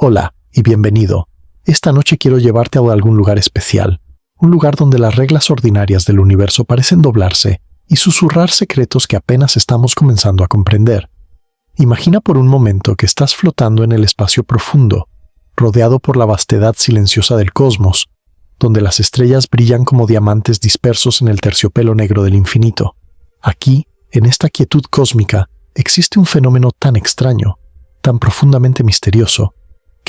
Hola y bienvenido. Esta noche quiero llevarte a algún lugar especial, un lugar donde las reglas ordinarias del universo parecen doblarse y susurrar secretos que apenas estamos comenzando a comprender. Imagina por un momento que estás flotando en el espacio profundo, rodeado por la vastedad silenciosa del cosmos, donde las estrellas brillan como diamantes dispersos en el terciopelo negro del infinito. Aquí, en esta quietud cósmica, existe un fenómeno tan extraño, tan profundamente misterioso,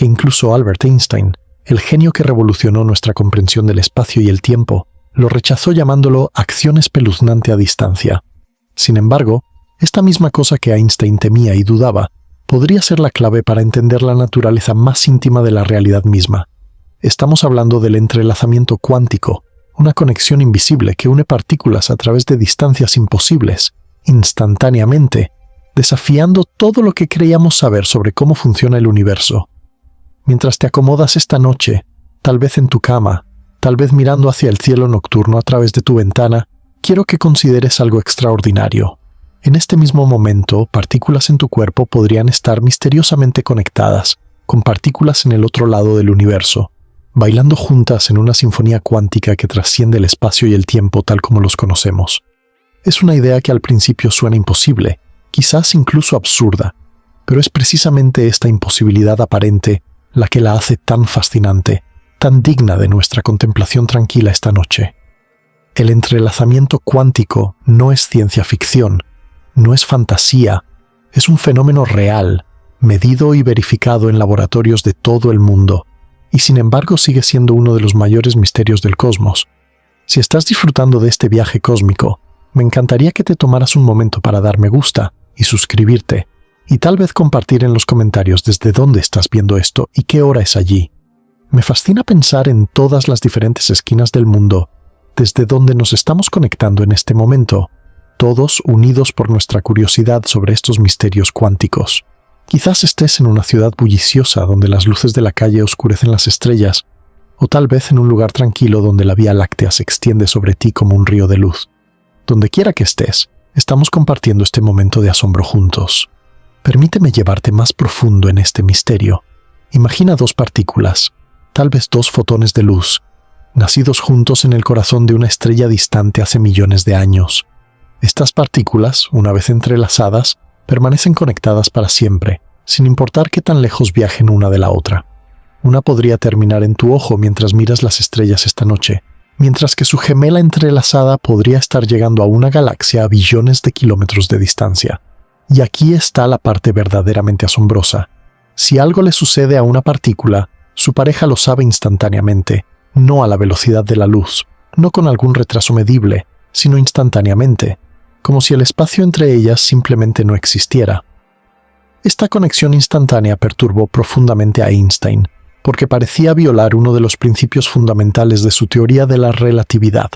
que incluso Albert Einstein, el genio que revolucionó nuestra comprensión del espacio y el tiempo, lo rechazó llamándolo acción espeluznante a distancia. Sin embargo, esta misma cosa que Einstein temía y dudaba, podría ser la clave para entender la naturaleza más íntima de la realidad misma. Estamos hablando del entrelazamiento cuántico, una conexión invisible que une partículas a través de distancias imposibles, instantáneamente, desafiando todo lo que creíamos saber sobre cómo funciona el universo. Mientras te acomodas esta noche, tal vez en tu cama, tal vez mirando hacia el cielo nocturno a través de tu ventana, quiero que consideres algo extraordinario. En este mismo momento, partículas en tu cuerpo podrían estar misteriosamente conectadas con partículas en el otro lado del universo, bailando juntas en una sinfonía cuántica que trasciende el espacio y el tiempo tal como los conocemos. Es una idea que al principio suena imposible, quizás incluso absurda, pero es precisamente esta imposibilidad aparente la que la hace tan fascinante, tan digna de nuestra contemplación tranquila esta noche. El entrelazamiento cuántico no es ciencia ficción, no es fantasía, es un fenómeno real, medido y verificado en laboratorios de todo el mundo, y sin embargo sigue siendo uno de los mayores misterios del cosmos. Si estás disfrutando de este viaje cósmico, me encantaría que te tomaras un momento para dar me gusta y suscribirte, y tal vez compartir en los comentarios desde dónde estás viendo esto y qué hora es allí. Me fascina pensar en todas las diferentes esquinas del mundo, desde donde nos estamos conectando en este momento, todos unidos por nuestra curiosidad sobre estos misterios cuánticos. Quizás estés en una ciudad bulliciosa donde las luces de la calle oscurecen las estrellas, o tal vez en un lugar tranquilo donde la Vía Láctea se extiende sobre ti como un río de luz. Donde quiera que estés, estamos compartiendo este momento de asombro juntos. Permíteme llevarte más profundo en este misterio. Imagina dos partículas, tal vez dos fotones de luz, nacidos juntos en el corazón de una estrella distante hace millones de años. Estas partículas, una vez entrelazadas, permanecen conectadas para siempre, sin importar qué tan lejos viajen una de la otra. Una podría terminar en tu ojo mientras miras las estrellas esta noche, mientras que su gemela entrelazada podría estar llegando a una galaxia a billones de kilómetros de distancia. Y aquí está la parte verdaderamente asombrosa. Si algo le sucede a una partícula, su pareja lo sabe instantáneamente, no a la velocidad de la luz, no con algún retraso medible, sino instantáneamente, como si el espacio entre ellas simplemente no existiera. Esta conexión instantánea perturbó profundamente a Einstein, porque parecía violar uno de los principios fundamentales de su teoría de la relatividad.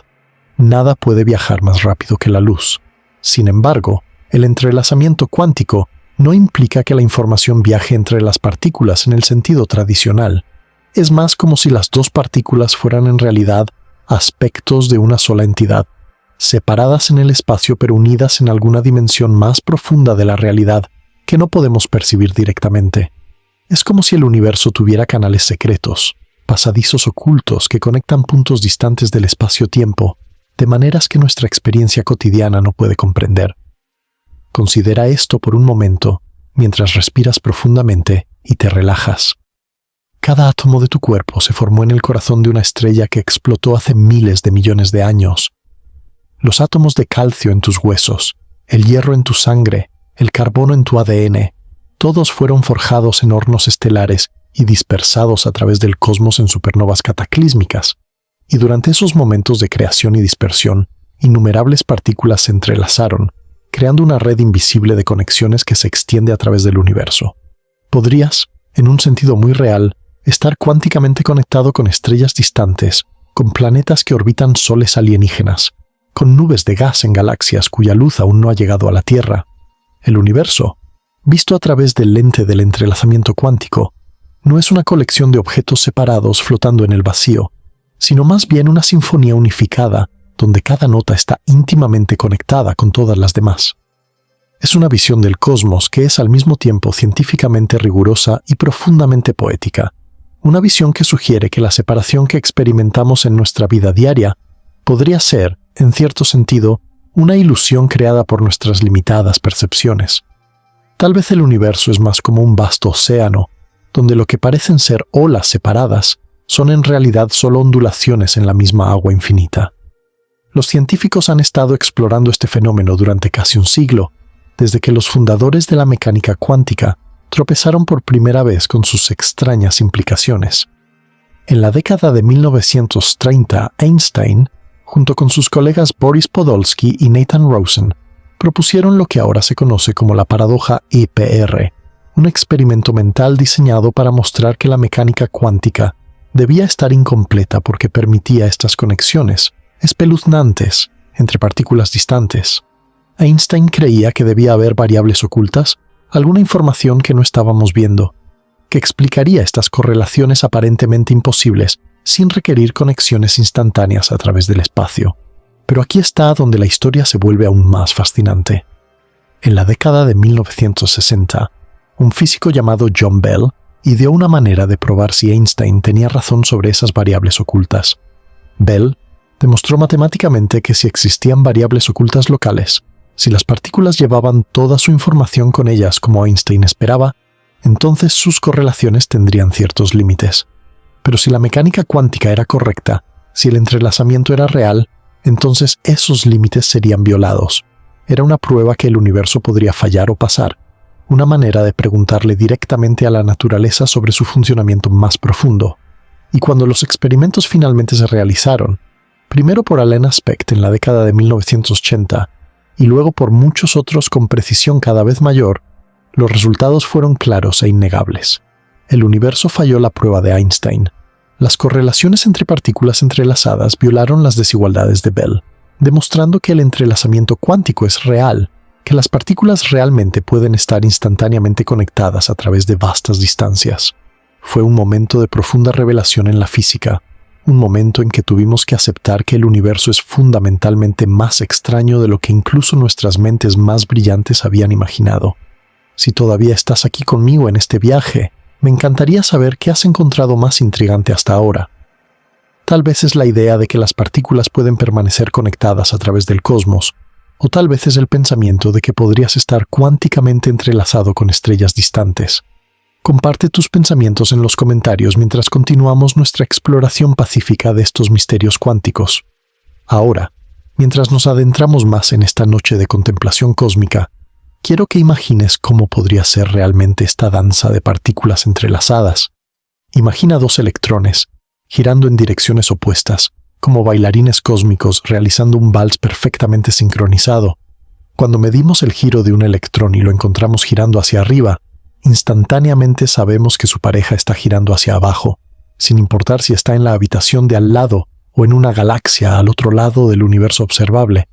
Nada puede viajar más rápido que la luz. Sin embargo, el entrelazamiento cuántico no implica que la información viaje entre las partículas en el sentido tradicional. Es más como si las dos partículas fueran en realidad aspectos de una sola entidad, separadas en el espacio pero unidas en alguna dimensión más profunda de la realidad que no podemos percibir directamente. Es como si el universo tuviera canales secretos, pasadizos ocultos que conectan puntos distantes del espacio-tiempo, de maneras que nuestra experiencia cotidiana no puede comprender. Considera esto por un momento, mientras respiras profundamente y te relajas. Cada átomo de tu cuerpo se formó en el corazón de una estrella que explotó hace miles de millones de años. Los átomos de calcio en tus huesos, el hierro en tu sangre, el carbono en tu ADN, todos fueron forjados en hornos estelares y dispersados a través del cosmos en supernovas cataclísmicas. Y durante esos momentos de creación y dispersión, innumerables partículas se entrelazaron, creando una red invisible de conexiones que se extiende a través del universo. Podrías, en un sentido muy real, estar cuánticamente conectado con estrellas distantes, con planetas que orbitan soles alienígenas, con nubes de gas en galaxias cuya luz aún no ha llegado a la Tierra. El universo, visto a través del lente del entrelazamiento cuántico, no es una colección de objetos separados flotando en el vacío, sino más bien una sinfonía unificada donde cada nota está íntimamente conectada con todas las demás. Es una visión del cosmos que es al mismo tiempo científicamente rigurosa y profundamente poética. Una visión que sugiere que la separación que experimentamos en nuestra vida diaria podría ser, en cierto sentido, una ilusión creada por nuestras limitadas percepciones. Tal vez el universo es más como un vasto océano, donde lo que parecen ser olas separadas son en realidad solo ondulaciones en la misma agua infinita. Los científicos han estado explorando este fenómeno durante casi un siglo, desde que los fundadores de la mecánica cuántica tropezaron por primera vez con sus extrañas implicaciones. En la década de 1930, Einstein, junto con sus colegas Boris Podolsky y Nathan Rosen, propusieron lo que ahora se conoce como la paradoja EPR, un experimento mental diseñado para mostrar que la mecánica cuántica debía estar incompleta porque permitía estas conexiones espeluznantes entre partículas distantes. Einstein creía que debía haber variables ocultas, alguna información que no estábamos viendo, que explicaría estas correlaciones aparentemente imposibles sin requerir conexiones instantáneas a través del espacio. Pero aquí está donde la historia se vuelve aún más fascinante. En la década de 1960, un físico llamado John Bell ideó una manera de probar si Einstein tenía razón sobre esas variables ocultas. Bell demostró matemáticamente que si existían variables ocultas locales, si las partículas llevaban toda su información con ellas como Einstein esperaba, entonces sus correlaciones tendrían ciertos límites. Pero si la mecánica cuántica era correcta, si el entrelazamiento era real, entonces esos límites serían violados. Era una prueba que el universo podría fallar o pasar, una manera de preguntarle directamente a la naturaleza sobre su funcionamiento más profundo. Y cuando los experimentos finalmente se realizaron, primero por Alain Aspect en la década de 1980 y luego por muchos otros con precisión cada vez mayor, los resultados fueron claros e innegables. El universo falló la prueba de Einstein. Las correlaciones entre partículas entrelazadas violaron las desigualdades de Bell, demostrando que el entrelazamiento cuántico es real, que las partículas realmente pueden estar instantáneamente conectadas a través de vastas distancias. Fue un momento de profunda revelación en la física, un momento en que tuvimos que aceptar que el universo es fundamentalmente más extraño de lo que incluso nuestras mentes más brillantes habían imaginado. Si todavía estás aquí conmigo en este viaje, me encantaría saber qué has encontrado más intrigante hasta ahora. Tal vez es la idea de que las partículas pueden permanecer conectadas a través del cosmos, o tal vez es el pensamiento de que podrías estar cuánticamente entrelazado con estrellas distantes. Comparte tus pensamientos en los comentarios mientras continuamos nuestra exploración pacífica de estos misterios cuánticos. Ahora, mientras nos adentramos más en esta noche de contemplación cósmica, quiero que imagines cómo podría ser realmente esta danza de partículas entrelazadas. Imagina dos electrones, girando en direcciones opuestas, como bailarines cósmicos realizando un vals perfectamente sincronizado. Cuando medimos el giro de un electrón y lo encontramos girando hacia arriba, instantáneamente sabemos que su pareja está girando hacia abajo, sin importar si está en la habitación de al lado o en una galaxia al otro lado del universo observable.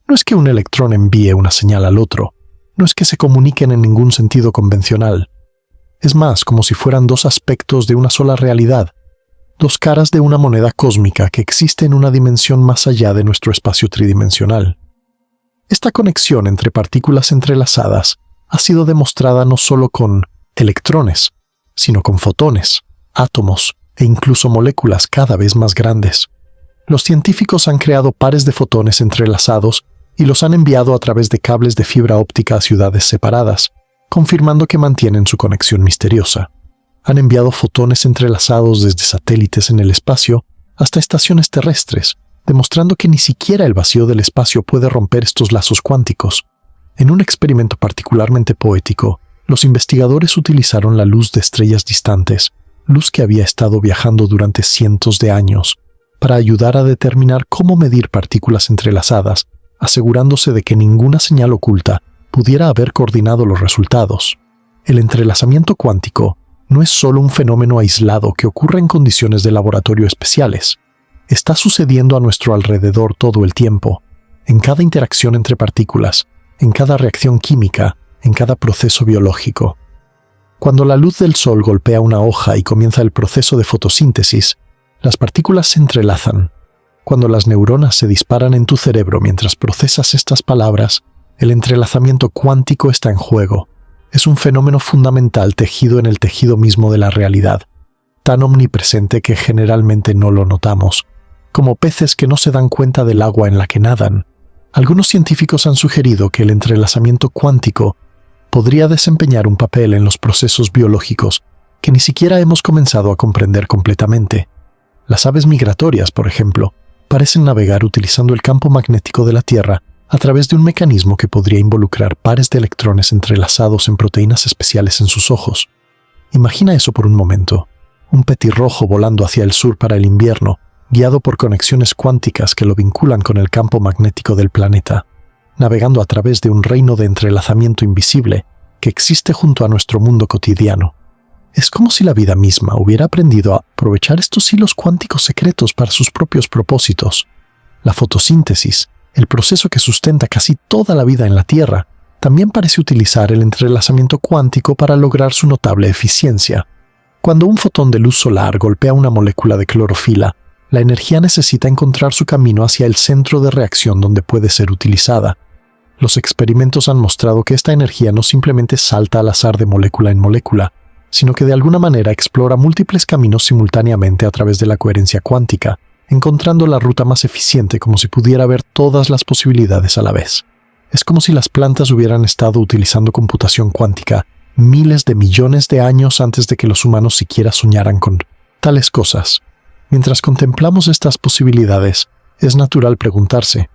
No es que un electrón envíe una señal al otro, no es que se comuniquen en ningún sentido convencional. Es más como si fueran dos aspectos de una sola realidad, dos caras de una moneda cósmica que existe en una dimensión más allá de nuestro espacio tridimensional. Esta conexión entre partículas entrelazadas ha sido demostrada no solo con electrones, sino con fotones, átomos e incluso moléculas cada vez más grandes. Los científicos han creado pares de fotones entrelazados y los han enviado a través de cables de fibra óptica a ciudades separadas, confirmando que mantienen su conexión misteriosa. Han enviado fotones entrelazados desde satélites en el espacio hasta estaciones terrestres, demostrando que ni siquiera el vacío del espacio puede romper estos lazos cuánticos. En un experimento particularmente poético, los investigadores utilizaron la luz de estrellas distantes, luz que había estado viajando durante cientos de años, para ayudar a determinar cómo medir partículas entrelazadas, asegurándose de que ninguna señal oculta pudiera haber coordinado los resultados. El entrelazamiento cuántico no es solo un fenómeno aislado que ocurre en condiciones de laboratorio especiales. Está sucediendo a nuestro alrededor todo el tiempo, en cada interacción entre partículas, en cada reacción química, en cada proceso biológico. Cuando la luz del sol golpea una hoja y comienza el proceso de fotosíntesis, las partículas se entrelazan. Cuando las neuronas se disparan en tu cerebro mientras procesas estas palabras, El entrelazamiento cuántico está en juego. Es un fenómeno fundamental tejido en el tejido mismo de la realidad, tan omnipresente que generalmente no lo notamos, como peces que no se dan cuenta del agua en la que nadan. Algunos científicos han sugerido que el entrelazamiento cuántico podría desempeñar un papel en los procesos biológicos que ni siquiera hemos comenzado a comprender completamente. Las aves migratorias, por ejemplo, parecen navegar utilizando el campo magnético de la Tierra a través de un mecanismo que podría involucrar pares de electrones entrelazados en proteínas especiales en sus ojos. Imagina eso por un momento. Un petirrojo volando hacia el sur para el invierno, guiado por conexiones cuánticas que lo vinculan con el campo magnético del planeta, navegando a través de un reino de entrelazamiento invisible que existe junto a nuestro mundo cotidiano. Es como si la vida misma hubiera aprendido a aprovechar estos hilos cuánticos secretos para sus propios propósitos. La fotosíntesis, el proceso que sustenta casi toda la vida en la Tierra, también parece utilizar el entrelazamiento cuántico para lograr su notable eficiencia. Cuando un fotón de luz solar golpea una molécula de clorofila, la energía necesita encontrar su camino hacia el centro de reacción donde puede ser utilizada. Los experimentos han mostrado que esta energía no simplemente salta al azar de molécula en molécula, sino que de alguna manera explora múltiples caminos simultáneamente a través de la coherencia cuántica, encontrando la ruta más eficiente como si pudiera ver todas las posibilidades a la vez. Es como si las plantas hubieran estado utilizando computación cuántica miles de millones de años antes de que los humanos siquiera soñaran con tales cosas. Mientras contemplamos estas posibilidades, es natural preguntarse,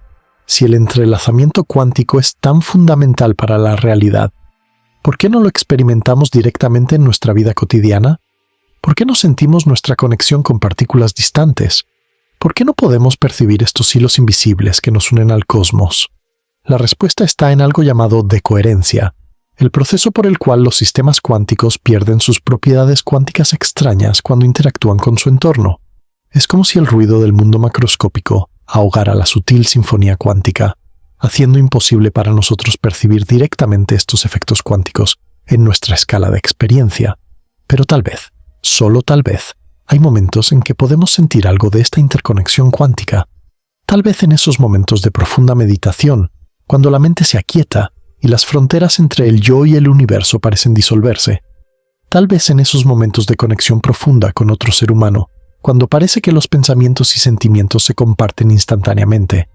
si el entrelazamiento cuántico es tan fundamental para la realidad, ¿por qué no lo experimentamos directamente en nuestra vida cotidiana? ¿Por qué no sentimos nuestra conexión con partículas distantes? ¿Por qué no podemos percibir estos hilos invisibles que nos unen al cosmos? La respuesta está en algo llamado decoherencia, el proceso por el cual los sistemas cuánticos pierden sus propiedades cuánticas extrañas cuando interactúan con su entorno. Es como si el ruido del mundo macroscópico ahogara la sutil sinfonía cuántica, haciendo imposible para nosotros percibir directamente estos efectos cuánticos en nuestra escala de experiencia. Pero tal vez, solo tal vez, hay momentos en que podemos sentir algo de esta interconexión cuántica. Tal vez en esos momentos de profunda meditación, cuando la mente se aquieta y las fronteras entre el yo y el universo parecen disolverse. Tal vez en esos momentos de conexión profunda con otro ser humano, cuando parece que los pensamientos y sentimientos se comparten instantáneamente.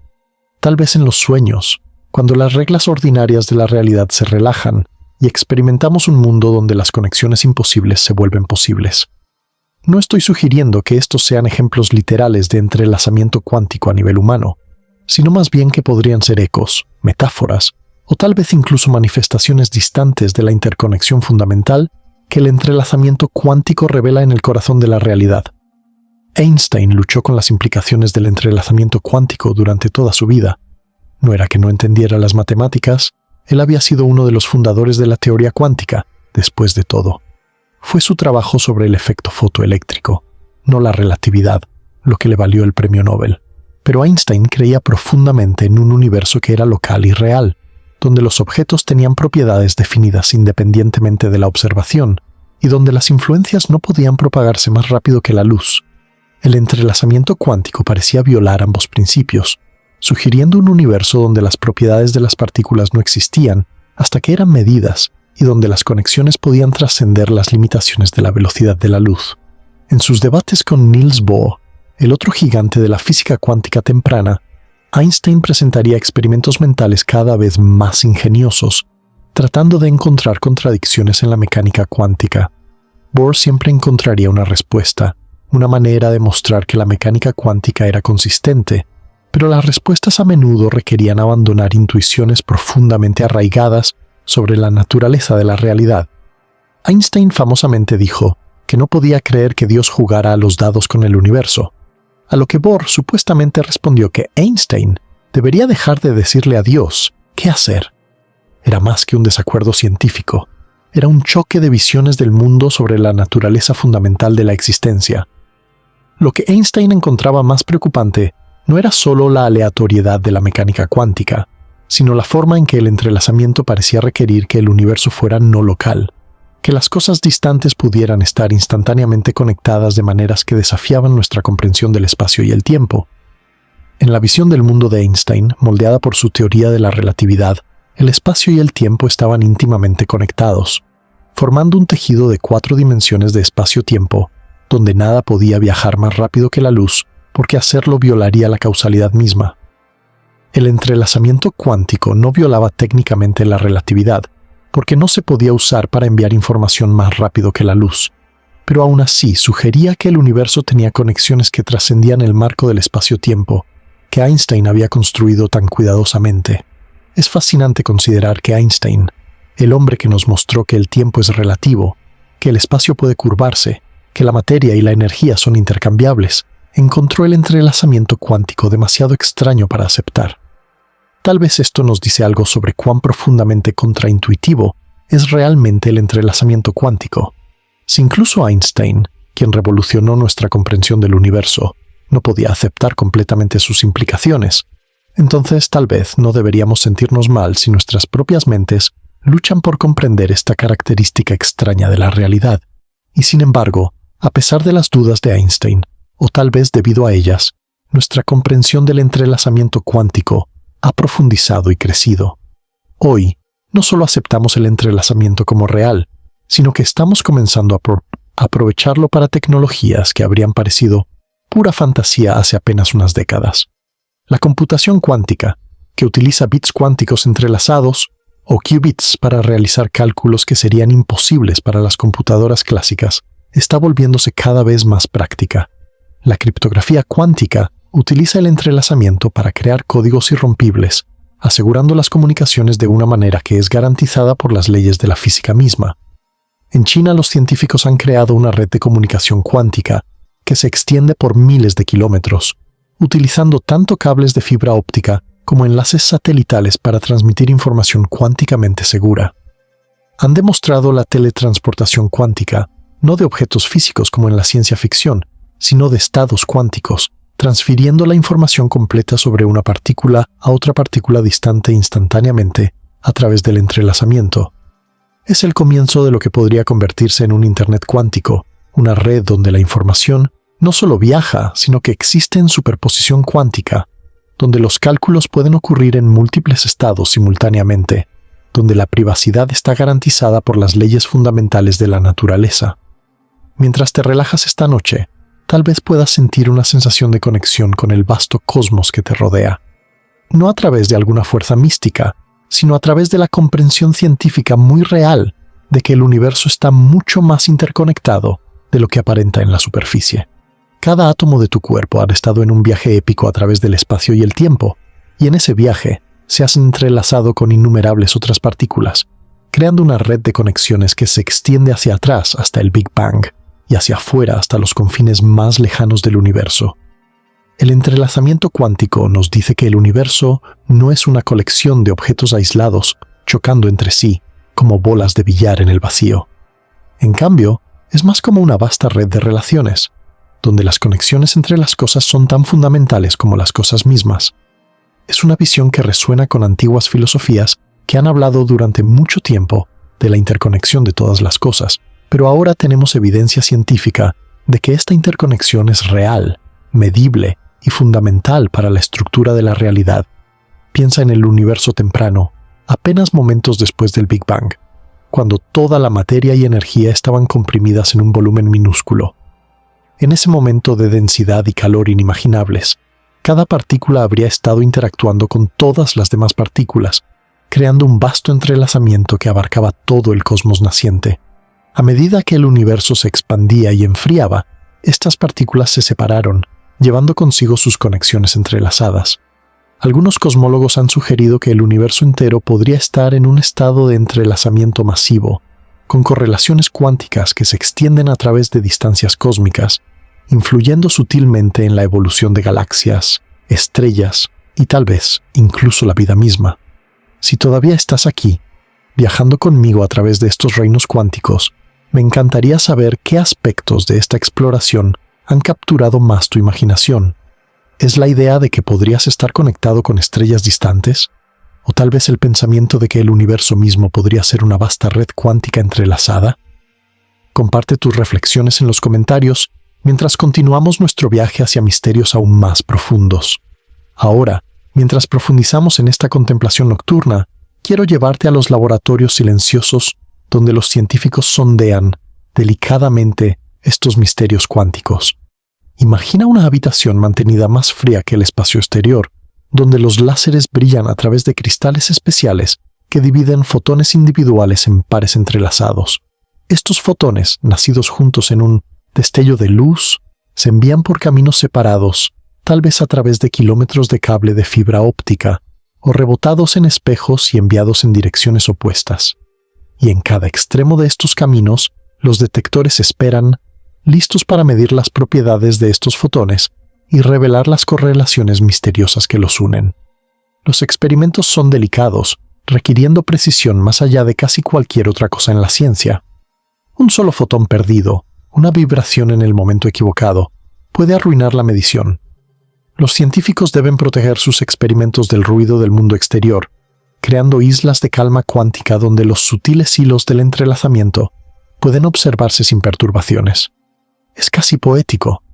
Tal vez en los sueños, cuando las reglas ordinarias de la realidad se relajan y experimentamos un mundo donde las conexiones imposibles se vuelven posibles. No estoy sugiriendo que estos sean ejemplos literales de entrelazamiento cuántico a nivel humano, sino más bien que podrían ser ecos, metáforas, o tal vez incluso manifestaciones distantes de la interconexión fundamental que el entrelazamiento cuántico revela en el corazón de la realidad. Einstein luchó con las implicaciones del entrelazamiento cuántico durante toda su vida. No era que no entendiera las matemáticas, él había sido uno de los fundadores de la teoría cuántica, después de todo. Fue su trabajo sobre el efecto fotoeléctrico, no la relatividad, lo que le valió el premio Nobel. Pero Einstein creía profundamente en un universo que era local y real, donde los objetos tenían propiedades definidas independientemente de la observación, y donde las influencias no podían propagarse más rápido que la luz. El entrelazamiento cuántico parecía violar ambos principios, sugiriendo un universo donde las propiedades de las partículas no existían hasta que eran medidas y donde las conexiones podían trascender las limitaciones de la velocidad de la luz. En sus debates con Niels Bohr, el otro gigante de la física cuántica temprana, Einstein presentaría experimentos mentales cada vez más ingeniosos, tratando de encontrar contradicciones en la mecánica cuántica. Bohr siempre encontraría una respuesta, una manera de mostrar que la mecánica cuántica era consistente, pero las respuestas a menudo requerían abandonar intuiciones profundamente arraigadas sobre la naturaleza de la realidad. Einstein famosamente dijo que no podía creer que Dios jugara a los dados con el universo, a lo que Bohr supuestamente respondió que Einstein debería dejar de decirle a Dios qué hacer. Era más que un desacuerdo científico, era un choque de visiones del mundo sobre la naturaleza fundamental de la existencia. Lo que Einstein encontraba más preocupante no era solo la aleatoriedad de la mecánica cuántica, sino la forma en que el entrelazamiento parecía requerir que el universo fuera no local, que las cosas distantes pudieran estar instantáneamente conectadas de maneras que desafiaban nuestra comprensión del espacio y el tiempo. En la visión del mundo de Einstein, moldeada por su teoría de la relatividad, el espacio y el tiempo estaban íntimamente conectados, formando un tejido de 4 dimensiones de espacio-tiempo, donde nada podía viajar más rápido que la luz, porque hacerlo violaría la causalidad misma. El entrelazamiento cuántico no violaba técnicamente la relatividad, porque no se podía usar para enviar información más rápido que la luz, pero aún así sugería que el universo tenía conexiones que trascendían el marco del espacio-tiempo, que Einstein había construido tan cuidadosamente. Es fascinante considerar que Einstein, el hombre que nos mostró que el tiempo es relativo, que el espacio puede curvarse, que la materia y la energía son intercambiables, encontró el entrelazamiento cuántico demasiado extraño para aceptar. Tal vez esto nos dice algo sobre cuán profundamente contraintuitivo es realmente el entrelazamiento cuántico. Si incluso Einstein, quien revolucionó nuestra comprensión del universo, no podía aceptar completamente sus implicaciones, entonces tal vez no deberíamos sentirnos mal si nuestras propias mentes luchan por comprender esta característica extraña de la realidad. Y sin embargo, a pesar de las dudas de Einstein, o tal vez debido a ellas, nuestra comprensión del entrelazamiento cuántico ha profundizado y crecido. Hoy, no solo aceptamos el entrelazamiento como real, sino que estamos comenzando a aprovecharlo para tecnologías que habrían parecido pura fantasía hace apenas unas décadas. La computación cuántica, que utiliza bits cuánticos entrelazados, o qubits para realizar cálculos que serían imposibles para las computadoras clásicas, está volviéndose cada vez más práctica. La criptografía cuántica utiliza el entrelazamiento para crear códigos irrompibles, asegurando las comunicaciones de una manera que es garantizada por las leyes de la física misma. En China, los científicos han creado una red de comunicación cuántica que se extiende por miles de kilómetros, utilizando tanto cables de fibra óptica como enlaces satelitales para transmitir información cuánticamente segura. Han demostrado la teletransportación cuántica, no de objetos físicos como en la ciencia ficción, sino de estados cuánticos, transfiriendo la información completa sobre una partícula a otra partícula distante instantáneamente a través del entrelazamiento. Es el comienzo de lo que podría convertirse en un Internet cuántico, una red donde la información no solo viaja, sino que existe en superposición cuántica, donde los cálculos pueden ocurrir en múltiples estados simultáneamente, donde la privacidad está garantizada por las leyes fundamentales de la naturaleza. Mientras te relajas esta noche, tal vez puedas sentir una sensación de conexión con el vasto cosmos que te rodea. No a través de alguna fuerza mística, sino a través de la comprensión científica muy real de que el universo está mucho más interconectado de lo que aparenta en la superficie. Cada átomo de tu cuerpo ha estado en un viaje épico a través del espacio y el tiempo, y en ese viaje se has entrelazado con innumerables otras partículas, creando una red de conexiones que se extiende hacia atrás hasta el Big Bang y hacia afuera hasta los confines más lejanos del universo. El entrelazamiento cuántico nos dice que el universo no es una colección de objetos aislados chocando entre sí como bolas de billar en el vacío. En cambio, es más como una vasta red de relaciones, donde las conexiones entre las cosas son tan fundamentales como las cosas mismas. Es una visión que resuena con antiguas filosofías que han hablado durante mucho tiempo de la interconexión de todas las cosas, pero ahora tenemos evidencia científica de que esta interconexión es real, medible y fundamental para la estructura de la realidad. Piensa en el universo temprano, apenas momentos después del Big Bang, cuando toda la materia y energía estaban comprimidas en un volumen minúsculo. En ese momento de densidad y calor inimaginables, cada partícula habría estado interactuando con todas las demás partículas, creando un vasto entrelazamiento que abarcaba todo el cosmos naciente. A medida que el universo se expandía y enfriaba, estas partículas se separaron, llevando consigo sus conexiones entrelazadas. Algunos cosmólogos han sugerido que el universo entero podría estar en un estado de entrelazamiento masivo, con correlaciones cuánticas que se extienden a través de distancias cósmicas, influyendo sutilmente en la evolución de galaxias, estrellas y tal vez incluso la vida misma. Si todavía estás aquí, viajando conmigo a través de estos reinos cuánticos, me encantaría saber qué aspectos de esta exploración han capturado más tu imaginación. ¿Es la idea de que podrías estar conectado con estrellas distantes? ¿O tal vez el pensamiento de que el universo mismo podría ser una vasta red cuántica entrelazada? Comparte tus reflexiones en los comentarios mientras continuamos nuestro viaje hacia misterios aún más profundos. Ahora, mientras profundizamos en esta contemplación nocturna, quiero llevarte a los laboratorios silenciosos donde los científicos sondean delicadamente estos misterios cuánticos. Imagina una habitación mantenida más fría que el espacio exterior, donde los láseres brillan a través de cristales especiales que dividen fotones individuales en pares entrelazados. Estos fotones, nacidos juntos en un destello de luz, se envían por caminos separados, tal vez a través de kilómetros de cable de fibra óptica, o rebotados en espejos y enviados en direcciones opuestas. Y en cada extremo de estos caminos, los detectores esperan, listos para medir las propiedades de estos fotones y revelar las correlaciones misteriosas que los unen. Los experimentos son delicados, requiriendo precisión más allá de casi cualquier otra cosa en la ciencia. Un solo fotón perdido, una vibración en el momento equivocado, puede arruinar la medición. Los científicos deben proteger sus experimentos del ruido del mundo exterior, creando islas de calma cuántica donde los sutiles hilos del entrelazamiento pueden observarse sin perturbaciones. Es casi poético,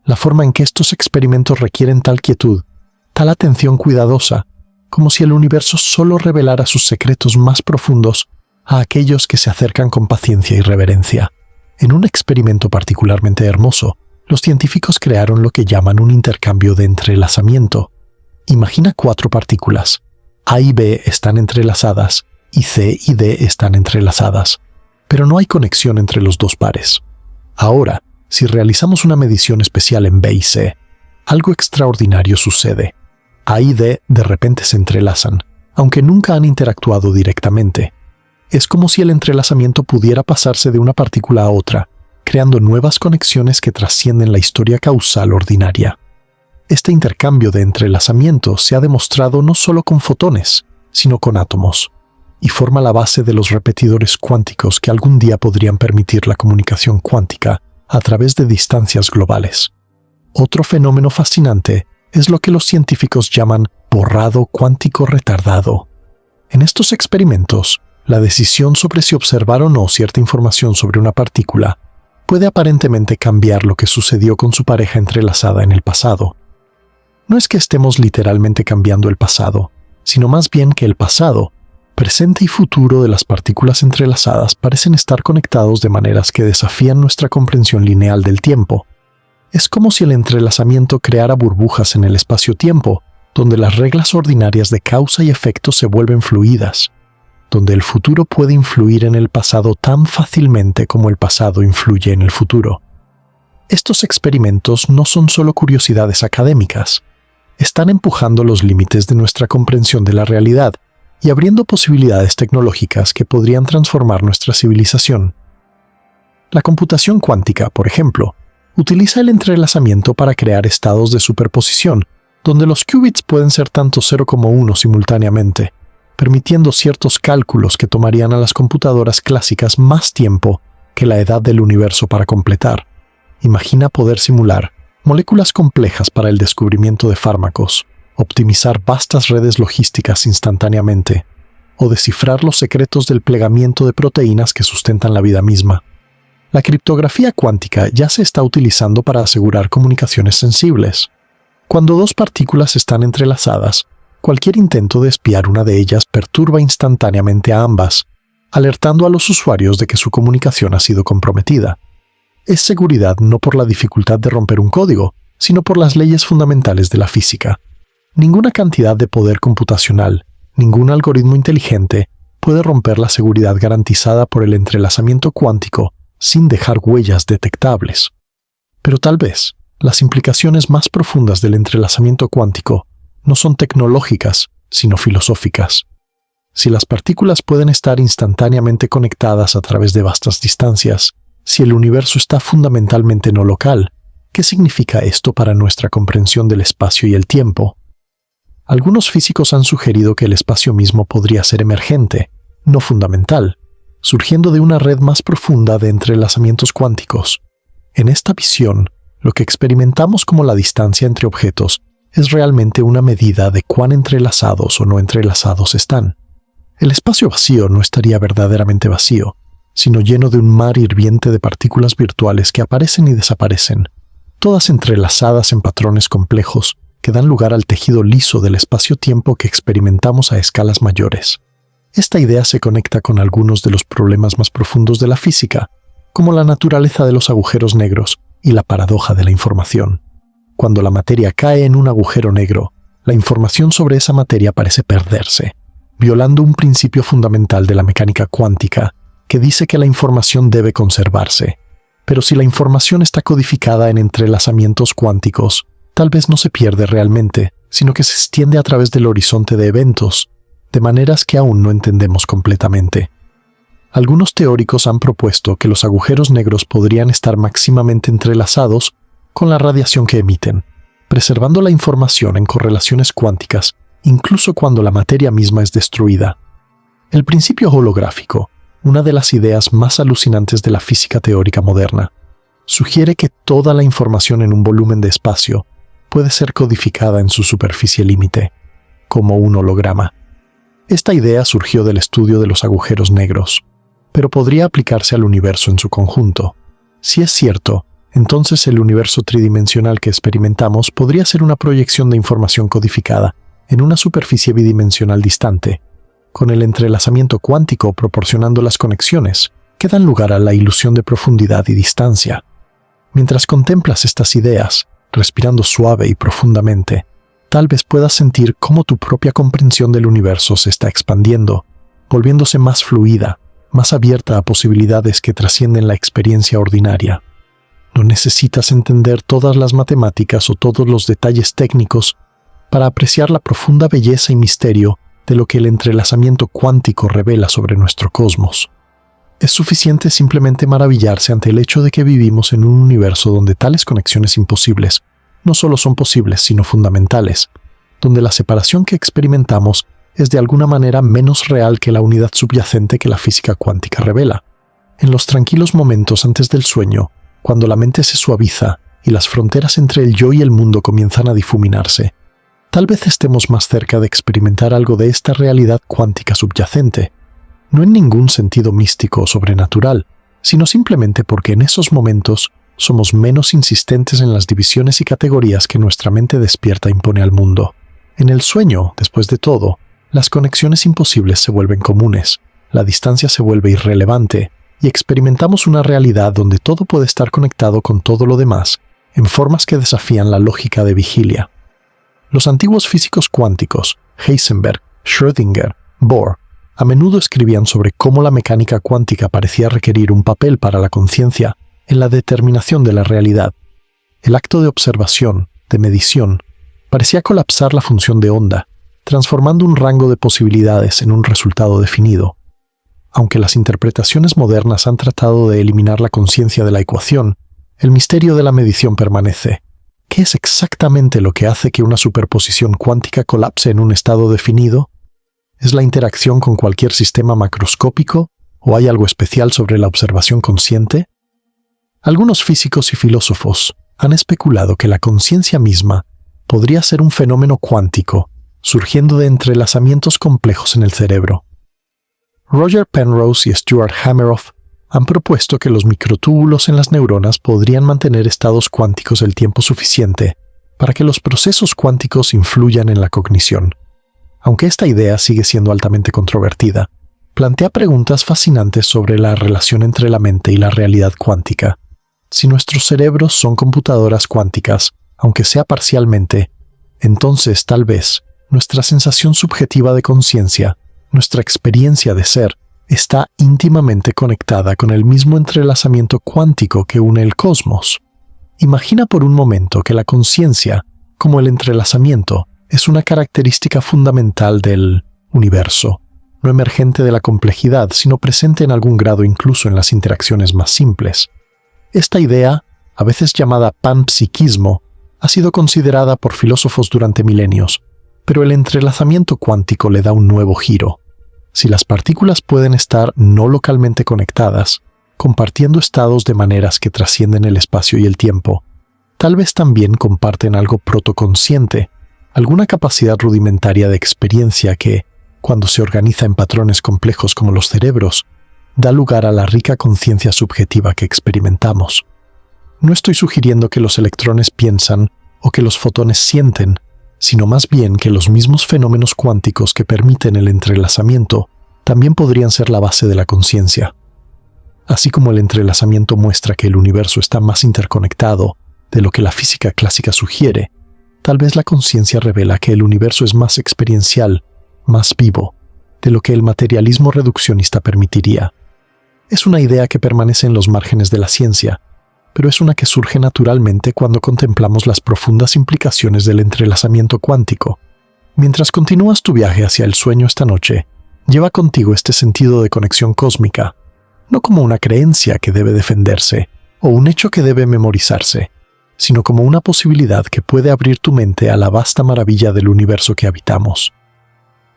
la forma en que estos experimentos requieren tal quietud, tal atención cuidadosa, como si el universo solo revelara sus secretos más profundos a aquellos que se acercan con paciencia y reverencia. En un experimento particularmente hermoso, los científicos crearon lo que llaman un intercambio de entrelazamiento. Imagina 4 partículas. A y B están entrelazadas y C y D están entrelazadas, pero no hay conexión entre los dos pares. Ahora, si realizamos una medición especial en B y C, algo extraordinario sucede. A y D de repente se entrelazan, aunque nunca han interactuado directamente. Es como si el entrelazamiento pudiera pasarse de una partícula a otra, creando nuevas conexiones que trascienden la historia causal ordinaria. Este intercambio de entrelazamiento se ha demostrado no solo con fotones, sino con átomos, y forma la base de los repetidores cuánticos que algún día podrían permitir la comunicación cuántica a través de distancias globales. Otro fenómeno fascinante es lo que los científicos llaman borrado cuántico retardado. En estos experimentos, la decisión sobre si observar o no cierta información sobre una partícula puede aparentemente cambiar lo que sucedió con su pareja entrelazada en el pasado. No es que estemos literalmente cambiando el pasado, sino más bien que el pasado, presente y futuro de las partículas entrelazadas parecen estar conectados de maneras que desafían nuestra comprensión lineal del tiempo. Es como si el entrelazamiento creara burbujas en el espacio-tiempo, donde las reglas ordinarias de causa y efecto se vuelven fluidas, donde el futuro puede influir en el pasado tan fácilmente como el pasado influye en el futuro. Estos experimentos no son solo curiosidades académicas, están empujando los límites de nuestra comprensión de la realidad y abriendo posibilidades tecnológicas que podrían transformar nuestra civilización. La computación cuántica, por ejemplo, utiliza el entrelazamiento para crear estados de superposición, donde los qubits pueden ser tanto 0 como 1 simultáneamente, permitiendo ciertos cálculos que tomarían a las computadoras clásicas más tiempo que la edad del universo para completar. Imagina poder simular moléculas complejas para el descubrimiento de fármacos, optimizar vastas redes logísticas instantáneamente, o descifrar los secretos del plegamiento de proteínas que sustentan la vida misma. La criptografía cuántica ya se está utilizando para asegurar comunicaciones sensibles. Cuando dos partículas están entrelazadas, cualquier intento de espiar una de ellas perturba instantáneamente a ambas, alertando a los usuarios de que su comunicación ha sido comprometida. Es seguridad no por la dificultad de romper un código, sino por las leyes fundamentales de la física. Ninguna cantidad de poder computacional, ningún algoritmo inteligente puede romper la seguridad garantizada por el entrelazamiento cuántico sin dejar huellas detectables. Pero tal vez, las implicaciones más profundas del entrelazamiento cuántico no son tecnológicas, sino filosóficas. Si las partículas pueden estar instantáneamente conectadas a través de vastas distancias, si el universo está fundamentalmente no local, ¿qué significa esto para nuestra comprensión del espacio y el tiempo? Algunos físicos han sugerido que el espacio mismo podría ser emergente, no fundamental, surgiendo de una red más profunda de entrelazamientos cuánticos. En esta visión, lo que experimentamos como la distancia entre objetos es realmente una medida de cuán entrelazados o no entrelazados están. El espacio vacío no estaría verdaderamente vacío, sino lleno de un mar hirviente de partículas virtuales que aparecen y desaparecen, todas entrelazadas en patrones complejos que dan lugar al tejido liso del espacio-tiempo que experimentamos a escalas mayores. Esta idea se conecta con algunos de los problemas más profundos de la física, como la naturaleza de los agujeros negros y la paradoja de la información. Cuando la materia cae en un agujero negro, la información sobre esa materia parece perderse, violando un principio fundamental de la mecánica cuántica que dice que la información debe conservarse. Pero si la información está codificada en entrelazamientos cuánticos, tal vez no se pierde realmente, sino que se extiende a través del horizonte de eventos, de maneras que aún no entendemos completamente. Algunos teóricos han propuesto que los agujeros negros podrían estar máximamente entrelazados con la radiación que emiten, preservando la información en correlaciones cuánticas, incluso cuando la materia misma es destruida. El principio holográfico, una de las ideas más alucinantes de la física teórica moderna, sugiere que toda la información en un volumen de espacio puede ser codificada en su superficie límite, como un holograma. Esta idea surgió del estudio de los agujeros negros, pero podría aplicarse al universo en su conjunto. Si es cierto, entonces el universo tridimensional que experimentamos podría ser una proyección de información codificada en una superficie bidimensional distante, con el entrelazamiento cuántico proporcionando las conexiones que dan lugar a la ilusión de profundidad y distancia. Mientras contemplas estas ideas, respirando suave y profundamente, tal vez puedas sentir cómo tu propia comprensión del universo se está expandiendo, volviéndose más fluida, más abierta a posibilidades que trascienden la experiencia ordinaria. No necesitas entender todas las matemáticas o todos los detalles técnicos para apreciar la profunda belleza y misterio de lo que el entrelazamiento cuántico revela sobre nuestro cosmos. Es suficiente simplemente maravillarse ante el hecho de que vivimos en un universo donde tales conexiones imposibles no solo son posibles, sino fundamentales, donde la separación que experimentamos es de alguna manera menos real que la unidad subyacente que la física cuántica revela. En los tranquilos momentos antes del sueño, cuando la mente se suaviza y las fronteras entre el yo y el mundo comienzan a difuminarse, tal vez estemos más cerca de experimentar algo de esta realidad cuántica subyacente, no en ningún sentido místico o sobrenatural, sino simplemente porque en esos momentos somos menos insistentes en las divisiones y categorías que nuestra mente despierta impone al mundo. En el sueño, después de todo, las conexiones imposibles se vuelven comunes, la distancia se vuelve irrelevante, y experimentamos una realidad donde todo puede estar conectado con todo lo demás, en formas que desafían la lógica de vigilia. Los antiguos físicos cuánticos, Heisenberg, Schrödinger, Bohr, a menudo escribían sobre cómo la mecánica cuántica parecía requerir un papel para la conciencia en la determinación de la realidad. El acto de observación, de medición, parecía colapsar la función de onda, transformando un rango de posibilidades en un resultado definido. Aunque las interpretaciones modernas han tratado de eliminar la conciencia de la ecuación, el misterio de la medición permanece. ¿Qué es exactamente lo que hace que una superposición cuántica colapse en un estado definido? ¿Es la interacción con cualquier sistema macroscópico o hay algo especial sobre la observación consciente? Algunos físicos y filósofos han especulado que la conciencia misma podría ser un fenómeno cuántico, surgiendo de entrelazamientos complejos en el cerebro. Roger Penrose y Stuart Hameroff han propuesto que los microtúbulos en las neuronas podrían mantener estados cuánticos el tiempo suficiente para que los procesos cuánticos influyan en la cognición. Aunque esta idea sigue siendo altamente controvertida, plantea preguntas fascinantes sobre la relación entre la mente y la realidad cuántica. Si nuestros cerebros son computadoras cuánticas, aunque sea parcialmente, entonces tal vez nuestra sensación subjetiva de conciencia, nuestra experiencia de ser, está íntimamente conectada con el mismo entrelazamiento cuántico que une el cosmos. Imagina por un momento que la conciencia, como el entrelazamiento, es una característica fundamental del universo, no emergente de la complejidad, sino presente en algún grado incluso en las interacciones más simples. Esta idea, a veces llamada panpsiquismo, ha sido considerada por filósofos durante milenios, pero el entrelazamiento cuántico le da un nuevo giro. Si las partículas pueden estar no localmente conectadas, compartiendo estados de maneras que trascienden el espacio y el tiempo, tal vez también comparten algo protoconsciente, alguna capacidad rudimentaria de experiencia que, cuando se organiza en patrones complejos como los cerebros, da lugar a la rica conciencia subjetiva que experimentamos. No estoy sugiriendo que los electrones piensan o que los fotones sienten, sino más bien que los mismos fenómenos cuánticos que permiten el entrelazamiento también podrían ser la base de la conciencia. Así como el entrelazamiento muestra que el universo está más interconectado de lo que la física clásica sugiere, tal vez la conciencia revela que el universo es más experiencial, más vivo, de lo que el materialismo reduccionista permitiría. Es una idea que permanece en los márgenes de la ciencia, pero es una que surge naturalmente cuando contemplamos las profundas implicaciones del entrelazamiento cuántico. Mientras continúas tu viaje hacia el sueño esta noche, lleva contigo este sentido de conexión cósmica, no como una creencia que debe defenderse o un hecho que debe memorizarse, sino como una posibilidad que puede abrir tu mente a la vasta maravilla del universo que habitamos.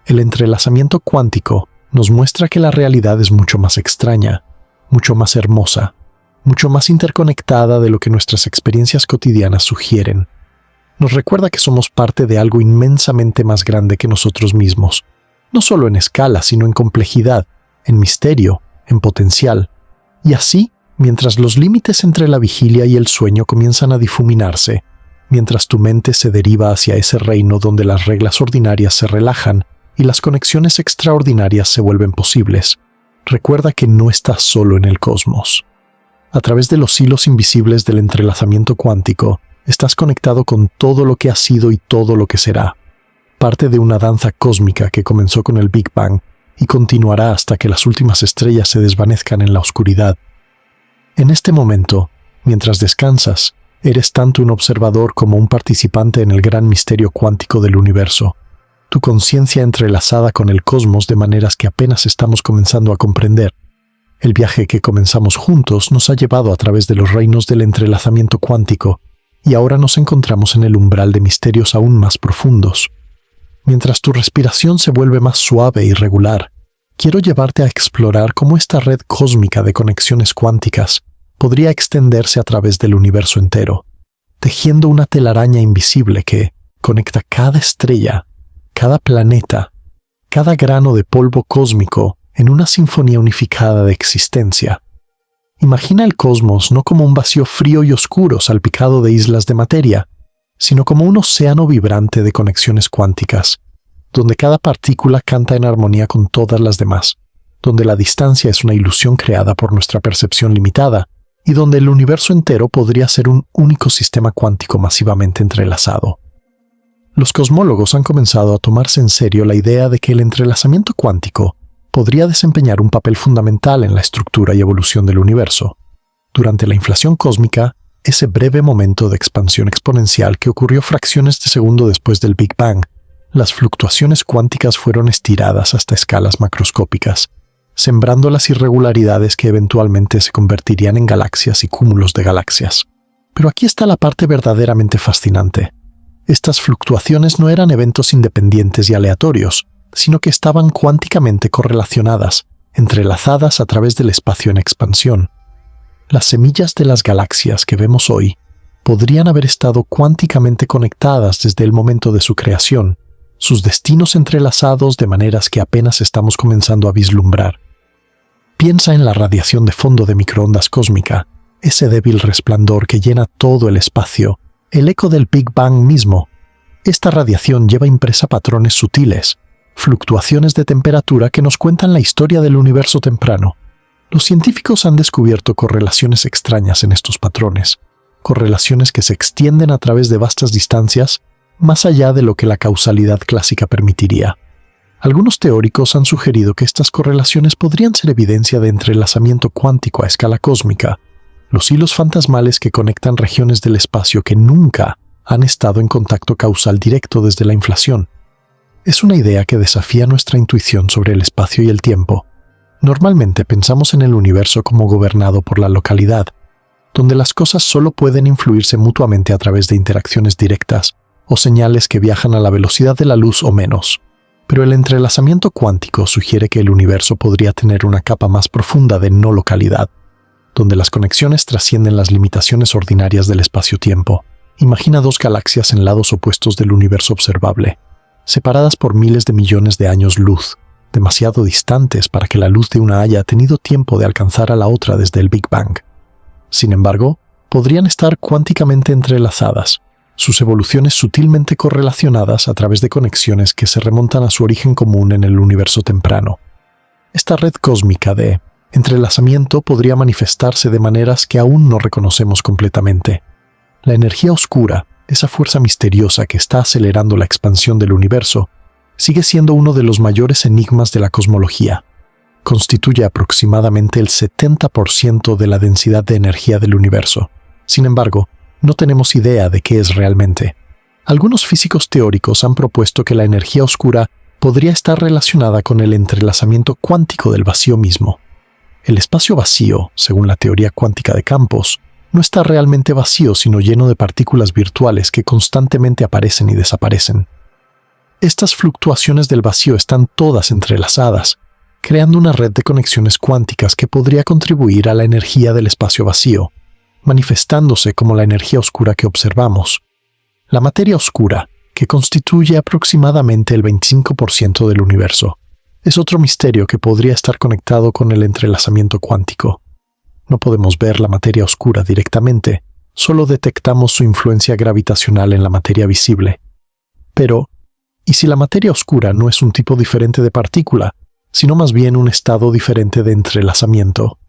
El entrelazamiento cuántico nos muestra que la realidad es mucho más extraña, mucho más hermosa, mucho más interconectada de lo que nuestras experiencias cotidianas sugieren. Nos recuerda que somos parte de algo inmensamente más grande que nosotros mismos, no solo en escala, sino en complejidad, en misterio, en potencial. Y así, mientras los límites entre la vigilia y el sueño comienzan a difuminarse, mientras tu mente se deriva hacia ese reino donde las reglas ordinarias se relajan y las conexiones extraordinarias se vuelven posibles, recuerda que no estás solo en el cosmos. A través de los hilos invisibles del entrelazamiento cuántico, estás conectado con todo lo que ha sido y todo lo que será, parte de una danza cósmica que comenzó con el Big Bang y continuará hasta que las últimas estrellas se desvanezcan en la oscuridad. En este momento, mientras descansas, eres tanto un observador como un participante en el gran misterio cuántico del universo, tu conciencia entrelazada con el cosmos de maneras que apenas estamos comenzando a comprender. El viaje que comenzamos juntos nos ha llevado a través de los reinos del entrelazamiento cuántico, y ahora nos encontramos en el umbral de misterios aún más profundos. Mientras tu respiración se vuelve más suave y regular, quiero llevarte a explorar cómo esta red cósmica de conexiones cuánticas podría extenderse a través del universo entero, tejiendo una telaraña invisible que conecta cada estrella, cada planeta, cada grano de polvo cósmico en una sinfonía unificada de existencia. Imagina el cosmos no como un vacío frío y oscuro salpicado de islas de materia, sino como un océano vibrante de conexiones cuánticas, donde cada partícula canta en armonía con todas las demás, donde la distancia es una ilusión creada por nuestra percepción limitada, y donde el universo entero podría ser un único sistema cuántico masivamente entrelazado. Los cosmólogos han comenzado a tomarse en serio la idea de que el entrelazamiento cuántico podría desempeñar un papel fundamental en la estructura y evolución del universo. Durante la inflación cósmica, ese breve momento de expansión exponencial que ocurrió fracciones de segundo después del Big Bang, las fluctuaciones cuánticas fueron estiradas hasta escalas macroscópicas, sembrando las irregularidades que eventualmente se convertirían en galaxias y cúmulos de galaxias. Pero aquí está la parte verdaderamente fascinante. Estas fluctuaciones no eran eventos independientes y aleatorios, sino que estaban cuánticamente correlacionadas, entrelazadas a través del espacio en expansión. Las semillas de las galaxias que vemos hoy podrían haber estado cuánticamente conectadas desde el momento de su creación, sus destinos entrelazados de maneras que apenas estamos comenzando a vislumbrar. Piensa en la radiación de fondo de microondas cósmica, ese débil resplandor que llena todo el espacio, el eco del Big Bang mismo. Esta radiación lleva impresa patrones sutiles, fluctuaciones de temperatura que nos cuentan la historia del universo temprano. Los científicos han descubierto correlaciones extrañas en estos patrones, correlaciones que se extienden a través de vastas distancias, más allá de lo que la causalidad clásica permitiría. Algunos teóricos han sugerido que estas correlaciones podrían ser evidencia de entrelazamiento cuántico a escala cósmica, los hilos fantasmales que conectan regiones del espacio que nunca han estado en contacto causal directo desde la inflación. Es una idea que desafía nuestra intuición sobre el espacio y el tiempo. Normalmente pensamos en el universo como gobernado por la localidad, donde las cosas solo pueden influirse mutuamente a través de interacciones directas o señales que viajan a la velocidad de la luz o menos. Pero el entrelazamiento cuántico sugiere que el universo podría tener una capa más profunda de no localidad, donde las conexiones trascienden las limitaciones ordinarias del espacio-tiempo. Imagina dos galaxias en lados opuestos del universo observable, separadas por miles de millones de años luz, demasiado distantes para que la luz de una haya tenido tiempo de alcanzar a la otra desde el Big Bang. Sin embargo, podrían estar cuánticamente entrelazadas, sus evoluciones sutilmente correlacionadas a través de conexiones que se remontan a su origen común en el universo temprano. Esta red cósmica de entrelazamiento podría manifestarse de maneras que aún no reconocemos completamente. La energía oscura, esa fuerza misteriosa que está acelerando la expansión del universo, sigue siendo uno de los mayores enigmas de la cosmología. Constituye aproximadamente el 70% de la densidad de energía del universo. Sin embargo, no tenemos idea de qué es realmente. Algunos físicos teóricos han propuesto que la energía oscura podría estar relacionada con el entrelazamiento cuántico del vacío mismo. El espacio vacío, según la teoría cuántica de campos, no está realmente vacío sino lleno de partículas virtuales que constantemente aparecen y desaparecen. Estas fluctuaciones del vacío están todas entrelazadas, creando una red de conexiones cuánticas que podría contribuir a la energía del espacio vacío, manifestándose como la energía oscura que observamos. La materia oscura, que constituye aproximadamente el 25% del universo, es otro misterio que podría estar conectado con el entrelazamiento cuántico. No podemos ver la materia oscura directamente, solo detectamos su influencia gravitacional en la materia visible. Pero, ¿y si la materia oscura no es un tipo diferente de partícula, sino más bien un estado diferente de entrelazamiento?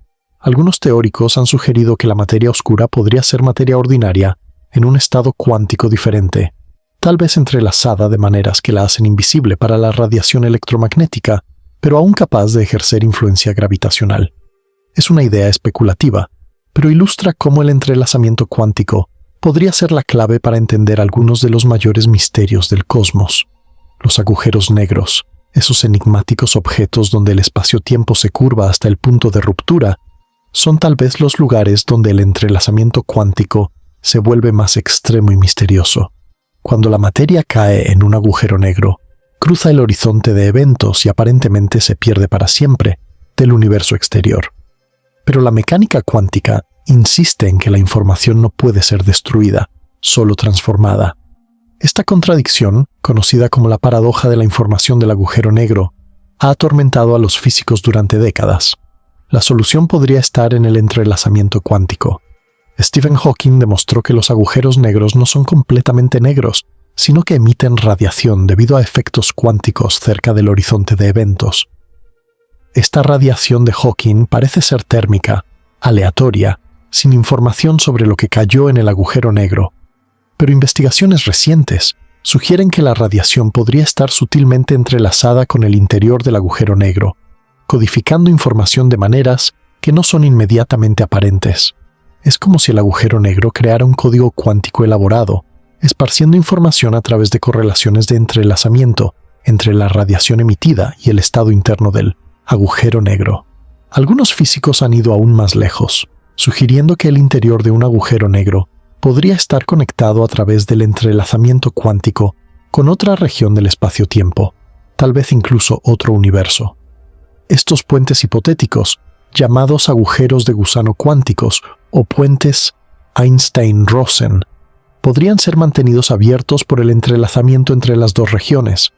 Algunos teóricos han sugerido que la materia oscura podría ser materia ordinaria en un estado cuántico diferente, tal vez entrelazada de maneras que la hacen invisible para la radiación electromagnética, pero aún capaz de ejercer influencia gravitacional. Es una idea especulativa, pero ilustra cómo el entrelazamiento cuántico podría ser la clave para entender algunos de los mayores misterios del cosmos. Los agujeros negros, esos enigmáticos objetos donde el espacio-tiempo se curva hasta el punto de ruptura, son tal vez los lugares donde el entrelazamiento cuántico se vuelve más extremo y misterioso. Cuando la materia cae en un agujero negro, cruza el horizonte de eventos y aparentemente se pierde para siempre del universo exterior. Pero la mecánica cuántica insiste en que la información no puede ser destruida, solo transformada. Esta contradicción, conocida como la paradoja de la información del agujero negro, ha atormentado a los físicos durante décadas. La solución podría estar en el entrelazamiento cuántico. Stephen Hawking demostró que los agujeros negros no son completamente negros, sino que emiten radiación debido a efectos cuánticos cerca del horizonte de eventos. Esta radiación de Hawking parece ser térmica, aleatoria, sin información sobre lo que cayó en el agujero negro. Pero investigaciones recientes sugieren que la radiación podría estar sutilmente entrelazada con el interior del agujero negro, codificando información de maneras que no son inmediatamente aparentes. Es como si el agujero negro creara un código cuántico elaborado, esparciendo información a través de correlaciones de entrelazamiento entre la radiación emitida y el estado interno del agujero negro. Algunos físicos han ido aún más lejos, sugiriendo que el interior de un agujero negro podría estar conectado a través del entrelazamiento cuántico con otra región del espacio-tiempo, tal vez incluso otro universo. Estos puentes hipotéticos, llamados agujeros de gusano cuánticos o puentes Einstein-Rosen, podrían ser mantenidos abiertos por el entrelazamiento entre las dos regiones.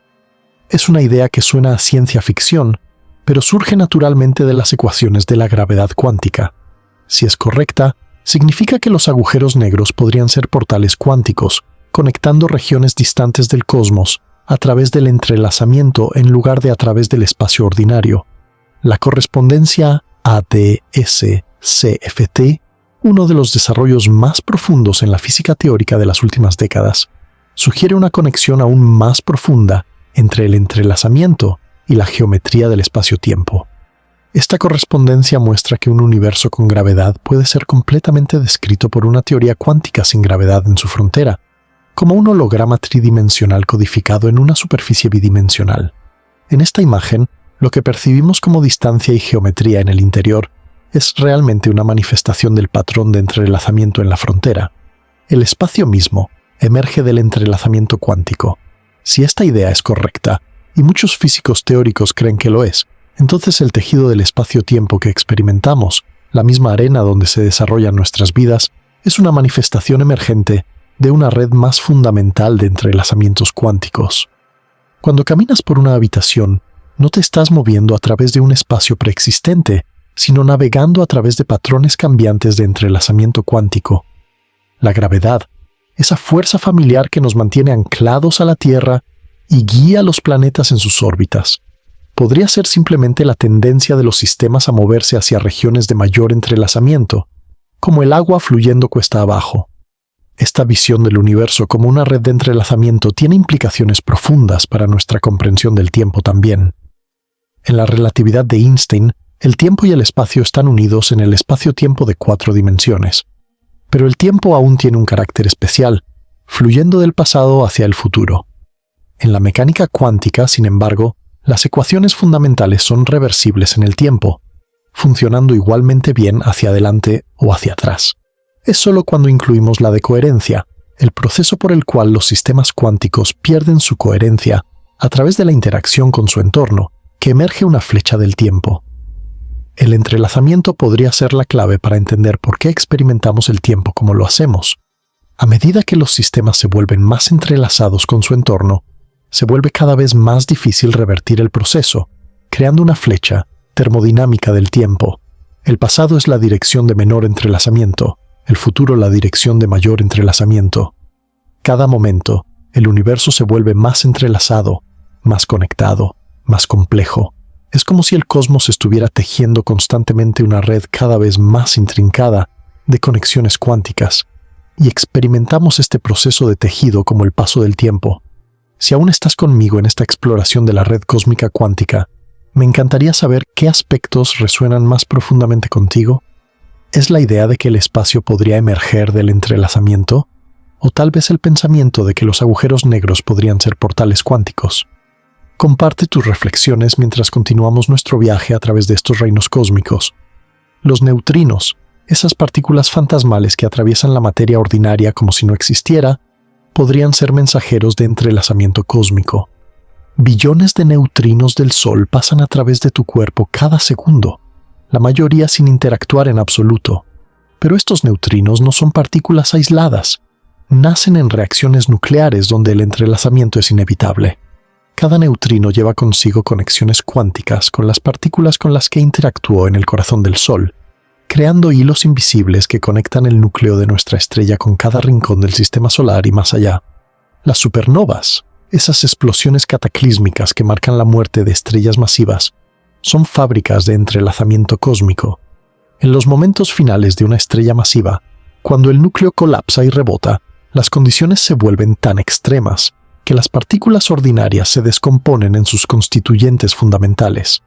Es una idea que suena a ciencia ficción, pero surge naturalmente de las ecuaciones de la gravedad cuántica. Si es correcta, significa que los agujeros negros podrían ser portales cuánticos, conectando regiones distantes del cosmos a través del entrelazamiento en lugar de a través del espacio ordinario. La correspondencia ADS-CFT, uno de los desarrollos más profundos en la física teórica de las últimas décadas, sugiere una conexión aún más profunda entre el entrelazamiento y la geometría del espacio-tiempo. Esta correspondencia muestra que un universo con gravedad puede ser completamente descrito por una teoría cuántica sin gravedad en su frontera, como un holograma tridimensional codificado en una superficie bidimensional. En esta imagen, lo que percibimos como distancia y geometría en el interior es realmente una manifestación del patrón de entrelazamiento en la frontera. El espacio mismo emerge del entrelazamiento cuántico. Si esta idea es correcta, y muchos físicos teóricos creen que lo es, entonces el tejido del espacio-tiempo que experimentamos, la misma arena donde se desarrollan nuestras vidas, es una manifestación emergente de una red más fundamental de entrelazamientos cuánticos. Cuando caminas por una habitación, no te estás moviendo a través de un espacio preexistente, sino navegando a través de patrones cambiantes de entrelazamiento cuántico. La gravedad, esa fuerza familiar que nos mantiene anclados a la Tierra y guía a los planetas en sus órbitas, Podría ser simplemente la tendencia de los sistemas a moverse hacia regiones de mayor entrelazamiento, como el agua fluyendo cuesta abajo. Esta visión del universo como una red de entrelazamiento tiene implicaciones profundas para nuestra comprensión del tiempo también. En la relatividad de Einstein, el tiempo y el espacio están unidos en el espacio-tiempo de 4 dimensiones. Pero el tiempo aún tiene un carácter especial, fluyendo del pasado hacia el futuro. En la mecánica cuántica, sin embargo, las ecuaciones fundamentales son reversibles en el tiempo, funcionando igualmente bien hacia adelante o hacia atrás. Es solo cuando incluimos la decoherencia, el proceso por el cual los sistemas cuánticos pierden su coherencia a través de la interacción con su entorno, que emerge una flecha del tiempo. El entrelazamiento podría ser la clave para entender por qué experimentamos el tiempo como lo hacemos. A medida que los sistemas se vuelven más entrelazados con su entorno, se vuelve cada vez más difícil revertir el proceso, creando una flecha termodinámica del tiempo. El pasado es la dirección de menor entrelazamiento, el futuro la dirección de mayor entrelazamiento. Cada momento, el universo se vuelve más entrelazado, más conectado, más complejo. Es como si el cosmos estuviera tejiendo constantemente una red cada vez más intrincada de conexiones cuánticas, y experimentamos este proceso de tejido como el paso del tiempo. Si aún estás conmigo en esta exploración de la red cósmica cuántica, me encantaría saber qué aspectos resuenan más profundamente contigo. ¿Es la idea de que el espacio podría emerger del entrelazamiento? ¿O tal vez el pensamiento de que los agujeros negros podrían ser portales cuánticos? Comparte tus reflexiones mientras continuamos nuestro viaje a través de estos reinos cósmicos. Los neutrinos, esas partículas fantasmales que atraviesan la materia ordinaria como si no existiera, podrían ser mensajeros de entrelazamiento cósmico. Billones de neutrinos del Sol pasan a través de tu cuerpo cada segundo, la mayoría sin interactuar en absoluto. Pero estos neutrinos no son partículas aisladas. Nacen en reacciones nucleares donde el entrelazamiento es inevitable. Cada neutrino lleva consigo conexiones cuánticas con las partículas con las que interactuó en el corazón del Sol, creando hilos invisibles que conectan el núcleo de nuestra estrella con cada rincón del sistema solar y más allá. Las supernovas, esas explosiones cataclísmicas que marcan la muerte de estrellas masivas, son fábricas de entrelazamiento cósmico. En los momentos finales de una estrella masiva, cuando el núcleo colapsa y rebota, las condiciones se vuelven tan extremas que las partículas ordinarias se descomponen en sus constituyentes fundamentales.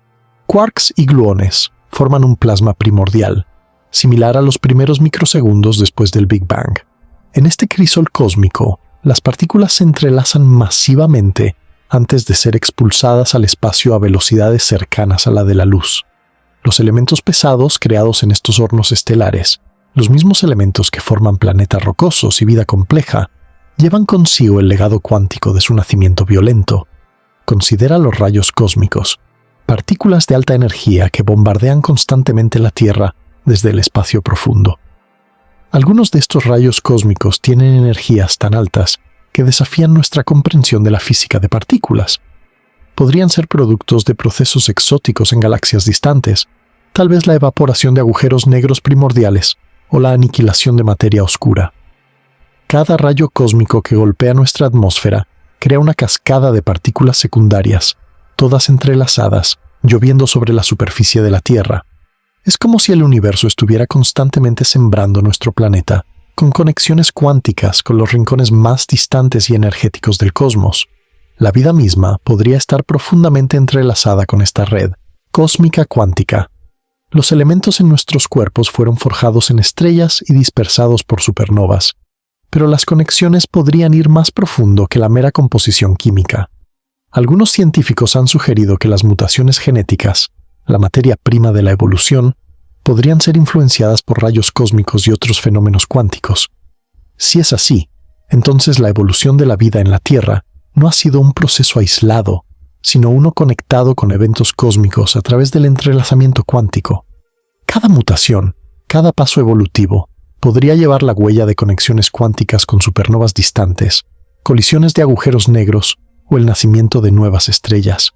Quarks y gluones forman un plasma primordial, similar a los primeros microsegundos después del Big Bang. En este crisol cósmico, las partículas se entrelazan masivamente antes de ser expulsadas al espacio a velocidades cercanas a la de la luz. Los elementos pesados creados en estos hornos estelares, los mismos elementos que forman planetas rocosos y vida compleja, llevan consigo el legado cuántico de su nacimiento violento. Considera los rayos cósmicos, partículas de alta energía que bombardean constantemente la Tierra desde el espacio profundo. Algunos de estos rayos cósmicos tienen energías tan altas que desafían nuestra comprensión de la física de partículas. Podrían ser productos de procesos exóticos en galaxias distantes, tal vez la evaporación de agujeros negros primordiales o la aniquilación de materia oscura. Cada rayo cósmico que golpea nuestra atmósfera crea una cascada de partículas secundarias, todas entrelazadas, lloviendo sobre la superficie de la Tierra. Es como si el universo estuviera constantemente sembrando nuestro planeta con conexiones cuánticas con los rincones más distantes y energéticos del cosmos. La vida misma podría estar profundamente entrelazada con esta red cósmica cuántica. Los elementos en nuestros cuerpos fueron forjados en estrellas y dispersados por supernovas, pero las conexiones podrían ir más profundo que la mera composición química. Algunos científicos han sugerido que las mutaciones genéticas, la materia prima de la evolución, podrían ser influenciadas por rayos cósmicos y otros fenómenos cuánticos. Si es así, entonces la evolución de la vida en la Tierra no ha sido un proceso aislado, sino uno conectado con eventos cósmicos a través del entrelazamiento cuántico. Cada mutación, cada paso evolutivo, podría llevar la huella de conexiones cuánticas con supernovas distantes, colisiones de agujeros negros o el nacimiento de nuevas estrellas.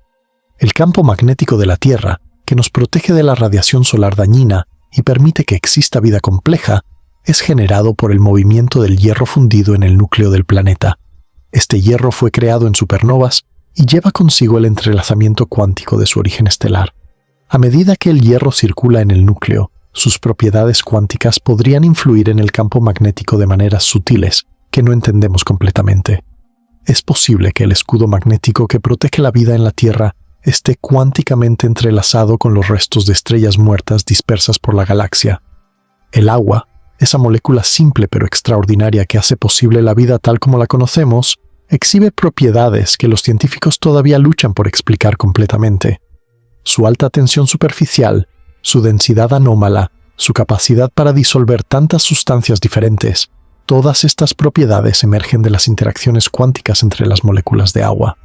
El campo magnético de la Tierra, que nos protege de la radiación solar dañina y permite que exista vida compleja, es generado por el movimiento del hierro fundido en el núcleo del planeta. Este hierro fue creado en supernovas y lleva consigo el entrelazamiento cuántico de su origen estelar. A medida que el hierro circula en el núcleo, sus propiedades cuánticas podrían influir en el campo magnético de maneras sutiles que no entendemos completamente. Es posible que el escudo magnético que protege la vida en la Tierra esté cuánticamente entrelazado con los restos de estrellas muertas dispersas por la galaxia. El agua, esa molécula simple pero extraordinaria que hace posible la vida tal como la conocemos, exhibe propiedades que los científicos todavía luchan por explicar completamente. Su alta tensión superficial, su densidad anómala, su capacidad para disolver tantas sustancias diferentes, todas estas propiedades emergen de las interacciones cuánticas entre las moléculas de agua.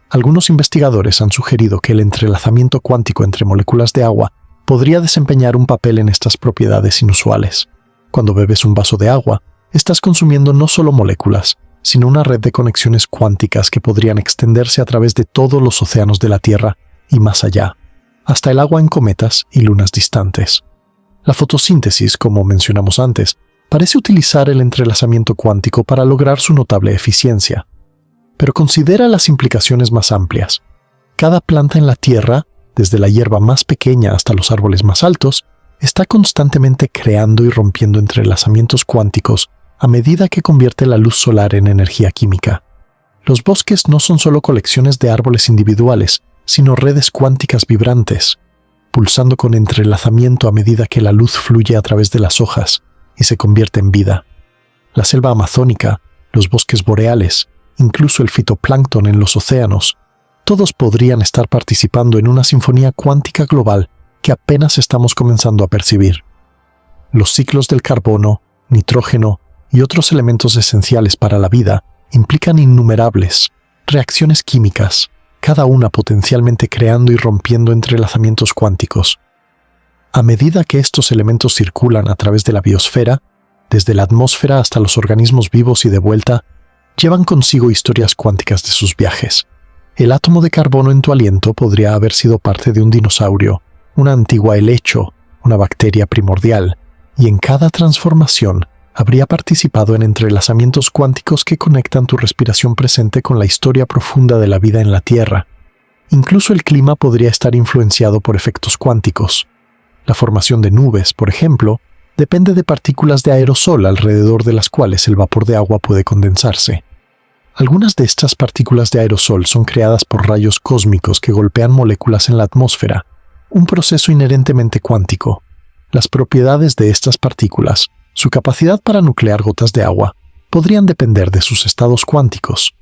Algunos investigadores han sugerido que el entrelazamiento cuántico entre moléculas de agua podría desempeñar un papel en estas propiedades inusuales. Cuando bebes un vaso de agua, estás consumiendo no solo moléculas, sino una red de conexiones cuánticas que podrían extenderse a través de todos los océanos de la Tierra y más allá, hasta el agua en cometas y lunas distantes. La fotosíntesis, como mencionamos antes, parece utilizar el entrelazamiento cuántico para lograr su notable eficiencia. Pero considera las implicaciones más amplias. Cada planta en la Tierra, desde la hierba más pequeña hasta los árboles más altos, está constantemente creando y rompiendo entrelazamientos cuánticos a medida que convierte la luz solar en energía química. Los bosques no son solo colecciones de árboles individuales, sino redes cuánticas vibrantes, pulsando con entrelazamiento a medida que la luz fluye a través de las hojas y se convierte en vida. La selva amazónica, los bosques boreales, incluso el fitoplancton en los océanos, todos podrían estar participando en una sinfonía cuántica global que apenas estamos comenzando a percibir. Los ciclos del carbono, nitrógeno y otros elementos esenciales para la vida implican innumerables reacciones químicas, cada una potencialmente creando y rompiendo entrelazamientos cuánticos. A medida que estos elementos circulan a través de la biosfera, desde la atmósfera hasta los organismos vivos y de vuelta, llevan consigo historias cuánticas de sus viajes. El átomo de carbono en tu aliento podría haber sido parte de un dinosaurio, una antigua helecho, una bacteria primordial, y en cada transformación habría participado en entrelazamientos cuánticos que conectan tu respiración presente con la historia profunda de la vida en la Tierra. Incluso el clima podría estar influenciado por efectos cuánticos. La formación de nubes, por ejemplo, depende de partículas de aerosol alrededor de las cuales el vapor de agua puede condensarse. Algunas de estas partículas de aerosol son creadas por rayos cósmicos que golpean moléculas en la atmósfera, un proceso inherentemente cuántico. Las propiedades de estas partículas, su capacidad para nuclear gotas de agua, podrían depender de sus estados cuánticos.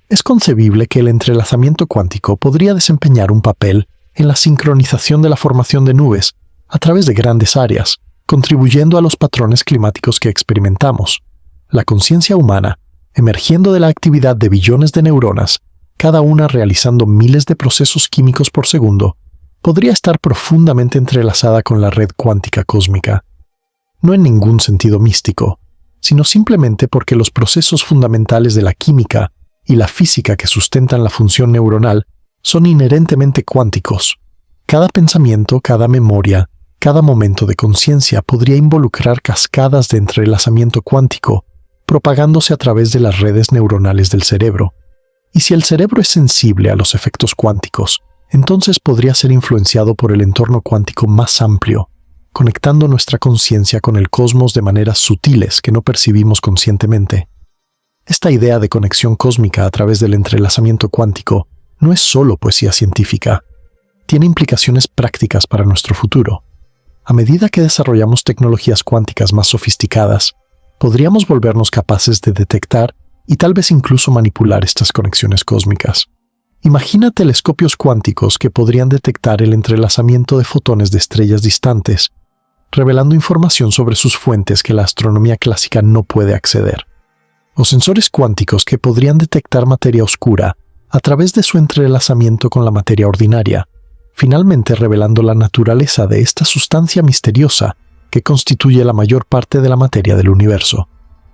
Es concebible que el entrelazamiento cuántico podría desempeñar un papel en la sincronización de la formación de nubes a través de grandes áreas, contribuyendo a los patrones climáticos que experimentamos. La conciencia humana, emergiendo de la actividad de billones de neuronas, cada una realizando miles de procesos químicos por segundo, podría estar profundamente entrelazada con la red cuántica cósmica. No en ningún sentido místico, sino simplemente porque los procesos fundamentales de la química y la física que sustentan la función neuronal son inherentemente cuánticos. Cada pensamiento, cada memoria, cada momento de conciencia podría involucrar cascadas de entrelazamiento cuántico, propagándose a través de las redes neuronales del cerebro. Y si el cerebro es sensible a los efectos cuánticos, entonces podría ser influenciado por el entorno cuántico más amplio, conectando nuestra conciencia con el cosmos de maneras sutiles que no percibimos conscientemente. Esta idea de conexión cósmica a través del entrelazamiento cuántico no es solo poesía científica, tiene implicaciones prácticas para nuestro futuro. A medida que desarrollamos tecnologías cuánticas más sofisticadas, podríamos volvernos capaces de detectar y tal vez incluso manipular estas conexiones cósmicas. Imagina telescopios cuánticos que podrían detectar el entrelazamiento de fotones de estrellas distantes, revelando información sobre sus fuentes que la astronomía clásica no puede acceder. O sensores cuánticos que podrían detectar materia oscura a través de su entrelazamiento con la materia ordinaria, finalmente revelando la naturaleza de esta sustancia misteriosa que constituye la mayor parte de la materia del universo.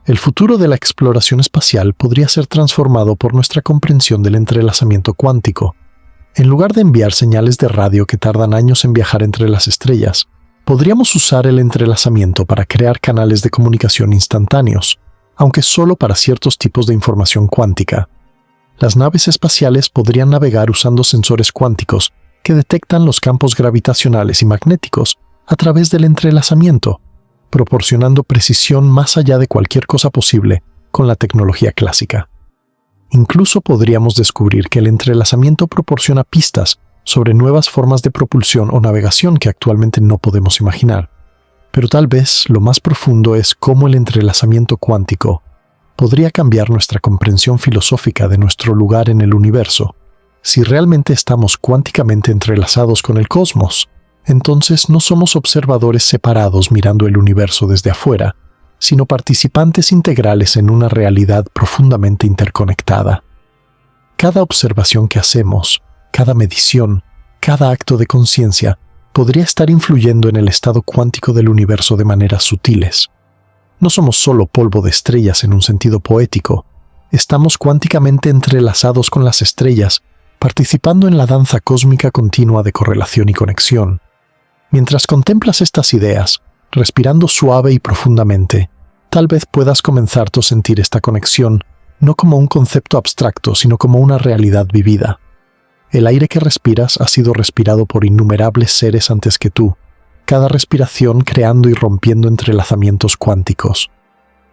El futuro de la exploración espacial podría ser transformado por nuestra comprensión del entrelazamiento cuántico. En lugar de enviar señales de radio que tardan años en viajar entre las estrellas, podríamos usar el entrelazamiento para crear canales de comunicación instantáneos, aunque solo para ciertos tipos de información cuántica. Las naves espaciales podrían navegar usando sensores cuánticos que detectan los campos gravitacionales y magnéticos a través del entrelazamiento, proporcionando precisión más allá de cualquier cosa posible con la tecnología clásica. Incluso podríamos descubrir que el entrelazamiento proporciona pistas sobre nuevas formas de propulsión o navegación que actualmente no podemos imaginar. Pero tal vez lo más profundo es cómo el entrelazamiento cuántico podría cambiar nuestra comprensión filosófica de nuestro lugar en el universo. Si realmente estamos cuánticamente entrelazados con el cosmos, entonces no somos observadores separados mirando el universo desde afuera, sino participantes integrales en una realidad profundamente interconectada. Cada observación que hacemos, cada medición, cada acto de conciencia podría estar influyendo en el estado cuántico del universo de maneras sutiles. No somos solo polvo de estrellas en un sentido poético, estamos cuánticamente entrelazados con las estrellas, participando en la danza cósmica continua de correlación y conexión. Mientras contemplas estas ideas, respirando suave y profundamente, tal vez puedas comenzar a sentir esta conexión no como un concepto abstracto, sino como una realidad vivida. El aire que respiras ha sido respirado por innumerables seres antes que tú, cada respiración creando y rompiendo entrelazamientos cuánticos.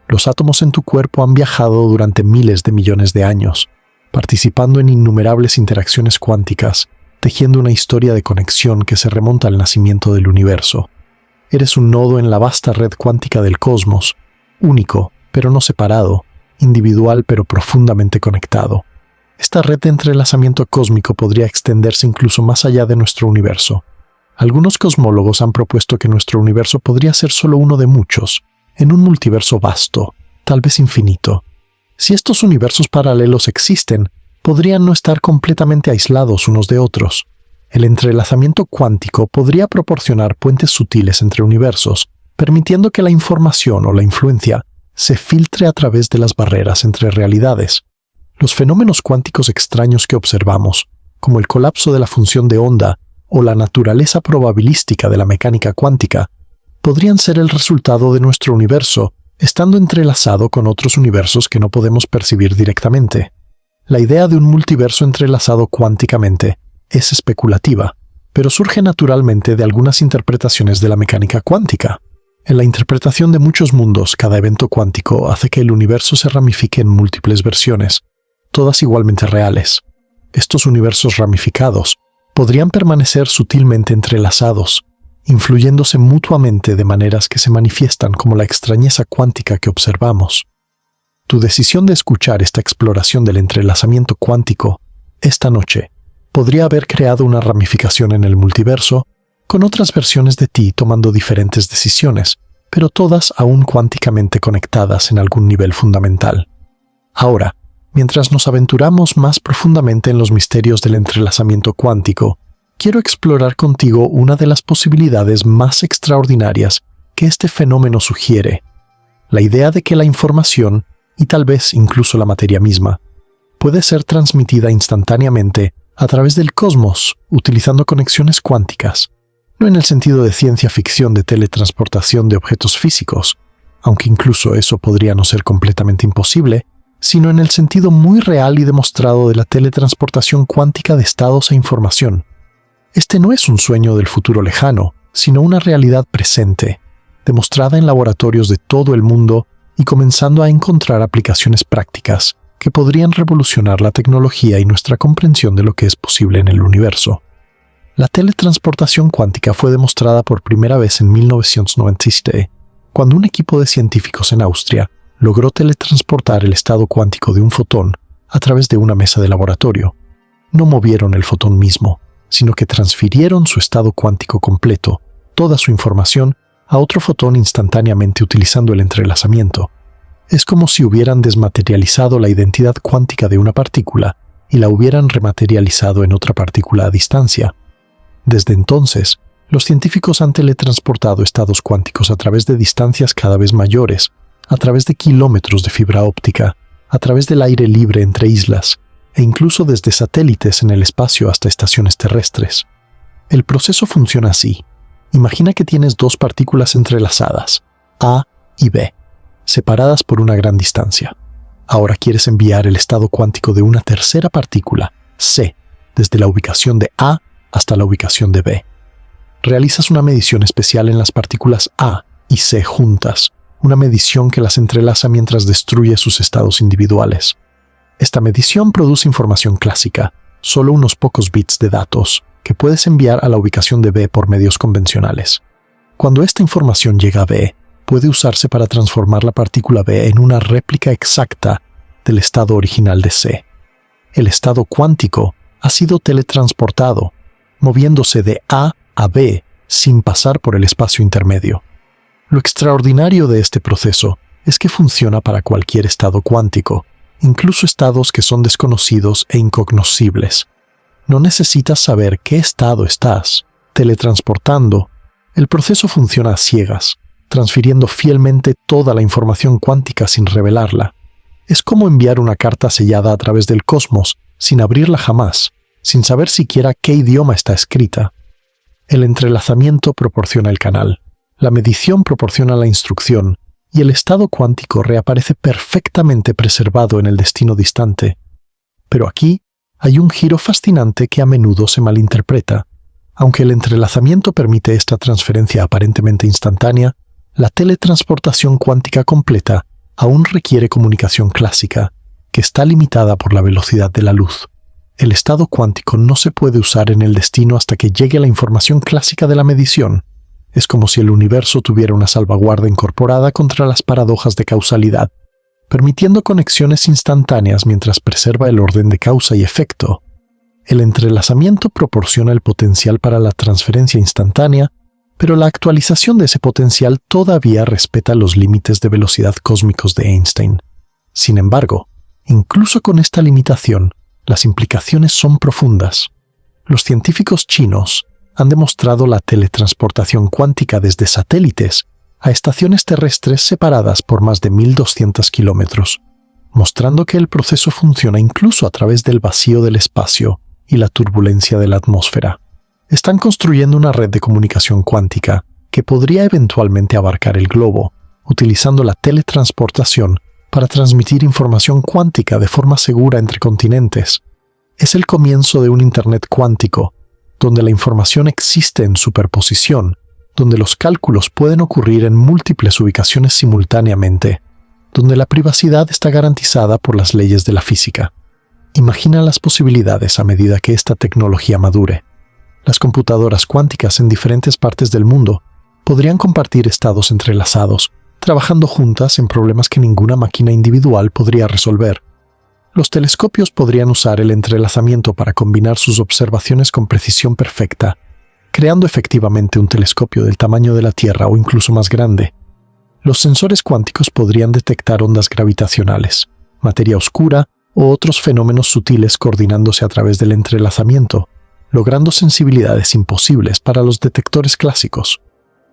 Los átomos en tu cuerpo han viajado durante miles de millones de años, participando en innumerables interacciones cuánticas, tejiendo una historia de conexión que se remonta al nacimiento del universo. Eres un nodo en la vasta red cuántica del cosmos, único, pero no separado, individual pero profundamente conectado. Esta red de entrelazamiento cósmico podría extenderse incluso más allá de nuestro universo. Algunos cosmólogos han propuesto que nuestro universo podría ser solo uno de muchos, en un multiverso vasto, tal vez infinito. Si estos universos paralelos existen, podrían no estar completamente aislados unos de otros. El entrelazamiento cuántico podría proporcionar puentes sutiles entre universos, permitiendo que la información o la influencia se filtre a través de las barreras entre realidades. Los fenómenos cuánticos extraños que observamos, como el colapso de la función de onda o la naturaleza probabilística de la mecánica cuántica, podrían ser el resultado de nuestro universo, estando entrelazado con otros universos que no podemos percibir directamente. La idea de un multiverso entrelazado cuánticamente es especulativa, pero surge naturalmente de algunas interpretaciones de la mecánica cuántica. En la interpretación de muchos mundos, cada evento cuántico hace que el universo se ramifique en múltiples versiones, todas igualmente reales. Estos universos ramificados podrían permanecer sutilmente entrelazados, influyéndose mutuamente de maneras que se manifiestan como la extrañeza cuántica que observamos. Tu decisión de escuchar esta exploración del entrelazamiento cuántico esta noche podría haber creado una ramificación en el multiverso, con otras versiones de ti tomando diferentes decisiones, pero todas aún cuánticamente conectadas en algún nivel fundamental. Ahora, mientras nos aventuramos más profundamente en los misterios del entrelazamiento cuántico, quiero explorar contigo una de las posibilidades más extraordinarias que este fenómeno sugiere: la idea de que la información, y tal vez incluso la materia misma, puede ser transmitida instantáneamente a través del cosmos utilizando conexiones cuánticas, no en el sentido de ciencia ficción de teletransportación de objetos físicos, aunque incluso eso podría no ser completamente imposible, sino en el sentido muy real y demostrado de la teletransportación cuántica de estados e información. Este no es un sueño del futuro lejano, sino una realidad presente, demostrada en laboratorios de todo el mundo y comenzando a encontrar aplicaciones prácticas que podrían revolucionar la tecnología y nuestra comprensión de lo que es posible en el universo. La teletransportación cuántica fue demostrada por primera vez en 1997, cuando un equipo de científicos en Austria logró teletransportar el estado cuántico de un fotón a través de una mesa de laboratorio. No movieron el fotón mismo, sino que transfirieron su estado cuántico completo, toda su información, a otro fotón instantáneamente utilizando el entrelazamiento. Es como si hubieran desmaterializado la identidad cuántica de una partícula y la hubieran rematerializado en otra partícula a distancia. Desde entonces, los científicos han teletransportado estados cuánticos a través de distancias cada vez mayores, a través de kilómetros de fibra óptica, a través del aire libre entre islas, e incluso desde satélites en el espacio hasta estaciones terrestres. El proceso funciona así. Imagina que tienes dos partículas entrelazadas, A y B, separadas por una gran distancia. Ahora quieres enviar el estado cuántico de una tercera partícula, C, desde la ubicación de A hasta la ubicación de B. Realizas una medición especial en las partículas A y C juntas, una medición que las entrelaza mientras destruye sus estados individuales. Esta medición produce información clásica, solo unos pocos bits de datos, que puedes enviar a la ubicación de B por medios convencionales. Cuando esta información llega a B, puede usarse para transformar la partícula B en una réplica exacta del estado original de C. El estado cuántico ha sido teletransportado, moviéndose de A a B sin pasar por el espacio intermedio. Lo extraordinario de este proceso es que funciona para cualquier estado cuántico, incluso estados que son desconocidos e incognoscibles. No necesitas saber qué estado estás teletransportando. El proceso funciona a ciegas, transfiriendo fielmente toda la información cuántica sin revelarla. Es como enviar una carta sellada a través del cosmos, sin abrirla jamás, sin saber siquiera qué idioma está escrita. El entrelazamiento proporciona el canal, la medición proporciona la instrucción, y el estado cuántico reaparece perfectamente preservado en el destino distante. Pero aquí hay un giro fascinante que a menudo se malinterpreta. Aunque el entrelazamiento permite esta transferencia aparentemente instantánea, la teletransportación cuántica completa aún requiere comunicación clásica, que está limitada por la velocidad de la luz. El estado cuántico no se puede usar en el destino hasta que llegue la información clásica de la medición. Es como si el universo tuviera una salvaguarda incorporada contra las paradojas de causalidad, permitiendo conexiones instantáneas mientras preserva el orden de causa y efecto. El entrelazamiento proporciona el potencial para la transferencia instantánea, pero la actualización de ese potencial todavía respeta los límites de velocidad cósmicos de Einstein. Sin embargo, incluso con esta limitación, las implicaciones son profundas. Los científicos chinos han demostrado la teletransportación cuántica desde satélites a estaciones terrestres separadas por más de 1.200 kilómetros, mostrando que el proceso funciona incluso a través del vacío del espacio y la turbulencia de la atmósfera. Están construyendo una red de comunicación cuántica que podría eventualmente abarcar el globo, utilizando la teletransportación para transmitir información cuántica de forma segura entre continentes. Es el comienzo de un Internet cuántico, donde la información existe en superposición, donde los cálculos pueden ocurrir en múltiples ubicaciones simultáneamente, donde la privacidad está garantizada por las leyes de la física. Imagina las posibilidades a medida que esta tecnología madure. Las computadoras cuánticas en diferentes partes del mundo podrían compartir estados entrelazados, trabajando juntas en problemas que ninguna máquina individual podría resolver. Los telescopios podrían usar el entrelazamiento para combinar sus observaciones con precisión perfecta, creando efectivamente un telescopio del tamaño de la Tierra o incluso más grande. Los sensores cuánticos podrían detectar ondas gravitacionales, materia oscura o otros fenómenos sutiles coordinándose a través del entrelazamiento, logrando sensibilidades imposibles para los detectores clásicos.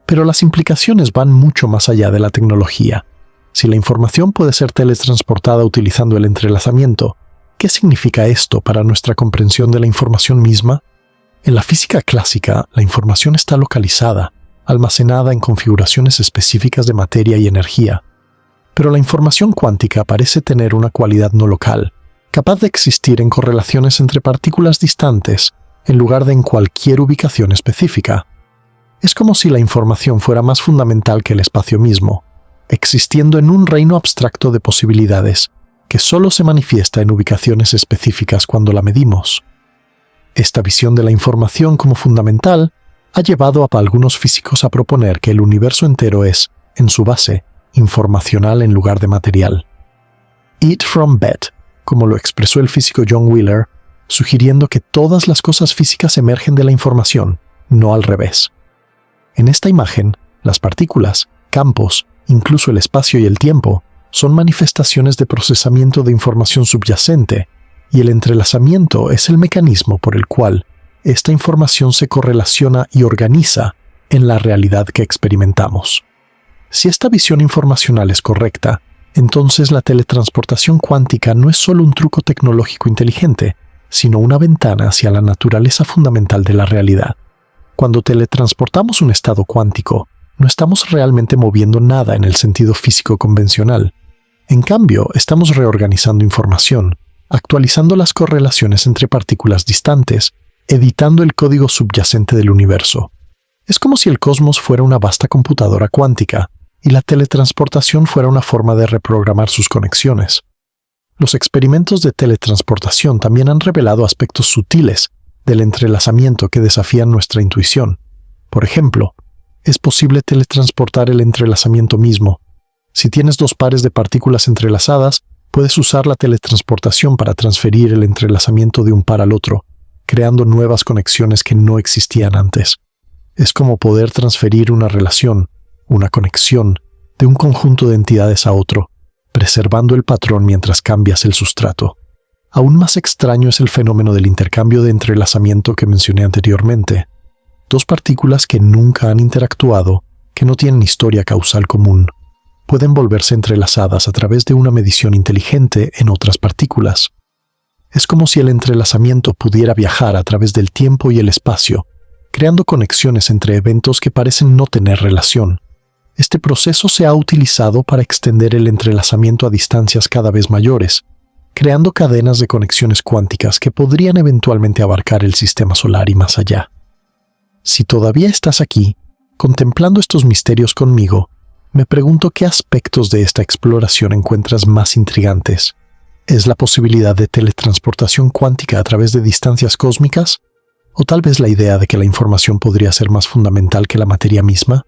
Pero las implicaciones van mucho más allá de la tecnología. Si la información puede ser teletransportada utilizando el entrelazamiento, ¿qué significa esto para nuestra comprensión de la información misma? En la física clásica, la información está localizada, almacenada en configuraciones específicas de materia y energía. Pero la información cuántica parece tener una cualidad no local, capaz de existir en correlaciones entre partículas distantes, en lugar de en cualquier ubicación específica. Es como si la información fuera más fundamental que el espacio mismo, existiendo en un reino abstracto de posibilidades que solo se manifiesta en ubicaciones específicas cuando la medimos. Esta visión de la información como fundamental ha llevado a algunos físicos a proponer que el universo entero es, en su base, informacional en lugar de material. Eat from bed, como lo expresó el físico John Wheeler, sugiriendo que todas las cosas físicas emergen de la información, no al revés. En esta imagen, las partículas, campos, incluso el espacio y el tiempo, son manifestaciones de procesamiento de información subyacente, y el entrelazamiento es el mecanismo por el cual esta información se correlaciona y organiza en la realidad que experimentamos. Si esta visión informacional es correcta, entonces la teletransportación cuántica no es solo un truco tecnológico inteligente, sino una ventana hacia la naturaleza fundamental de la realidad. Cuando teletransportamos un estado cuántico, no estamos realmente moviendo nada en el sentido físico convencional. En cambio, estamos reorganizando información, actualizando las correlaciones entre partículas distantes, editando el código subyacente del universo. Es como si el cosmos fuera una vasta computadora cuántica y la teletransportación fuera una forma de reprogramar sus conexiones. Los experimentos de teletransportación también han revelado aspectos sutiles del entrelazamiento que desafían nuestra intuición. Por ejemplo, es posible teletransportar el entrelazamiento mismo. Si tienes dos pares de partículas entrelazadas, puedes usar la teletransportación para transferir el entrelazamiento de un par al otro, creando nuevas conexiones que no existían antes. Es como poder transferir una relación, una conexión, de un conjunto de entidades a otro, preservando el patrón mientras cambias el sustrato. Aún más extraño es el fenómeno del intercambio de entrelazamiento que mencioné anteriormente. Dos partículas que nunca han interactuado, que no tienen historia causal común, pueden volverse entrelazadas a través de una medición inteligente en otras partículas. Es como si el entrelazamiento pudiera viajar a través del tiempo y el espacio, creando conexiones entre eventos que parecen no tener relación. Este proceso se ha utilizado para extender el entrelazamiento a distancias cada vez mayores, creando cadenas de conexiones cuánticas que podrían eventualmente abarcar el sistema solar y más allá. Si todavía estás aquí, contemplando estos misterios conmigo, me pregunto qué aspectos de esta exploración encuentras más intrigantes. ¿Es la posibilidad de teletransportación cuántica a través de distancias cósmicas? ¿O tal vez la idea de que la información podría ser más fundamental que la materia misma?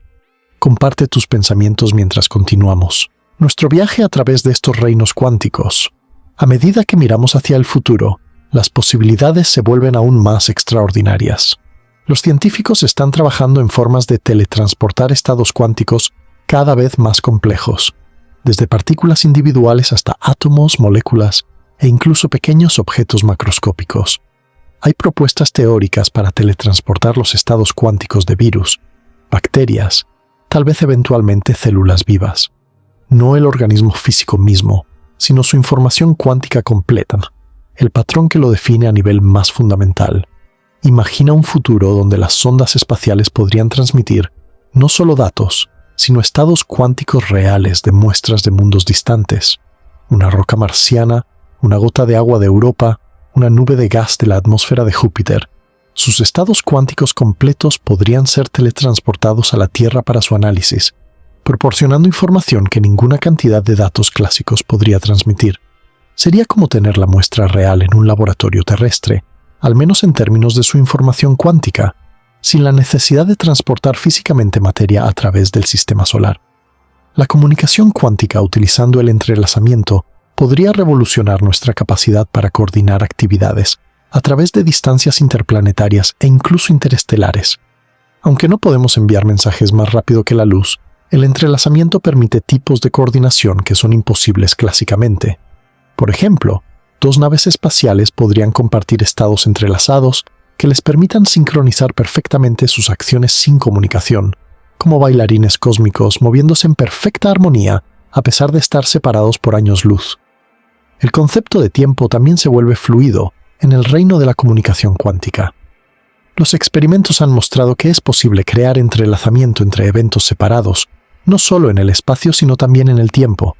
Comparte tus pensamientos mientras continuamos nuestro viaje a través de estos reinos cuánticos. A medida que miramos hacia el futuro, las posibilidades se vuelven aún más extraordinarias. Los científicos están trabajando en formas de teletransportar estados cuánticos cada vez más complejos, desde partículas individuales hasta átomos, moléculas e incluso pequeños objetos macroscópicos. Hay propuestas teóricas para teletransportar los estados cuánticos de virus, bacterias, tal vez eventualmente células vivas. No el organismo físico mismo, sino su información cuántica completa, el patrón que lo define a nivel más fundamental. Imagina un futuro donde las sondas espaciales podrían transmitir no solo datos, sino estados cuánticos reales de muestras de mundos distantes. Una roca marciana, una gota de agua de Europa, una nube de gas de la atmósfera de Júpiter. Sus estados cuánticos completos podrían ser teletransportados a la Tierra para su análisis, proporcionando información que ninguna cantidad de datos clásicos podría transmitir. Sería como tener la muestra real en un laboratorio terrestre, al menos en términos de su información cuántica, sin la necesidad de transportar físicamente materia a través del sistema solar. La comunicación cuántica utilizando el entrelazamiento podría revolucionar nuestra capacidad para coordinar actividades a través de distancias interplanetarias e incluso interestelares. Aunque no podemos enviar mensajes más rápido que la luz, el entrelazamiento permite tipos de coordinación que son imposibles clásicamente. Por ejemplo, dos naves espaciales podrían compartir estados entrelazados que les permitan sincronizar perfectamente sus acciones sin comunicación, como bailarines cósmicos moviéndose en perfecta armonía a pesar de estar separados por años luz. El concepto de tiempo también se vuelve fluido en el reino de la comunicación cuántica. Los experimentos han mostrado que es posible crear entrelazamiento entre eventos separados, no solo en el espacio sino también en el tiempo.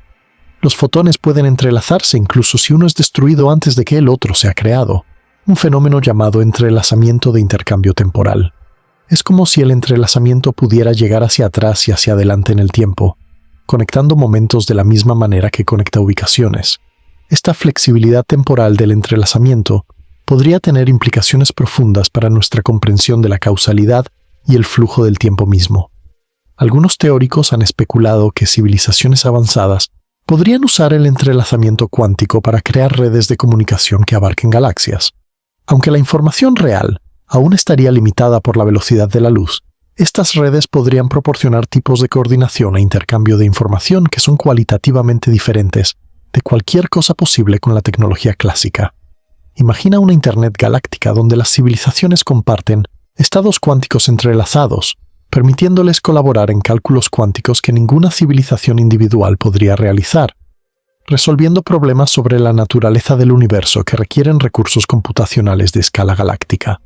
Los fotones pueden entrelazarse incluso si uno es destruido antes de que el otro sea creado, un fenómeno llamado entrelazamiento de intercambio temporal. Es como si el entrelazamiento pudiera llegar hacia atrás y hacia adelante en el tiempo, conectando momentos de la misma manera que conecta ubicaciones. Esta flexibilidad temporal del entrelazamiento podría tener implicaciones profundas para nuestra comprensión de la causalidad y el flujo del tiempo mismo. Algunos teóricos han especulado que civilizaciones avanzadas podrían usar el entrelazamiento cuántico para crear redes de comunicación que abarquen galaxias. Aunque la información real aún estaría limitada por la velocidad de la luz, estas redes podrían proporcionar tipos de coordinación e intercambio de información que son cualitativamente diferentes de cualquier cosa posible con la tecnología clásica. Imagina una Internet galáctica donde las civilizaciones comparten estados cuánticos entrelazados, permitiéndoles colaborar en cálculos cuánticos que ninguna civilización individual podría realizar, resolviendo problemas sobre la naturaleza del universo que requieren recursos computacionales de escala galáctica.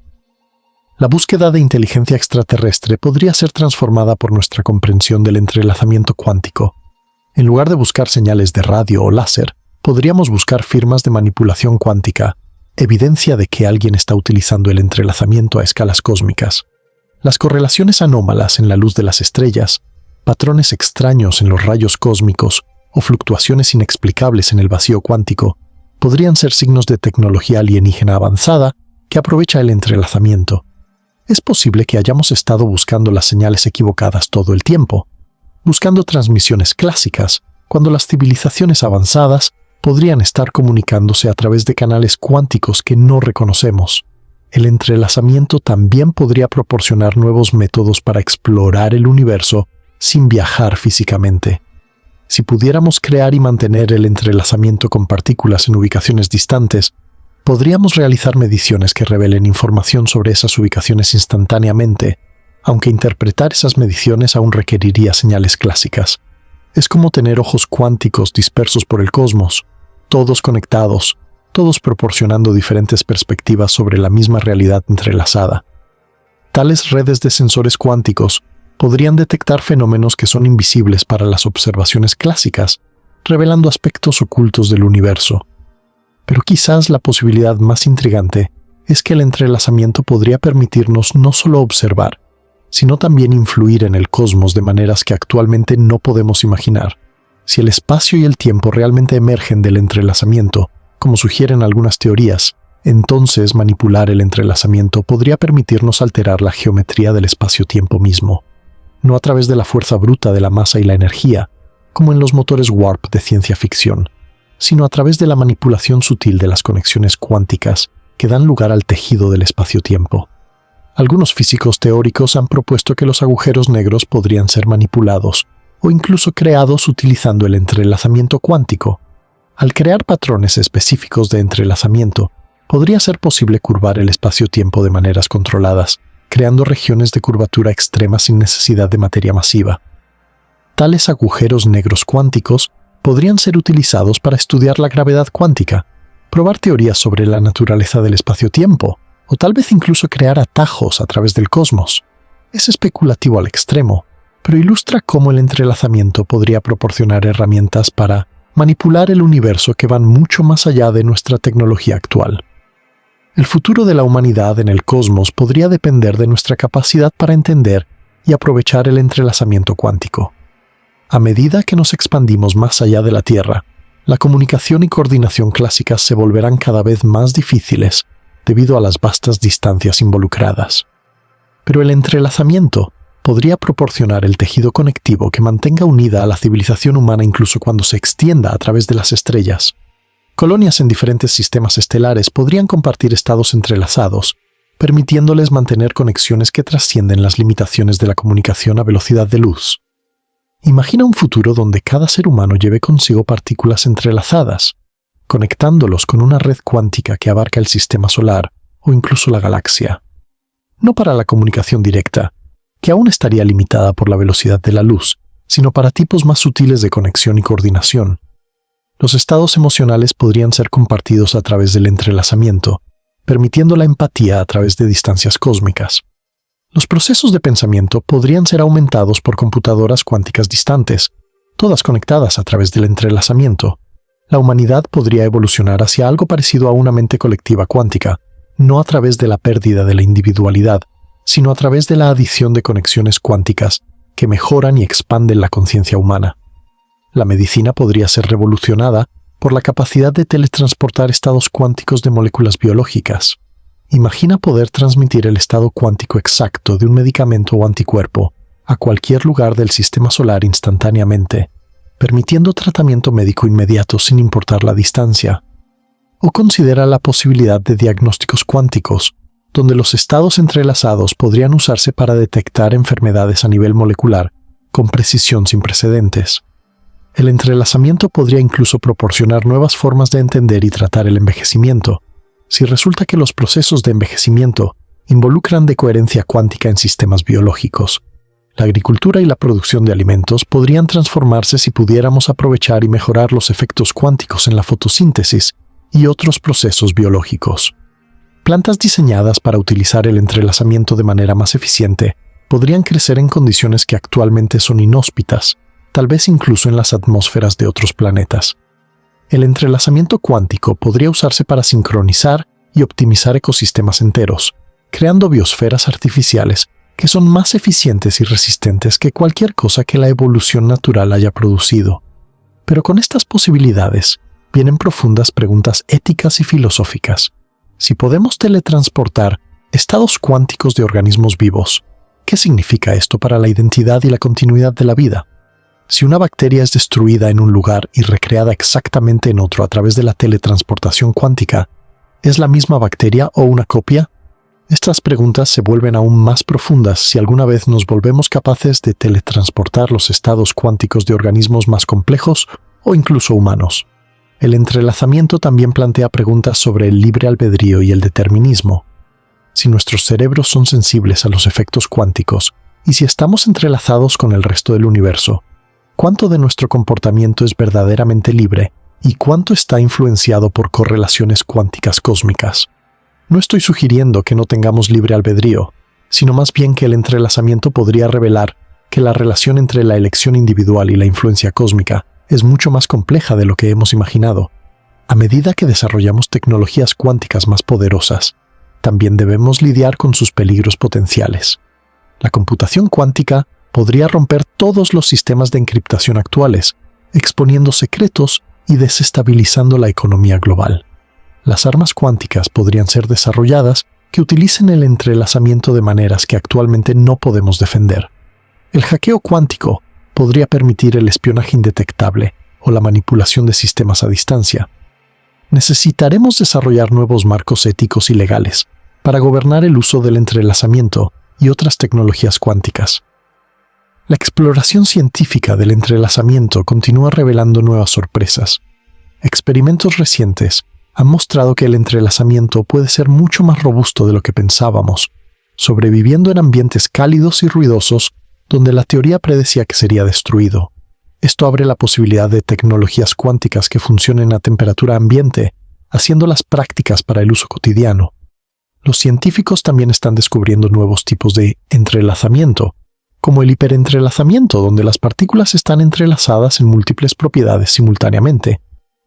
La búsqueda de inteligencia extraterrestre podría ser transformada por nuestra comprensión del entrelazamiento cuántico. En lugar de buscar señales de radio o láser, podríamos buscar firmas de manipulación cuántica, evidencia de que alguien está utilizando el entrelazamiento a escalas cósmicas. Las correlaciones anómalas en la luz de las estrellas, patrones extraños en los rayos cósmicos o fluctuaciones inexplicables en el vacío cuántico podrían ser signos de tecnología alienígena avanzada que aprovecha el entrelazamiento. Es posible que hayamos estado buscando las señales equivocadas todo el tiempo, buscando transmisiones clásicas, cuando las civilizaciones avanzadas podrían estar comunicándose a través de canales cuánticos que no reconocemos. El entrelazamiento también podría proporcionar nuevos métodos para explorar el universo sin viajar físicamente. Si pudiéramos crear y mantener el entrelazamiento con partículas en ubicaciones distantes, podríamos realizar mediciones que revelen información sobre esas ubicaciones instantáneamente, aunque interpretar esas mediciones aún requeriría señales clásicas. Es como tener ojos cuánticos dispersos por el cosmos, todos conectados, todos proporcionando diferentes perspectivas sobre la misma realidad entrelazada. Tales redes de sensores cuánticos podrían detectar fenómenos que son invisibles para las observaciones clásicas, revelando aspectos ocultos del universo. Pero quizás la posibilidad más intrigante es que el entrelazamiento podría permitirnos no solo observar, sino también influir en el cosmos de maneras que actualmente no podemos imaginar. Si el espacio y el tiempo realmente emergen del entrelazamiento, como sugieren algunas teorías, entonces manipular el entrelazamiento podría permitirnos alterar la geometría del espacio-tiempo mismo, no a través de la fuerza bruta de la masa y la energía, como en los motores warp de ciencia ficción, sino a través de la manipulación sutil de las conexiones cuánticas que dan lugar al tejido del espacio-tiempo. Algunos físicos teóricos han propuesto que los agujeros negros podrían ser manipulados o incluso creados utilizando el entrelazamiento cuántico. Al crear patrones específicos de entrelazamiento, podría ser posible curvar el espacio-tiempo de maneras controladas, creando regiones de curvatura extrema sin necesidad de materia masiva. Tales agujeros negros cuánticos podrían ser utilizados para estudiar la gravedad cuántica, probar teorías sobre la naturaleza del espacio-tiempo, o tal vez incluso crear atajos a través del cosmos. Es especulativo al extremo, pero ilustra cómo el entrelazamiento podría proporcionar herramientas para manipular el universo que van mucho más allá de nuestra tecnología actual. El futuro de la humanidad en el cosmos podría depender de nuestra capacidad para entender y aprovechar el entrelazamiento cuántico. A medida que nos expandimos más allá de la Tierra, la comunicación y coordinación clásicas se volverán cada vez más difíciles debido a las vastas distancias involucradas. Pero el entrelazamiento podría proporcionar el tejido conectivo que mantenga unida a la civilización humana incluso cuando se extienda a través de las estrellas. Colonias en diferentes sistemas estelares podrían compartir estados entrelazados, permitiéndoles mantener conexiones que trascienden las limitaciones de la comunicación a velocidad de luz. Imagina un futuro donde cada ser humano lleve consigo partículas entrelazadas, conectándolos con una red cuántica que abarca el sistema solar o incluso la galaxia. No para la comunicación directa, que aún estaría limitada por la velocidad de la luz, sino para tipos más sutiles de conexión y coordinación. Los estados emocionales podrían ser compartidos a través del entrelazamiento, permitiendo la empatía a través de distancias cósmicas. Los procesos de pensamiento podrían ser aumentados por computadoras cuánticas distantes, todas conectadas a través del entrelazamiento. La humanidad podría evolucionar hacia algo parecido a una mente colectiva cuántica, no a través de la pérdida de la individualidad, sino a través de la adición de conexiones cuánticas que mejoran y expanden la conciencia humana. La medicina podría ser revolucionada por la capacidad de teletransportar estados cuánticos de moléculas biológicas. Imagina poder transmitir el estado cuántico exacto de un medicamento o anticuerpo a cualquier lugar del sistema solar instantáneamente, permitiendo tratamiento médico inmediato sin importar la distancia. O considera la posibilidad de diagnósticos cuánticos, donde los estados entrelazados podrían usarse para detectar enfermedades a nivel molecular con precisión sin precedentes. El entrelazamiento podría incluso proporcionar nuevas formas de entender y tratar el envejecimiento, si resulta que los procesos de envejecimiento involucran de coherencia cuántica en sistemas biológicos. La agricultura y la producción de alimentos podrían transformarse si pudiéramos aprovechar y mejorar los efectos cuánticos en la fotosíntesis y otros procesos biológicos. Plantas diseñadas para utilizar el entrelazamiento de manera más eficiente podrían crecer en condiciones que actualmente son inhóspitas, tal vez incluso en las atmósferas de otros planetas. El entrelazamiento cuántico podría usarse para sincronizar y optimizar ecosistemas enteros, creando biosferas artificiales que son más eficientes y resistentes que cualquier cosa que la evolución natural haya producido. Pero con estas posibilidades vienen profundas preguntas éticas y filosóficas. Si podemos teletransportar estados cuánticos de organismos vivos, ¿qué significa esto para la identidad y la continuidad de la vida? Si una bacteria es destruida en un lugar y recreada exactamente en otro a través de la teletransportación cuántica, ¿es la misma bacteria o una copia? Estas preguntas se vuelven aún más profundas si alguna vez nos volvemos capaces de teletransportar los estados cuánticos de organismos más complejos o incluso humanos. El entrelazamiento también plantea preguntas sobre el libre albedrío y el determinismo. Si nuestros cerebros son sensibles a los efectos cuánticos y si estamos entrelazados con el resto del universo, ¿cuánto de nuestro comportamiento es verdaderamente libre y cuánto está influenciado por correlaciones cuánticas cósmicas? No estoy sugiriendo que no tengamos libre albedrío, sino más bien que el entrelazamiento podría revelar que la relación entre la elección individual y la influencia cósmica es mucho más compleja de lo que hemos imaginado. A medida que desarrollamos tecnologías cuánticas más poderosas, también debemos lidiar con sus peligros potenciales. La computación cuántica podría romper todos los sistemas de encriptación actuales, exponiendo secretos y desestabilizando la economía global. Las armas cuánticas podrían ser desarrolladas que utilicen el entrelazamiento de maneras que actualmente no podemos defender. El hackeo cuántico podría permitir el espionaje indetectable o la manipulación de sistemas a distancia. Necesitaremos desarrollar nuevos marcos éticos y legales para gobernar el uso del entrelazamiento y otras tecnologías cuánticas. La exploración científica del entrelazamiento continúa revelando nuevas sorpresas. Experimentos recientes han mostrado que el entrelazamiento puede ser mucho más robusto de lo que pensábamos, sobreviviendo en ambientes cálidos y ruidosos donde la teoría predecía que sería destruido. Esto abre la posibilidad de tecnologías cuánticas que funcionen a temperatura ambiente, haciéndolas prácticas para el uso cotidiano. Los científicos también están descubriendo nuevos tipos de entrelazamiento, como el hiperentrelazamiento, donde las partículas están entrelazadas en múltiples propiedades simultáneamente,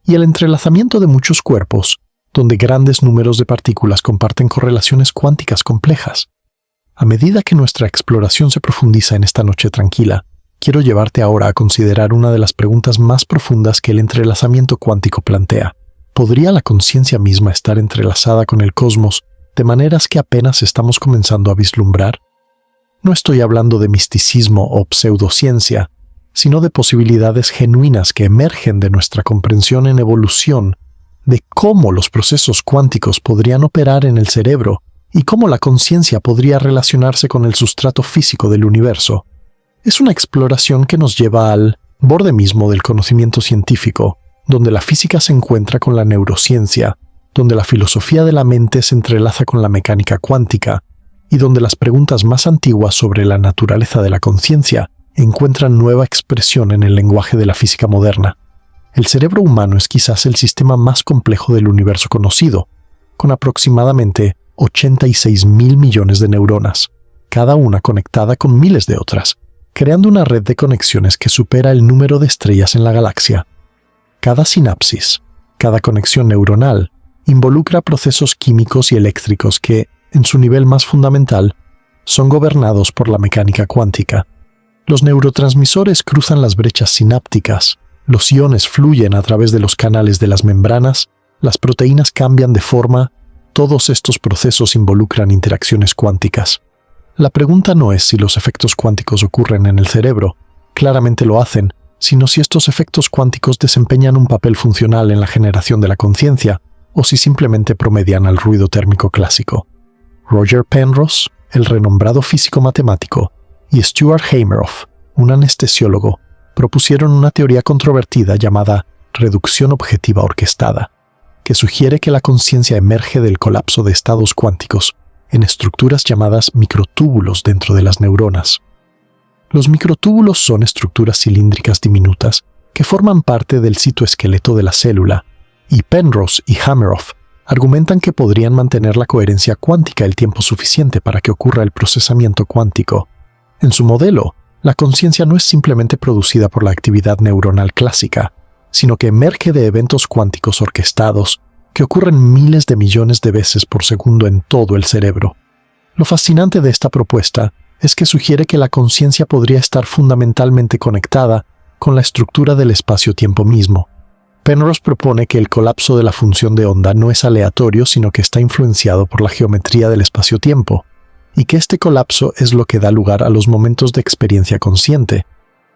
y el entrelazamiento de muchos cuerpos, donde grandes números de partículas comparten correlaciones cuánticas complejas. A medida que nuestra exploración se profundiza en esta noche tranquila, quiero llevarte ahora a considerar una de las preguntas más profundas que el entrelazamiento cuántico plantea. ¿Podría la conciencia misma estar entrelazada con el cosmos de maneras que apenas estamos comenzando a vislumbrar? No estoy hablando de misticismo o pseudociencia, sino de posibilidades genuinas que emergen de nuestra comprensión en evolución de cómo los procesos cuánticos podrían operar en el cerebro y cómo la conciencia podría relacionarse con el sustrato físico del universo. Es una exploración que nos lleva al borde mismo del conocimiento científico, donde la física se encuentra con la neurociencia, donde la filosofía de la mente se entrelaza con la mecánica cuántica, y donde las preguntas más antiguas sobre la naturaleza de la conciencia encuentran nueva expresión en el lenguaje de la física moderna. El cerebro humano es quizás el sistema más complejo del universo conocido, con aproximadamente 86.000 millones de neuronas, cada una conectada con miles de otras, creando una red de conexiones que supera el número de estrellas en la galaxia. Cada sinapsis, cada conexión neuronal, involucra procesos químicos y eléctricos que, en su nivel más fundamental, son gobernados por la mecánica cuántica. Los neurotransmisores cruzan las brechas sinápticas, los iones fluyen a través de los canales de las membranas, las proteínas cambian de forma, todos estos procesos involucran interacciones cuánticas. La pregunta no es si los efectos cuánticos ocurren en el cerebro, claramente lo hacen, sino si estos efectos cuánticos desempeñan un papel funcional en la generación de la conciencia, o si simplemente promedian al ruido térmico clásico. Roger Penrose, el renombrado físico matemático, y Stuart Hameroff, un anestesiólogo, propusieron una teoría controvertida llamada reducción objetiva orquestada, que sugiere que la conciencia emerge del colapso de estados cuánticos en estructuras llamadas microtúbulos dentro de las neuronas. Los microtúbulos son estructuras cilíndricas diminutas que forman parte del citoesqueleto de la célula, y Penrose y Hameroff argumentan que podrían mantener la coherencia cuántica el tiempo suficiente para que ocurra el procesamiento cuántico. En su modelo, La conciencia no es simplemente producida por la actividad neuronal clásica, sino que emerge de eventos cuánticos orquestados que ocurren miles de millones de veces por segundo en todo el cerebro. Lo fascinante de esta propuesta es que sugiere que la conciencia podría estar fundamentalmente conectada con la estructura del espacio-tiempo mismo. Penrose propone que el colapso de la función de onda no es aleatorio, sino que está influenciado por la geometría del espacio-tiempo, y que este colapso es lo que da lugar a los momentos de experiencia consciente.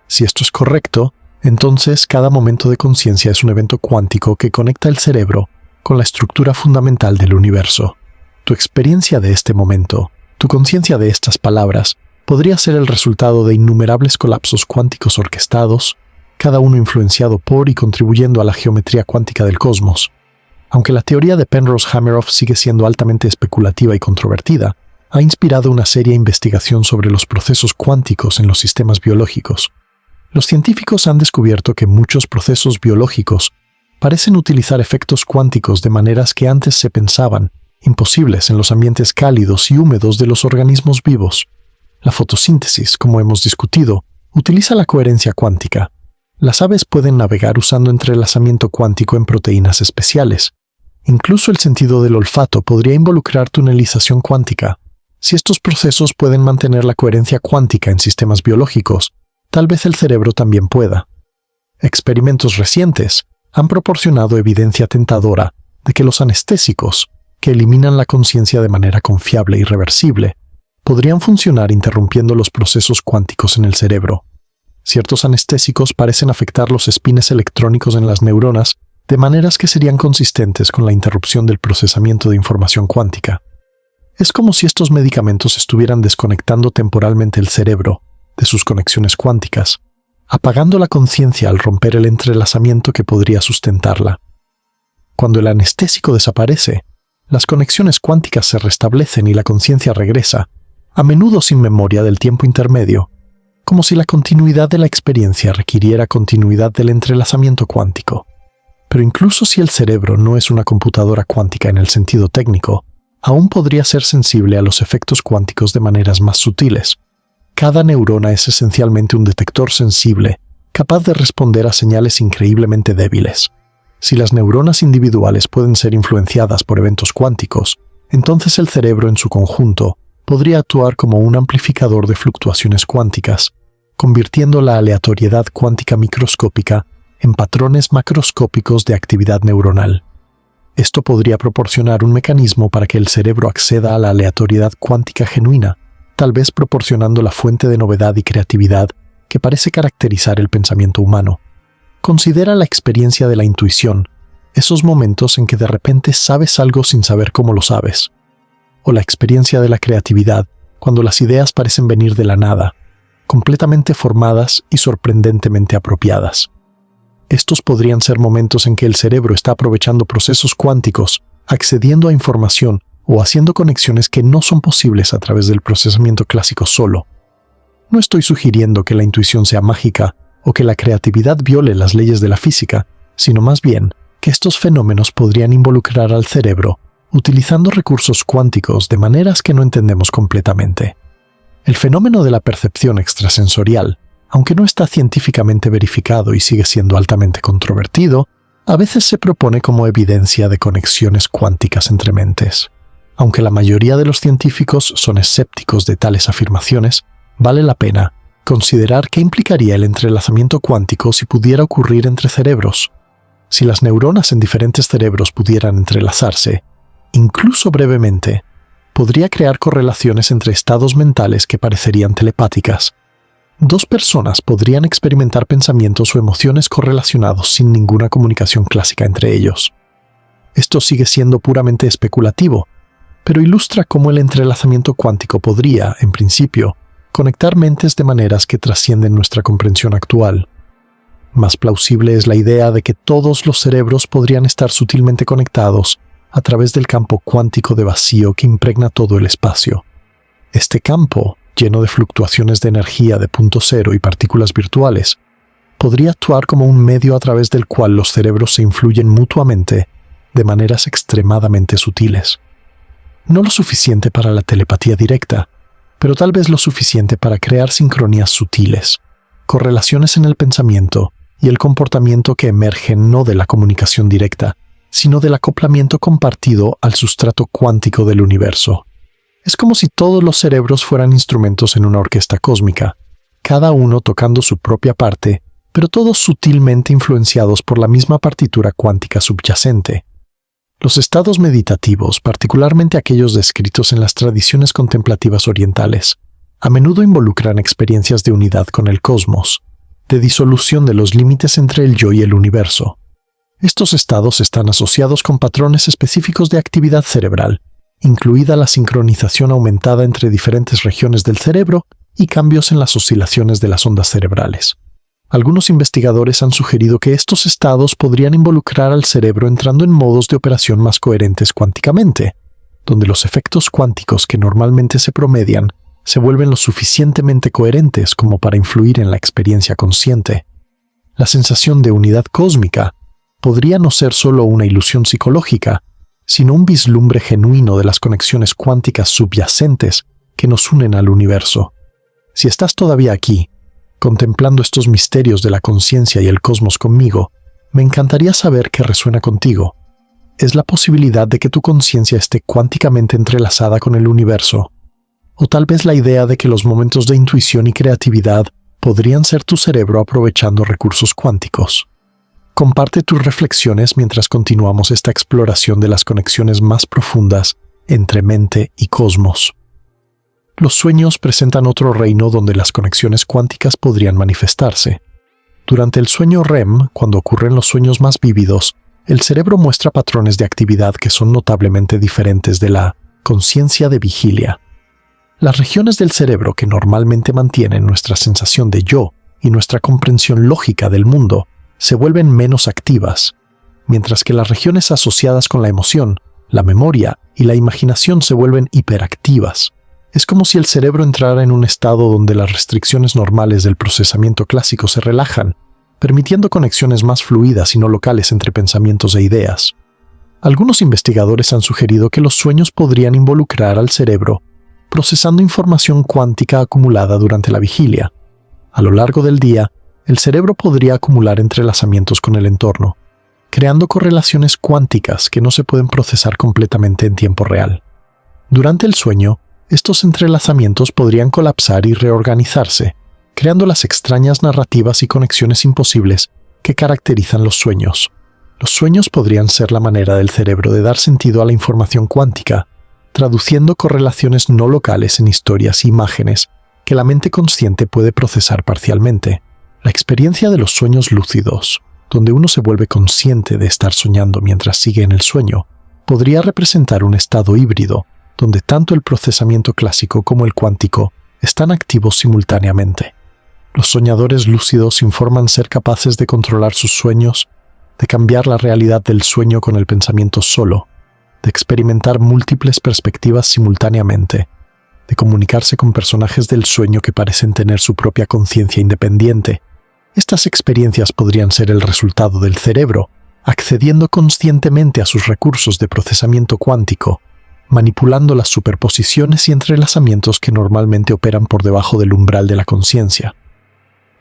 Si esto es correcto, entonces cada momento de conciencia es un evento cuántico que conecta el cerebro con la estructura fundamental del universo. Tu experiencia de este momento, tu conciencia de estas palabras, podría ser el resultado de innumerables colapsos cuánticos orquestados, cada uno influenciado por y contribuyendo a la geometría cuántica del cosmos. Aunque la teoría de Penrose-Hameroff sigue siendo altamente especulativa y controvertida, ha inspirado una seria investigación sobre los procesos cuánticos en los sistemas biológicos. Los científicos han descubierto que muchos procesos biológicos parecen utilizar efectos cuánticos de maneras que antes se pensaban imposibles en los ambientes cálidos y húmedos de los organismos vivos. La fotosíntesis, como hemos discutido, utiliza la coherencia cuántica. Las aves pueden navegar usando entrelazamiento cuántico en proteínas especiales. Incluso el sentido del olfato podría involucrar tunelización cuántica. Si estos procesos pueden mantener la coherencia cuántica en sistemas biológicos, tal vez el cerebro también pueda. Experimentos recientes han proporcionado evidencia tentadora de que los anestésicos, que eliminan la conciencia de manera confiable y reversible, podrían funcionar interrumpiendo los procesos cuánticos en el cerebro. Ciertos anestésicos parecen afectar los espines electrónicos en las neuronas de maneras que serían consistentes con la interrupción del procesamiento de información cuántica. Es como si estos medicamentos estuvieran desconectando temporalmente el cerebro de sus conexiones cuánticas, apagando la conciencia al romper el entrelazamiento que podría sustentarla. Cuando el anestésico desaparece, las conexiones cuánticas se restablecen y la conciencia regresa, a menudo sin memoria del tiempo intermedio, como si la continuidad de la experiencia requiriera continuidad del entrelazamiento cuántico. Pero incluso si el cerebro no es una computadora cuántica en el sentido técnico, aún podría ser sensible a los efectos cuánticos de maneras más sutiles. Cada neurona es esencialmente un detector sensible, capaz de responder a señales increíblemente débiles. Si las neuronas individuales pueden ser influenciadas por eventos cuánticos, entonces el cerebro en su conjunto podría actuar como un amplificador de fluctuaciones cuánticas, convirtiendo la aleatoriedad cuántica microscópica en patrones macroscópicos de actividad neuronal. Esto podría proporcionar un mecanismo para que el cerebro acceda a la aleatoriedad cuántica genuina, tal vez proporcionando la fuente de novedad y creatividad que parece caracterizar el pensamiento humano. Considera la experiencia de la intuición, esos momentos en que de repente sabes algo sin saber cómo lo sabes. O la experiencia de la creatividad, cuando las ideas parecen venir de la nada, completamente formadas y sorprendentemente apropiadas. Estos podrían ser momentos en que el cerebro está aprovechando procesos cuánticos, accediendo a información o haciendo conexiones que no son posibles a través del procesamiento clásico solo. No estoy sugiriendo que la intuición sea mágica o que la creatividad viole las leyes de la física, sino más bien que estos fenómenos podrían involucrar al cerebro utilizando recursos cuánticos de maneras que no entendemos completamente. El fenómeno de la percepción extrasensorial, aunque no está científicamente verificado y sigue siendo altamente controvertido, a veces se propone como evidencia de conexiones cuánticas entre mentes. Aunque la mayoría de los científicos son escépticos de tales afirmaciones, vale la pena considerar qué implicaría el entrelazamiento cuántico si pudiera ocurrir entre cerebros. Si las neuronas en diferentes cerebros pudieran entrelazarse, incluso brevemente, podría crear correlaciones entre estados mentales que parecerían telepáticas. Dos personas podrían experimentar pensamientos o emociones correlacionados sin ninguna comunicación clásica entre ellos. Esto sigue siendo puramente especulativo, pero ilustra cómo el entrelazamiento cuántico podría, en principio, conectar mentes de maneras que trascienden nuestra comprensión actual. Más plausible es la idea de que todos los cerebros podrían estar sutilmente conectados a través del campo cuántico de vacío que impregna todo el espacio. Este campo, lleno de fluctuaciones de energía de punto cero y partículas virtuales, podría actuar como un medio a través del cual los cerebros se influyen mutuamente de maneras extremadamente sutiles. No lo suficiente para la telepatía directa, pero tal vez lo suficiente para crear sincronías sutiles, correlaciones en el pensamiento y el comportamiento que emergen no de la comunicación directa, sino del acoplamiento compartido al sustrato cuántico del universo. Es como si todos los cerebros fueran instrumentos en una orquesta cósmica, cada uno tocando su propia parte, pero todos sutilmente influenciados por la misma partitura cuántica subyacente. Los estados meditativos, particularmente aquellos descritos en las tradiciones contemplativas orientales, a menudo involucran experiencias de unidad con el cosmos, de disolución de los límites entre el yo y el universo. Estos estados están asociados con patrones específicos de actividad cerebral, incluida la sincronización aumentada entre diferentes regiones del cerebro y cambios en las oscilaciones de las ondas cerebrales. Algunos investigadores han sugerido que estos estados podrían involucrar al cerebro entrando en modos de operación más coherentes cuánticamente, donde los efectos cuánticos que normalmente se promedian se vuelven lo suficientemente coherentes como para influir en la experiencia consciente. La sensación de unidad cósmica podría no ser solo una ilusión psicológica, sino un vislumbre genuino de las conexiones cuánticas subyacentes que nos unen al universo. Si estás todavía aquí, contemplando estos misterios de la conciencia y el cosmos conmigo, me encantaría saber qué resuena contigo. ¿Es la posibilidad de que tu conciencia esté cuánticamente entrelazada con el universo? O tal vez la idea de que los momentos de intuición y creatividad podrían ser tu cerebro aprovechando recursos cuánticos. Comparte tus reflexiones mientras continuamos esta exploración de las conexiones más profundas entre mente y cosmos. Los sueños presentan otro reino donde las conexiones cuánticas podrían manifestarse. Durante el sueño REM, cuando ocurren los sueños más vívidos, el cerebro muestra patrones de actividad que son notablemente diferentes de la conciencia de vigilia. Las regiones del cerebro que normalmente mantienen nuestra sensación de yo y nuestra comprensión lógica del mundo se vuelven menos activas, mientras que las regiones asociadas con la emoción, la memoria y la imaginación se vuelven hiperactivas. Es como si el cerebro entrara en un estado donde las restricciones normales del procesamiento clásico se relajan, permitiendo conexiones más fluidas y no locales entre pensamientos e ideas. Algunos investigadores han sugerido que los sueños podrían involucrar al cerebro procesando información cuántica acumulada durante la vigilia. A lo largo del día, el cerebro podría acumular entrelazamientos con el entorno, creando correlaciones cuánticas que no se pueden procesar completamente en tiempo real. Durante el sueño, estos entrelazamientos podrían colapsar y reorganizarse, creando las extrañas narrativas y conexiones imposibles que caracterizan los sueños. Los sueños podrían ser la manera del cerebro de dar sentido a la información cuántica, traduciendo correlaciones no locales en historias e imágenes que la mente consciente puede procesar parcialmente. La experiencia de los sueños lúcidos, donde uno se vuelve consciente de estar soñando mientras sigue en el sueño, podría representar un estado híbrido, donde tanto el procesamiento clásico como el cuántico están activos simultáneamente. Los soñadores lúcidos informan ser capaces de controlar sus sueños, de cambiar la realidad del sueño con el pensamiento solo, de experimentar múltiples perspectivas simultáneamente, de comunicarse con personajes del sueño que parecen tener su propia conciencia independiente. Estas experiencias podrían ser el resultado del cerebro, accediendo conscientemente a sus recursos de procesamiento cuántico, manipulando las superposiciones y entrelazamientos que normalmente operan por debajo del umbral de la conciencia.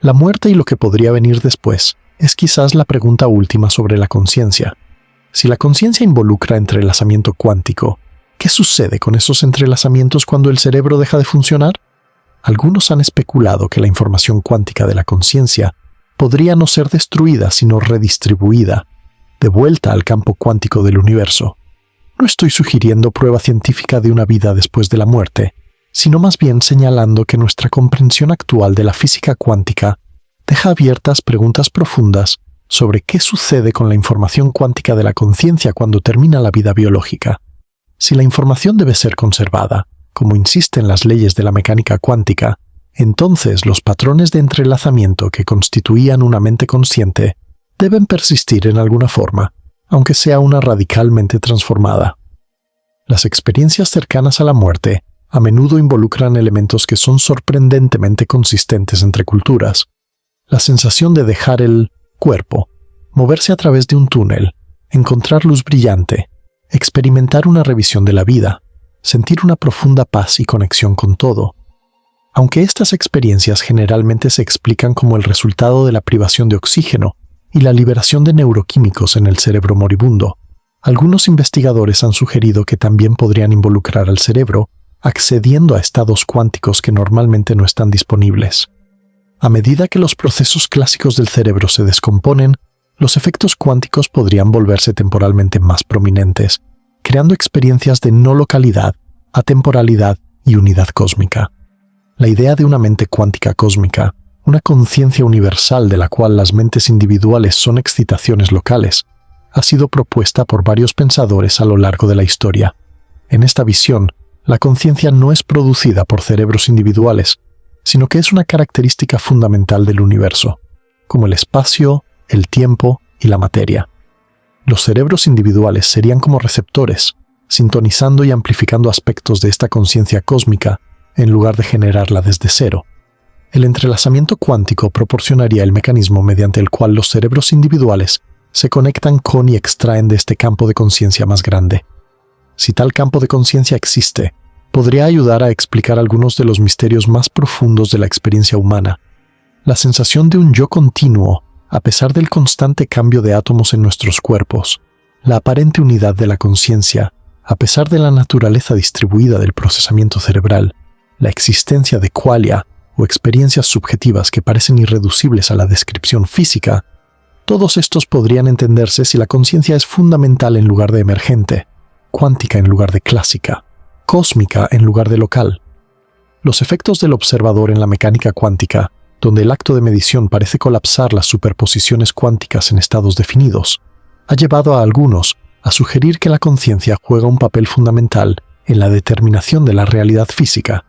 La muerte y lo que podría venir después es quizás la pregunta última sobre la conciencia. Si la conciencia involucra entrelazamiento cuántico, ¿qué sucede con esos entrelazamientos cuando el cerebro deja de funcionar? Algunos han especulado que la información cuántica de la conciencia podría no ser destruida sino redistribuida, de vuelta al campo cuántico del universo. No estoy sugiriendo prueba científica de una vida después de la muerte, sino más bien señalando que nuestra comprensión actual de la física cuántica deja abiertas preguntas profundas sobre qué sucede con la información cuántica de la conciencia cuando termina la vida biológica. Si la información debe ser conservada, como insisten las leyes de la mecánica cuántica, entonces los patrones de entrelazamiento que constituían una mente consciente deben persistir en alguna forma, aunque sea una radicalmente transformada. Las experiencias cercanas a la muerte a menudo involucran elementos que son sorprendentemente consistentes entre culturas. La sensación de dejar el cuerpo, moverse a través de un túnel, encontrar luz brillante, experimentar una revisión de la vida, sentir una profunda paz y conexión con todo, Aunque estas experiencias generalmente se explican como el resultado de la privación de oxígeno y la liberación de neuroquímicos en el cerebro moribundo, algunos investigadores han sugerido que también podrían involucrar al cerebro accediendo a estados cuánticos que normalmente no están disponibles. A medida que los procesos clásicos del cerebro se descomponen, los efectos cuánticos podrían volverse temporalmente más prominentes, creando experiencias de no localidad, atemporalidad y unidad cósmica. La idea de una mente cuántica cósmica, una conciencia universal de la cual las mentes individuales son excitaciones locales, ha sido propuesta por varios pensadores a lo largo de la historia. En esta visión, la conciencia no es producida por cerebros individuales, sino que es una característica fundamental del universo, como el espacio, el tiempo y la materia. Los cerebros individuales serían como receptores, sintonizando y amplificando aspectos de esta conciencia cósmica en lugar de generarla desde cero. El entrelazamiento cuántico proporcionaría el mecanismo mediante el cual los cerebros individuales se conectan con y extraen de este campo de conciencia más grande. Si tal campo de conciencia existe, podría ayudar a explicar algunos de los misterios más profundos de la experiencia humana. La sensación de un yo continuo, a pesar del constante cambio de átomos en nuestros cuerpos, la aparente unidad de la conciencia, a pesar de la naturaleza distribuida del procesamiento cerebral, la existencia de qualia o experiencias subjetivas que parecen irreducibles a la descripción física, todos estos podrían entenderse si la conciencia es fundamental en lugar de emergente, cuántica en lugar de clásica, cósmica en lugar de local. Los efectos del observador en la mecánica cuántica, donde el acto de medición parece colapsar las superposiciones cuánticas en estados definidos, ha llevado a algunos a sugerir que la conciencia juega un papel fundamental en la determinación de la realidad física.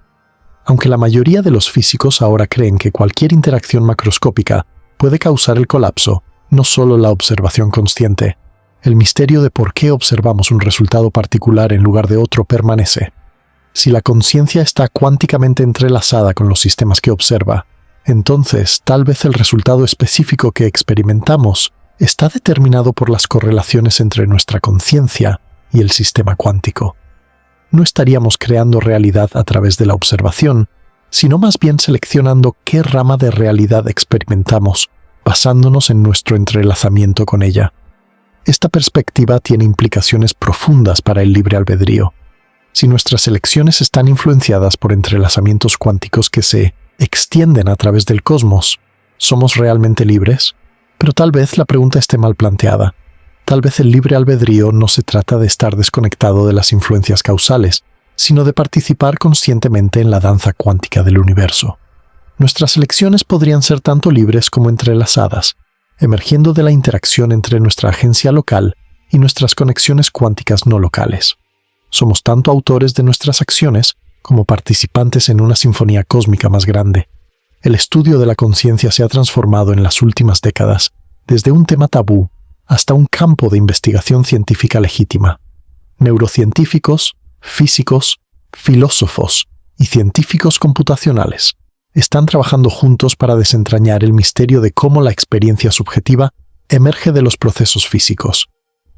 Aunque la mayoría de los físicos ahora creen que cualquier interacción macroscópica puede causar el colapso, no solo la observación consciente, el misterio de por qué observamos un resultado particular en lugar de otro permanece. Si la conciencia está cuánticamente entrelazada con los sistemas que observa, entonces tal vez el resultado específico que experimentamos está determinado por las correlaciones entre nuestra conciencia y el sistema cuántico. No estaríamos creando realidad a través de la observación, sino más bien seleccionando qué rama de realidad experimentamos, basándonos en nuestro entrelazamiento con ella. Esta perspectiva tiene implicaciones profundas para el libre albedrío. Si nuestras elecciones están influenciadas por entrelazamientos cuánticos que se extienden a través del cosmos, ¿somos realmente libres? Pero tal vez la pregunta esté mal planteada. Tal vez el libre albedrío no se trata de estar desconectado de las influencias causales, sino de participar conscientemente en la danza cuántica del universo. Nuestras elecciones podrían ser tanto libres como entrelazadas, emergiendo de la interacción entre nuestra agencia local y nuestras conexiones cuánticas no locales. Somos tanto autores de nuestras acciones como participantes en una sinfonía cósmica más grande. El estudio de la conciencia se ha transformado en las últimas décadas, desde un tema tabú hasta un campo de investigación científica legítima. Neurocientíficos, físicos, filósofos y científicos computacionales están trabajando juntos para desentrañar el misterio de cómo la experiencia subjetiva emerge de los procesos físicos.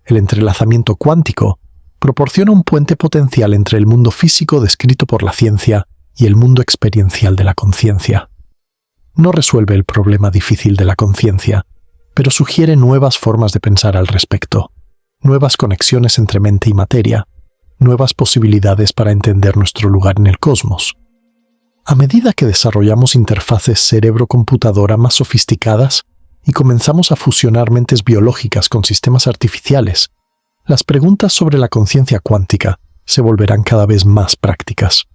El entrelazamiento cuántico proporciona un puente potencial entre el mundo físico descrito por la ciencia y el mundo experiencial de la conciencia. No resuelve el problema difícil de la conciencia, pero sugiere nuevas formas de pensar al respecto, nuevas conexiones entre mente y materia, nuevas posibilidades para entender nuestro lugar en el cosmos. A medida que desarrollamos interfaces cerebro-computadora más sofisticadas y comenzamos a fusionar mentes biológicas con sistemas artificiales, las preguntas sobre la conciencia cuántica se volverán cada vez más prácticas.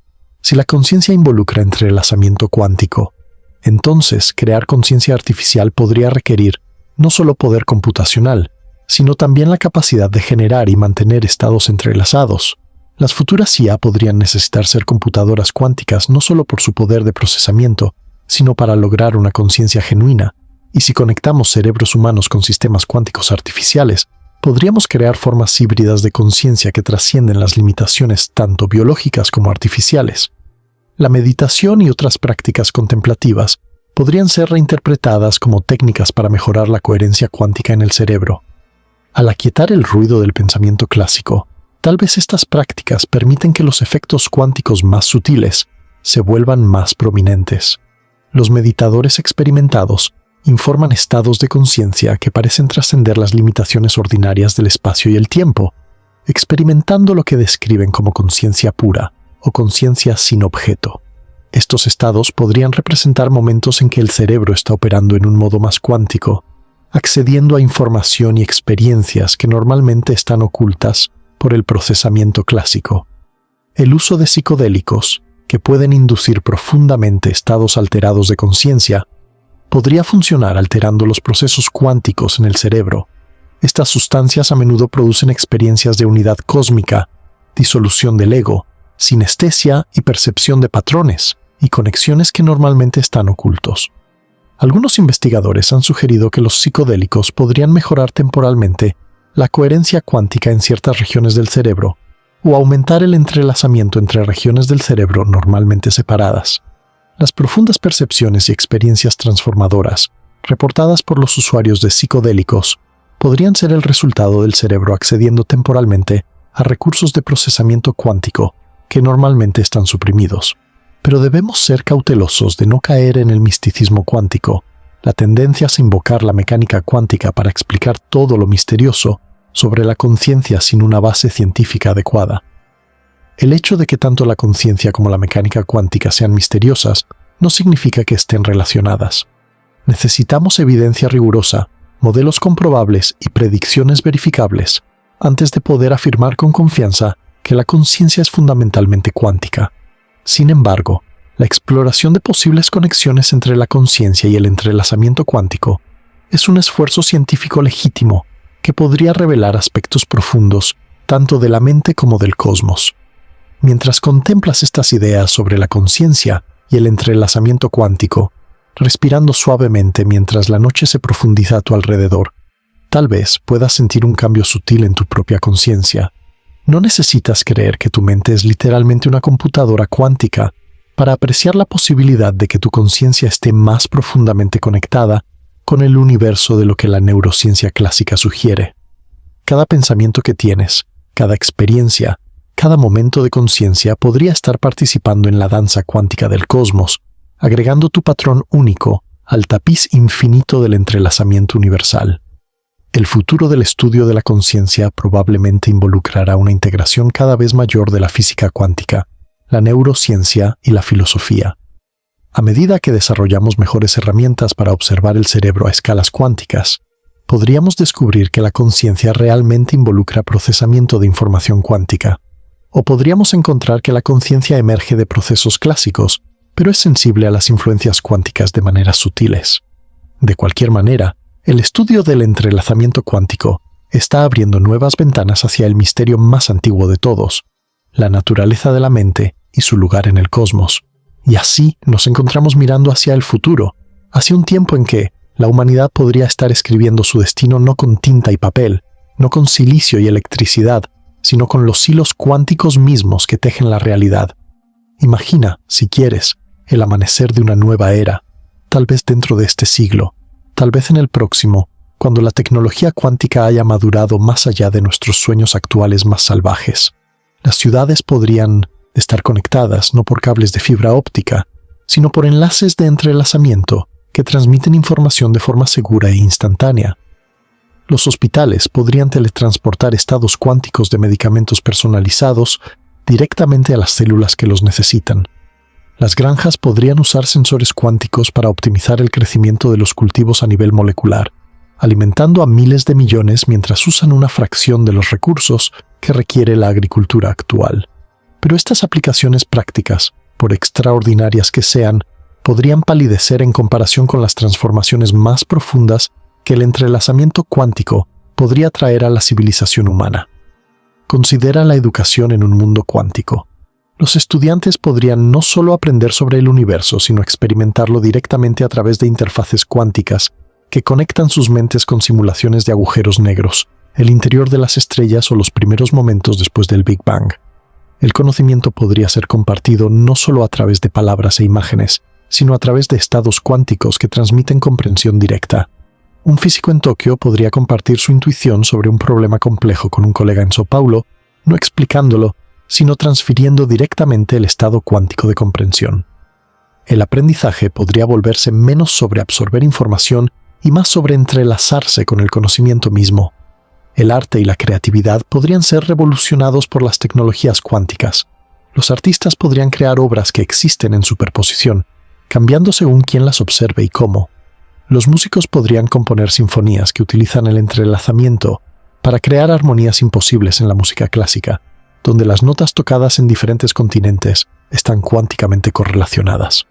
Si la conciencia involucra entrelazamiento cuántico, entonces crear conciencia artificial podría requerir no solo poder computacional, sino también la capacidad de generar y mantener estados entrelazados. Las futuras IA podrían necesitar ser computadoras cuánticas no solo por su poder de procesamiento, sino para lograr una conciencia genuina. Y si conectamos cerebros humanos con sistemas cuánticos artificiales, podríamos crear formas híbridas de conciencia que trascienden las limitaciones tanto biológicas como artificiales. La meditación y otras prácticas contemplativas podrían ser reinterpretadas como técnicas para mejorar la coherencia cuántica en el cerebro. Al aquietar el ruido del pensamiento clásico, tal vez estas prácticas permiten que los efectos cuánticos más sutiles se vuelvan más prominentes. Los meditadores experimentados informan estados de conciencia que parecen trascender las limitaciones ordinarias del espacio y el tiempo, experimentando lo que describen como conciencia pura o conciencia sin objeto. Estos estados podrían representar momentos en que el cerebro está operando en un modo más cuántico, accediendo a información y experiencias que normalmente están ocultas por el procesamiento clásico. El uso de psicodélicos, que pueden inducir profundamente estados alterados de conciencia, podría funcionar alterando los procesos cuánticos en el cerebro. Estas sustancias a menudo producen experiencias de unidad cósmica, disolución del ego, sinestesia y percepción de patrones y conexiones que normalmente están ocultos. Algunos investigadores han sugerido que los psicodélicos podrían mejorar temporalmente la coherencia cuántica en ciertas regiones del cerebro o aumentar el entrelazamiento entre regiones del cerebro normalmente separadas. Las profundas percepciones y experiencias transformadoras reportadas por los usuarios de psicodélicos podrían ser el resultado del cerebro accediendo temporalmente a recursos de procesamiento cuántico que normalmente están suprimidos. Pero debemos ser cautelosos de no caer en el misticismo cuántico, la tendencia a invocar la mecánica cuántica para explicar todo lo misterioso sobre la conciencia sin una base científica adecuada. El hecho de que tanto la conciencia como la mecánica cuántica sean misteriosas no significa que estén relacionadas. Necesitamos evidencia rigurosa, modelos comprobables y predicciones verificables antes de poder afirmar con confianza que la conciencia es fundamentalmente cuántica. Sin embargo, la exploración de posibles conexiones entre la conciencia y el entrelazamiento cuántico es un esfuerzo científico legítimo que podría revelar aspectos profundos tanto de la mente como del cosmos. Mientras contemplas estas ideas sobre la conciencia y el entrelazamiento cuántico, respirando suavemente mientras la noche se profundiza a tu alrededor, tal vez puedas sentir un cambio sutil en tu propia conciencia. No necesitas creer que tu mente es literalmente una computadora cuántica para apreciar la posibilidad de que tu conciencia esté más profundamente conectada con el universo de lo que la neurociencia clásica sugiere. Cada pensamiento que tienes, cada experiencia, cada momento de conciencia podría estar participando en la danza cuántica del cosmos, agregando tu patrón único al tapiz infinito del entrelazamiento universal. El futuro del estudio de la conciencia probablemente involucrará una integración cada vez mayor de la física cuántica, la neurociencia y la filosofía. A medida que desarrollamos mejores herramientas para observar el cerebro a escalas cuánticas, podríamos descubrir que la conciencia realmente involucra procesamiento de información cuántica. O podríamos encontrar que la conciencia emerge de procesos clásicos, pero es sensible a las influencias cuánticas de maneras sutiles. De cualquier manera, el estudio del entrelazamiento cuántico está abriendo nuevas ventanas hacia el misterio más antiguo de todos, la naturaleza de la mente y su lugar en el cosmos. Y así nos encontramos mirando hacia el futuro, hacia un tiempo en que la humanidad podría estar escribiendo su destino no con tinta y papel, no con silicio y electricidad, sino con los hilos cuánticos mismos que tejen la realidad. Imagina, si quieres, el amanecer de una nueva era, tal vez dentro de este siglo, tal vez en el próximo, cuando la tecnología cuántica haya madurado más allá de nuestros sueños actuales más salvajes. Las ciudades podrían estar conectadas no por cables de fibra óptica, sino por enlaces de entrelazamiento que transmiten información de forma segura e instantánea. Los hospitales podrían teletransportar estados cuánticos de medicamentos personalizados directamente a las células que los necesitan. Las granjas podrían usar sensores cuánticos para optimizar el crecimiento de los cultivos a nivel molecular, alimentando a miles de millones mientras usan una fracción de los recursos que requiere la agricultura actual. Pero estas aplicaciones prácticas, por extraordinarias que sean, podrían palidecer en comparación con las transformaciones más profundas que el entrelazamiento cuántico podría traer a la civilización humana. Considera la educación en un mundo cuántico. Los estudiantes podrían no solo aprender sobre el universo, sino experimentarlo directamente a través de interfaces cuánticas que conectan sus mentes con simulaciones de agujeros negros, el interior de las estrellas o los primeros momentos después del Big Bang. El conocimiento podría ser compartido no solo a través de palabras e imágenes, sino a través de estados cuánticos que transmiten comprensión directa. Un físico en Tokio podría compartir su intuición sobre un problema complejo con un colega en Sao Paulo, no explicándolo, sino transfiriendo directamente el estado cuántico de comprensión. El aprendizaje podría volverse menos sobre absorber información y más sobre entrelazarse con el conocimiento mismo. El arte y la creatividad podrían ser revolucionados por las tecnologías cuánticas. Los artistas podrían crear obras que existen en superposición, cambiando según quién las observe y cómo. Los músicos podrían componer sinfonías que utilizan el entrelazamiento para crear armonías imposibles en la música clásica, donde las notas tocadas en diferentes continentes están cuánticamente correlacionadas.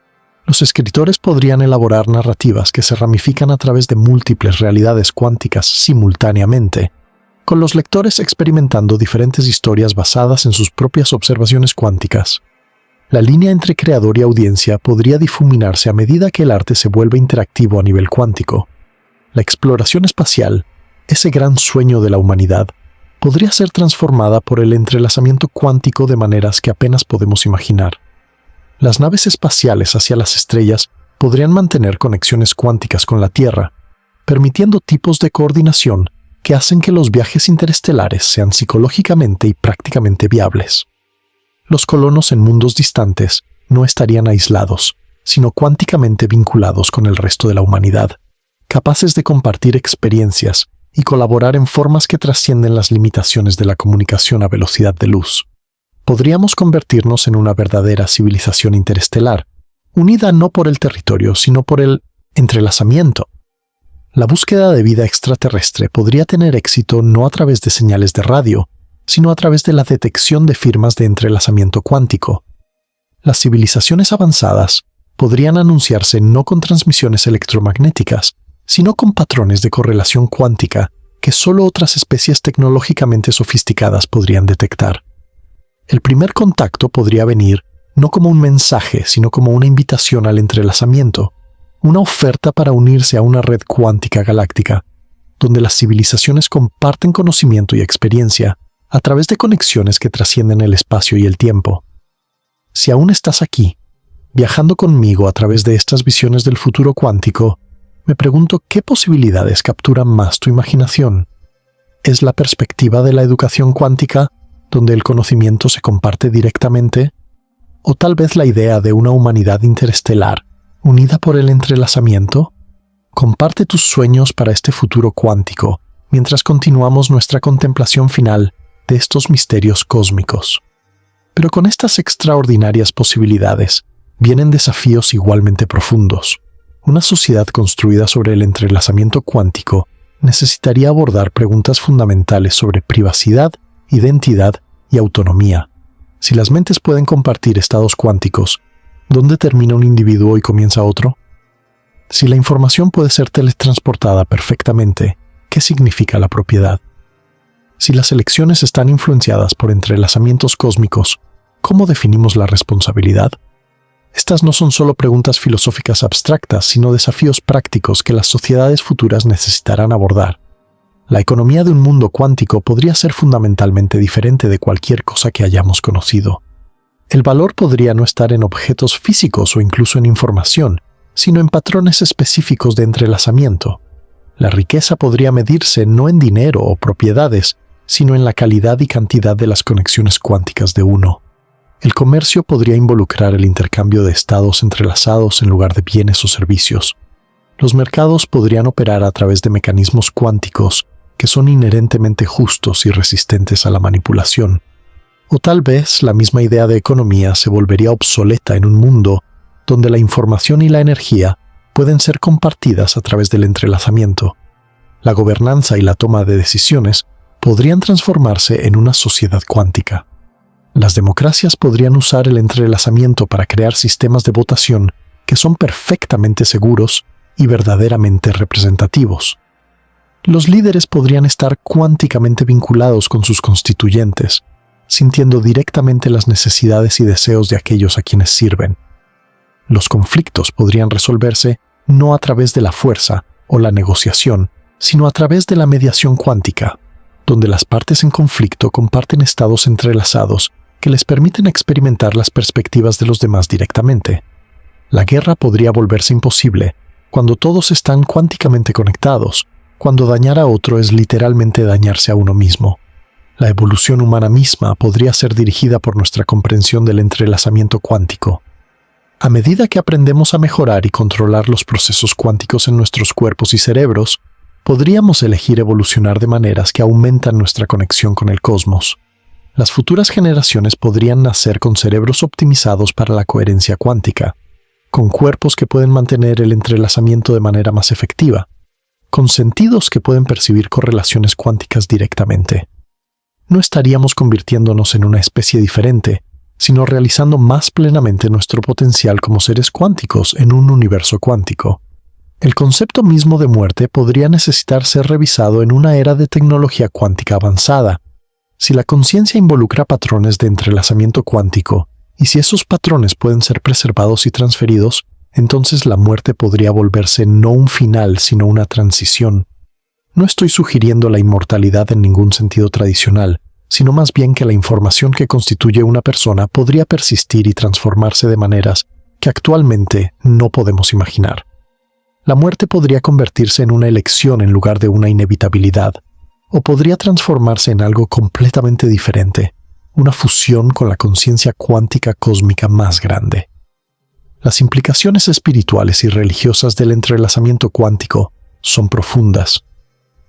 Los escritores podrían elaborar narrativas que se ramifican a través de múltiples realidades cuánticas simultáneamente, con los lectores experimentando diferentes historias basadas en sus propias observaciones cuánticas. La línea entre creador y audiencia podría difuminarse a medida que el arte se vuelve interactivo a nivel cuántico. La exploración espacial, ese gran sueño de la humanidad, podría ser transformada por el entrelazamiento cuántico de maneras que apenas podemos imaginar. Las naves espaciales hacia las estrellas podrían mantener conexiones cuánticas con la Tierra, permitiendo tipos de coordinación que hacen que los viajes interestelares sean psicológicamente y prácticamente viables. Los colonos en mundos distantes no estarían aislados, sino cuánticamente vinculados con el resto de la humanidad, capaces de compartir experiencias y colaborar en formas que trascienden las limitaciones de la comunicación a velocidad de luz. Podríamos convertirnos en una verdadera civilización interestelar, unida no por el territorio, sino por el entrelazamiento. La búsqueda de vida extraterrestre podría tener éxito no a través de señales de radio, sino a través de la detección de firmas de entrelazamiento cuántico. Las civilizaciones avanzadas podrían anunciarse no con transmisiones electromagnéticas, sino con patrones de correlación cuántica que solo otras especies tecnológicamente sofisticadas podrían detectar. El primer contacto podría venir no como un mensaje, sino como una invitación al entrelazamiento, una oferta para unirse a una red cuántica galáctica, donde las civilizaciones comparten conocimiento y experiencia a través de conexiones que trascienden el espacio y el tiempo. Si aún estás aquí, viajando conmigo a través de estas visiones del futuro cuántico, me pregunto qué posibilidades capturan más tu imaginación. ¿Es la perspectiva de la educación cuántica, donde el conocimiento se comparte directamente? ¿O tal vez la idea de una humanidad interestelar, unida por el entrelazamiento? Comparte tus sueños para este futuro cuántico, mientras continuamos nuestra contemplación final de estos misterios cósmicos. Pero con estas extraordinarias posibilidades vienen desafíos igualmente profundos. Una sociedad construida sobre el entrelazamiento cuántico necesitaría abordar preguntas fundamentales sobre privacidad, identidad y autonomía. Si las mentes pueden compartir estados cuánticos, ¿dónde termina un individuo y comienza otro? Si la información puede ser teletransportada perfectamente, ¿qué significa la propiedad? Si las elecciones están influenciadas por entrelazamientos cósmicos, ¿cómo definimos la responsabilidad? Estas no son solo preguntas filosóficas abstractas, sino desafíos prácticos que las sociedades futuras necesitarán abordar. La economía de un mundo cuántico podría ser fundamentalmente diferente de cualquier cosa que hayamos conocido. El valor podría no estar en objetos físicos o incluso en información, sino en patrones específicos de entrelazamiento. La riqueza podría medirse no en dinero o propiedades, sino en la calidad y cantidad de las conexiones cuánticas de uno. El comercio podría involucrar el intercambio de estados entrelazados en lugar de bienes o servicios. Los mercados podrían operar a través de mecanismos cuánticos que son inherentemente justos y resistentes a la manipulación. O tal vez la misma idea de economía se volvería obsoleta en un mundo donde la información y la energía pueden ser compartidas a través del entrelazamiento. La gobernanza y la toma de decisiones podrían transformarse en una sociedad cuántica. Las democracias podrían usar el entrelazamiento para crear sistemas de votación que son perfectamente seguros y verdaderamente representativos. Los líderes podrían estar cuánticamente vinculados con sus constituyentes, sintiendo directamente las necesidades y deseos de aquellos a quienes sirven. Los conflictos podrían resolverse no a través de la fuerza o la negociación, sino a través de la mediación cuántica, donde las partes en conflicto comparten estados entrelazados que les permiten experimentar las perspectivas de los demás directamente. La guerra podría volverse imposible cuando todos están cuánticamente conectados, cuando dañar a otro es literalmente dañarse a uno mismo. La evolución humana misma podría ser dirigida por nuestra comprensión del entrelazamiento cuántico. A medida que aprendemos a mejorar y controlar los procesos cuánticos en nuestros cuerpos y cerebros, podríamos elegir evolucionar de maneras que aumentan nuestra conexión con el cosmos. Las futuras generaciones podrían nacer con cerebros optimizados para la coherencia cuántica, con cuerpos que pueden mantener el entrelazamiento de manera más efectiva, con sentidos que pueden percibir correlaciones cuánticas directamente. No estaríamos convirtiéndonos en una especie diferente, sino realizando más plenamente nuestro potencial como seres cuánticos en un universo cuántico. El concepto mismo de muerte podría necesitar ser revisado en una era de tecnología cuántica avanzada. Si la conciencia involucra patrones de entrelazamiento cuántico, y si esos patrones pueden ser preservados y transferidos, entonces la muerte podría volverse no un final, sino una transición. No estoy sugiriendo la inmortalidad en ningún sentido tradicional, sino más bien que la información que constituye una persona podría persistir y transformarse de maneras que actualmente no podemos imaginar. La muerte podría convertirse en una elección en lugar de una inevitabilidad, o podría transformarse en algo completamente diferente, una fusión con la conciencia cuántica cósmica más grande. Las implicaciones espirituales y religiosas del entrelazamiento cuántico son profundas.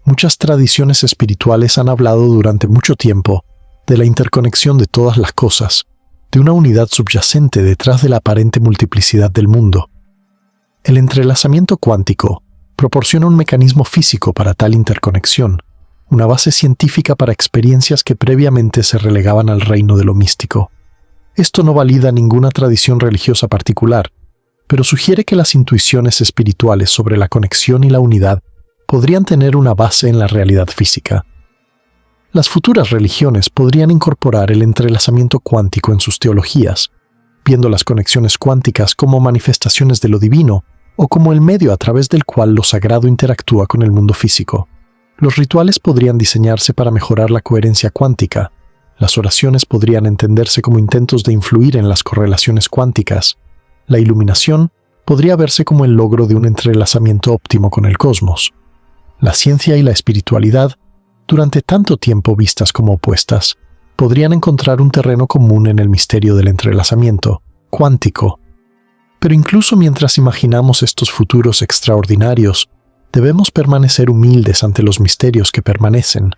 Muchas tradiciones espirituales han hablado durante mucho tiempo de la interconexión de todas las cosas, de una unidad subyacente detrás de la aparente multiplicidad del mundo. El entrelazamiento cuántico proporciona un mecanismo físico para tal interconexión, una base científica para experiencias que previamente se relegaban al reino de lo místico. Esto no valida ninguna tradición religiosa particular, pero sugiere que las intuiciones espirituales sobre la conexión y la unidad podrían tener una base en la realidad física. Las futuras religiones podrían incorporar el entrelazamiento cuántico en sus teologías, viendo las conexiones cuánticas como manifestaciones de lo divino o como el medio a través del cual lo sagrado interactúa con el mundo físico. Los rituales podrían diseñarse para mejorar la coherencia cuántica. Las oraciones podrían entenderse como intentos de influir en las correlaciones cuánticas. La iluminación podría verse como el logro de un entrelazamiento óptimo con el cosmos. La ciencia y la espiritualidad, durante tanto tiempo vistas como opuestas, podrían encontrar un terreno común en el misterio del entrelazamiento cuántico. Pero incluso mientras imaginamos estos futuros extraordinarios, debemos permanecer humildes ante los misterios que permanecen.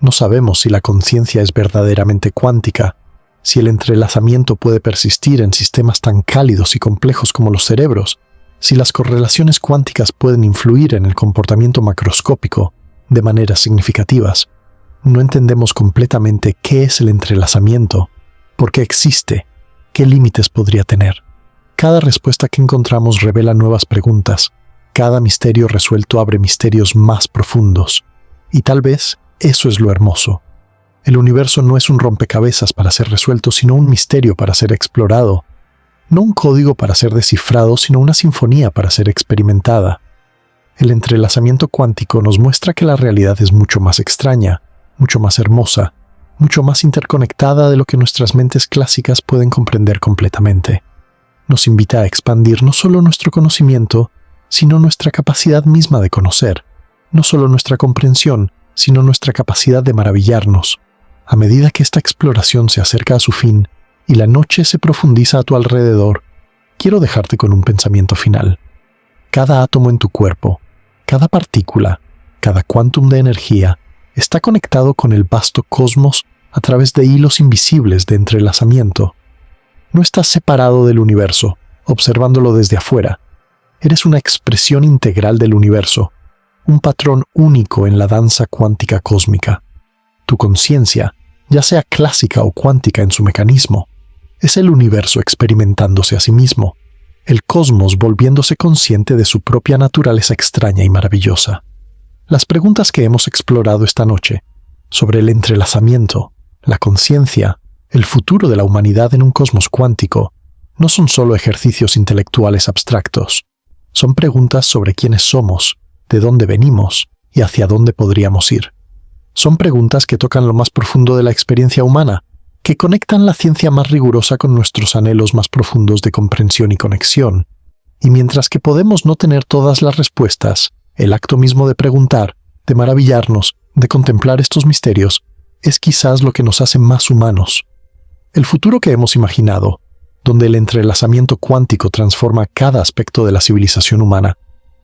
No sabemos si la conciencia es verdaderamente cuántica, si el entrelazamiento puede persistir en sistemas tan cálidos y complejos como los cerebros, si las correlaciones cuánticas pueden influir en el comportamiento macroscópico de maneras significativas. No entendemos completamente qué es el entrelazamiento, por qué existe, qué límites podría tener. Cada respuesta que encontramos revela nuevas preguntas. Cada misterio resuelto abre misterios más profundos. Y tal vez eso es lo hermoso. El universo no es un rompecabezas para ser resuelto, sino un misterio para ser explorado. No un código para ser descifrado, sino una sinfonía para ser experimentada. El entrelazamiento cuántico nos muestra que la realidad es mucho más extraña, mucho más hermosa, mucho más interconectada de lo que nuestras mentes clásicas pueden comprender completamente. Nos invita a expandir no solo nuestro conocimiento, sino nuestra capacidad misma de conocer, no solo nuestra comprensión, sino nuestra capacidad de maravillarnos. A medida que esta exploración se acerca a su fin y la noche se profundiza a tu alrededor, quiero dejarte con un pensamiento final. Cada átomo en tu cuerpo, cada partícula, cada quantum de energía está conectado con el vasto cosmos a través de hilos invisibles de entrelazamiento. No estás separado del universo, observándolo desde afuera. Eres una expresión integral del universo, un patrón único en la danza cuántica cósmica. Tu conciencia, ya sea clásica o cuántica en su mecanismo, es el universo experimentándose a sí mismo, el cosmos volviéndose consciente de su propia naturaleza extraña y maravillosa. Las preguntas que hemos explorado esta noche, sobre el entrelazamiento, la conciencia, el futuro de la humanidad en un cosmos cuántico, no son solo ejercicios intelectuales abstractos. Son preguntas sobre quiénes somos, de dónde venimos y hacia dónde podríamos ir. Son preguntas que tocan lo más profundo de la experiencia humana, que conectan la ciencia más rigurosa con nuestros anhelos más profundos de comprensión y conexión. Y mientras que podemos no tener todas las respuestas, el acto mismo de preguntar, de maravillarnos, de contemplar estos misterios, es quizás lo que nos hace más humanos. El futuro que hemos imaginado, donde el entrelazamiento cuántico transforma cada aspecto de la civilización humana,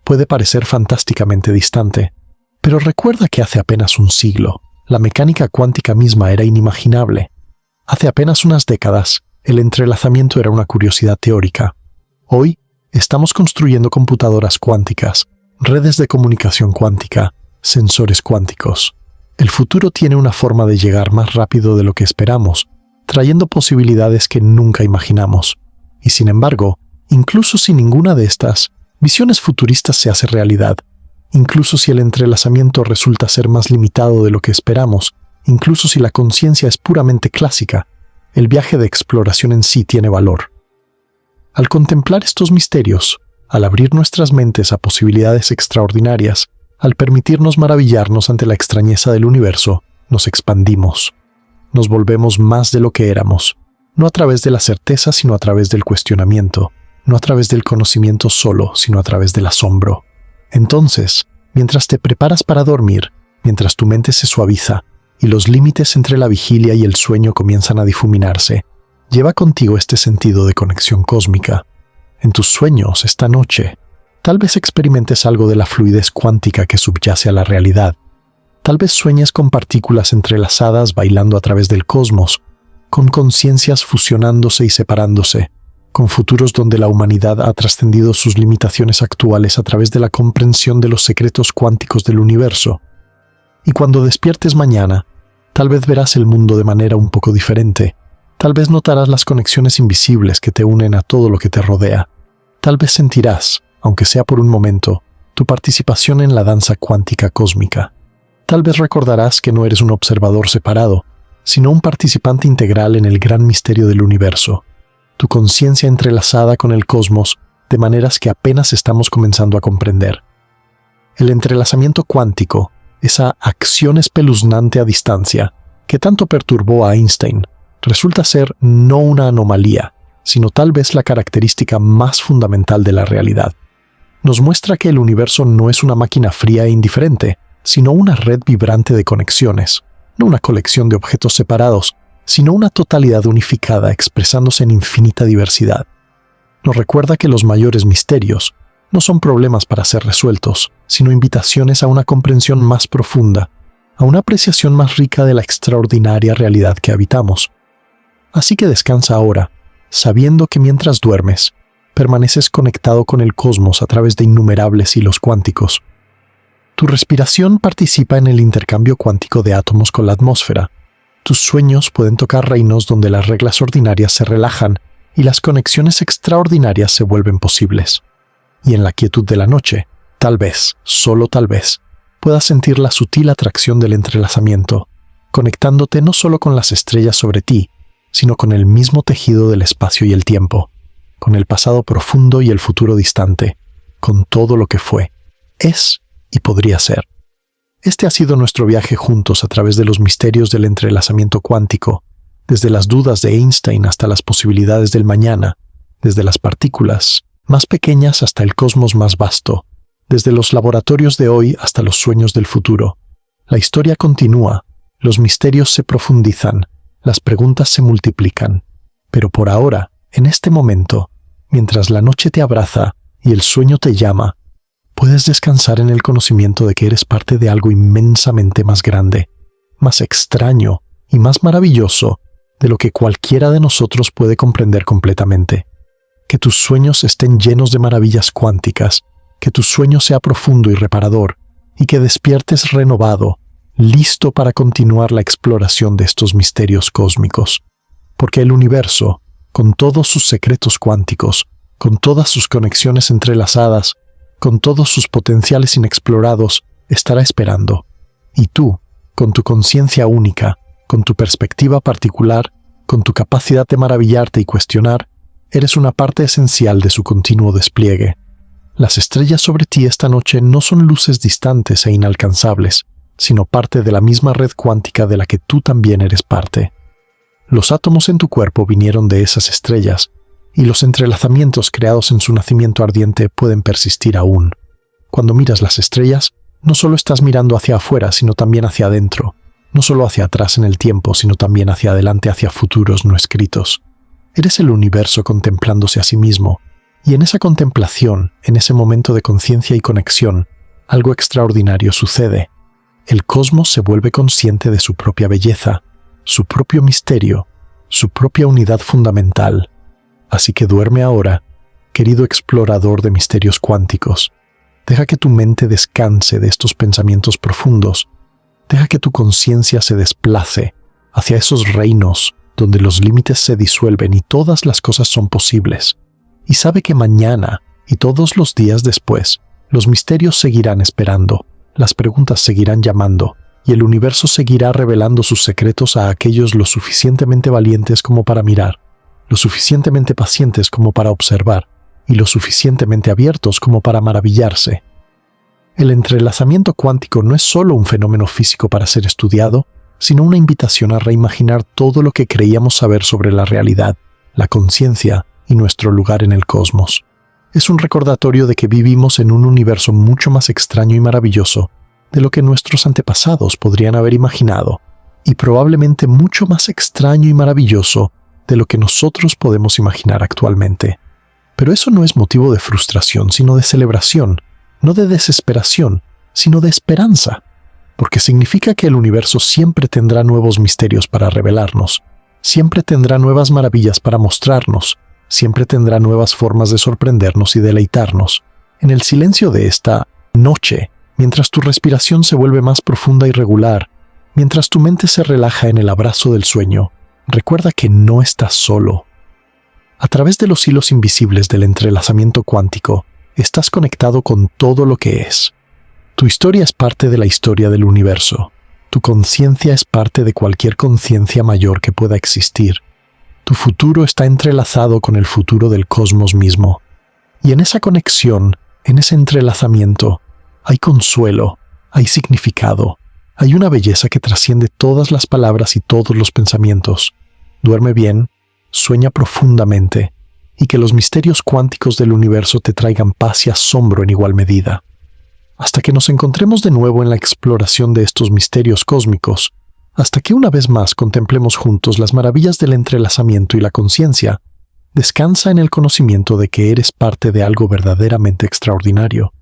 puede parecer fantásticamente distante. Pero recuerda que hace apenas un siglo, la mecánica cuántica misma era inimaginable. Hace apenas unas décadas, el entrelazamiento era una curiosidad teórica. Hoy, estamos construyendo computadoras cuánticas, redes de comunicación cuántica, sensores cuánticos. El futuro tiene una forma de llegar más rápido de lo que esperamos, trayendo posibilidades que nunca imaginamos. Y sin embargo, incluso si ninguna de estas visiones futuristas se hace realidad, incluso si el entrelazamiento resulta ser más limitado de lo que esperamos, incluso si la conciencia es puramente clásica, el viaje de exploración en sí tiene valor. Al contemplar estos misterios, al abrir nuestras mentes a posibilidades extraordinarias, al permitirnos maravillarnos ante la extrañeza del universo, nos expandimos. Nos volvemos más de lo que éramos, no a través de la certeza, sino a través del cuestionamiento, no a través del conocimiento solo, sino a través del asombro. Entonces, mientras te preparas para dormir, mientras tu mente se suaviza y los límites entre la vigilia y el sueño comienzan a difuminarse, lleva contigo este sentido de conexión cósmica. En tus sueños, esta noche, tal vez experimentes algo de la fluidez cuántica que subyace a la realidad. Tal vez sueñes con partículas entrelazadas bailando a través del cosmos, con conciencias fusionándose y separándose, con futuros donde la humanidad ha trascendido sus limitaciones actuales a través de la comprensión de los secretos cuánticos del universo. Y cuando despiertes mañana, tal vez verás el mundo de manera un poco diferente. Tal vez notarás las conexiones invisibles que te unen a todo lo que te rodea. Tal vez sentirás, aunque sea por un momento, tu participación en la danza cuántica cósmica. Tal vez recordarás que no eres un observador separado, sino un participante integral en el gran misterio del universo. Tu conciencia entrelazada con el cosmos de maneras que apenas estamos comenzando a comprender. El entrelazamiento cuántico, esa acción espeluznante a distancia, que tanto perturbó a Einstein, resulta ser no una anomalía, sino tal vez la característica más fundamental de la realidad. Nos muestra que el universo no es una máquina fría e indiferente, sino una red vibrante de conexiones, no una colección de objetos separados, sino una totalidad unificada expresándose en infinita diversidad. Nos recuerda que los mayores misterios no son problemas para ser resueltos, sino invitaciones a una comprensión más profunda, a una apreciación más rica de la extraordinaria realidad que habitamos. Así que descansa ahora, sabiendo que mientras duermes, permaneces conectado con el cosmos a través de innumerables hilos cuánticos. Tu respiración participa en el intercambio cuántico de átomos con la atmósfera. Tus sueños pueden tocar reinos donde las reglas ordinarias se relajan y las conexiones extraordinarias se vuelven posibles. Y en la quietud de la noche, tal vez, solo tal vez, puedas sentir la sutil atracción del entrelazamiento, conectándote no solo con las estrellas sobre ti, sino con el mismo tejido del espacio y el tiempo, con el pasado profundo y el futuro distante, con todo lo que fue, es y podría ser. Este ha sido nuestro viaje juntos a través de los misterios del entrelazamiento cuántico, desde las dudas de Einstein hasta las posibilidades del mañana, desde las partículas más pequeñas hasta el cosmos más vasto, desde los laboratorios de hoy hasta los sueños del futuro. La historia continúa, los misterios se profundizan, las preguntas se multiplican. Pero por ahora, en este momento, mientras la noche te abraza y el sueño te llama, puedes descansar en el conocimiento de que eres parte de algo inmensamente más grande, más extraño y más maravilloso de lo que cualquiera de nosotros puede comprender completamente. Que tus sueños estén llenos de maravillas cuánticas, que tu sueño sea profundo y reparador, y que despiertes renovado, listo para continuar la exploración de estos misterios cósmicos. Porque el universo, con todos sus secretos cuánticos, con todas sus conexiones entrelazadas, con todos sus potenciales inexplorados, estará esperando. Y tú, con tu conciencia única, con tu perspectiva particular, con tu capacidad de maravillarte y cuestionar, eres una parte esencial de su continuo despliegue. Las estrellas sobre ti esta noche no son luces distantes e inalcanzables, sino parte de la misma red cuántica de la que tú también eres parte. Los átomos en tu cuerpo vinieron de esas estrellas, y los entrelazamientos creados en su nacimiento ardiente pueden persistir aún. Cuando miras las estrellas, no solo estás mirando hacia afuera, sino también hacia adentro. no solo hacia atrás en el tiempo, sino también hacia adelante, hacia futuros no escritos. Eres el universo contemplándose a sí mismo, y en esa contemplación, en ese momento de conciencia y conexión, algo extraordinario sucede. El cosmos se vuelve consciente de su propia belleza, su propio misterio, su propia unidad fundamental. Así que duerme ahora, querido explorador de misterios cuánticos. Deja que tu mente descanse de estos pensamientos profundos. Deja que tu conciencia se desplace hacia esos reinos donde los límites se disuelven y todas las cosas son posibles. Y sabe que mañana y todos los días después, los misterios seguirán esperando, las preguntas seguirán llamando, y el universo seguirá revelando sus secretos a aquellos lo suficientemente valientes como para mirar, lo suficientemente pacientes como para observar, y lo suficientemente abiertos como para maravillarse. El entrelazamiento cuántico no es solo un fenómeno físico para ser estudiado, sino una invitación a reimaginar todo lo que creíamos saber sobre la realidad, la conciencia y nuestro lugar en el cosmos. Es un recordatorio de que vivimos en un universo mucho más extraño y maravilloso de lo que nuestros antepasados podrían haber imaginado, y probablemente mucho más extraño y maravilloso de lo que nosotros podemos imaginar actualmente. Pero eso no es motivo de frustración, sino de celebración, no de desesperación, sino de esperanza, porque significa que el universo siempre tendrá nuevos misterios para revelarnos, siempre tendrá nuevas maravillas para mostrarnos, siempre tendrá nuevas formas de sorprendernos y deleitarnos. En el silencio de esta noche, mientras tu respiración se vuelve más profunda y regular, mientras tu mente se relaja en el abrazo del sueño, recuerda que no estás solo. A través de los hilos invisibles del entrelazamiento cuántico, estás conectado con todo lo que es. Tu historia es parte de la historia del universo. Tu conciencia es parte de cualquier conciencia mayor que pueda existir. Tu futuro está entrelazado con el futuro del cosmos mismo. Y en esa conexión, en ese entrelazamiento, hay consuelo, hay significado, hay una belleza que trasciende todas las palabras y todos los pensamientos. Duerme bien, sueña profundamente, y que los misterios cuánticos del universo te traigan paz y asombro en igual medida. Hasta que nos encontremos de nuevo en la exploración de estos misterios cósmicos, hasta que una vez más contemplemos juntos las maravillas del entrelazamiento y la conciencia, descansa en el conocimiento de que eres parte de algo verdaderamente extraordinario.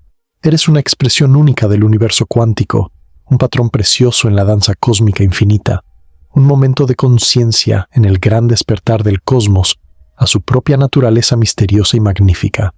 Eres una expresión única del universo cuántico, un patrón precioso en la danza cósmica infinita, un momento de conciencia en el gran despertar del cosmos a su propia naturaleza misteriosa y magnífica.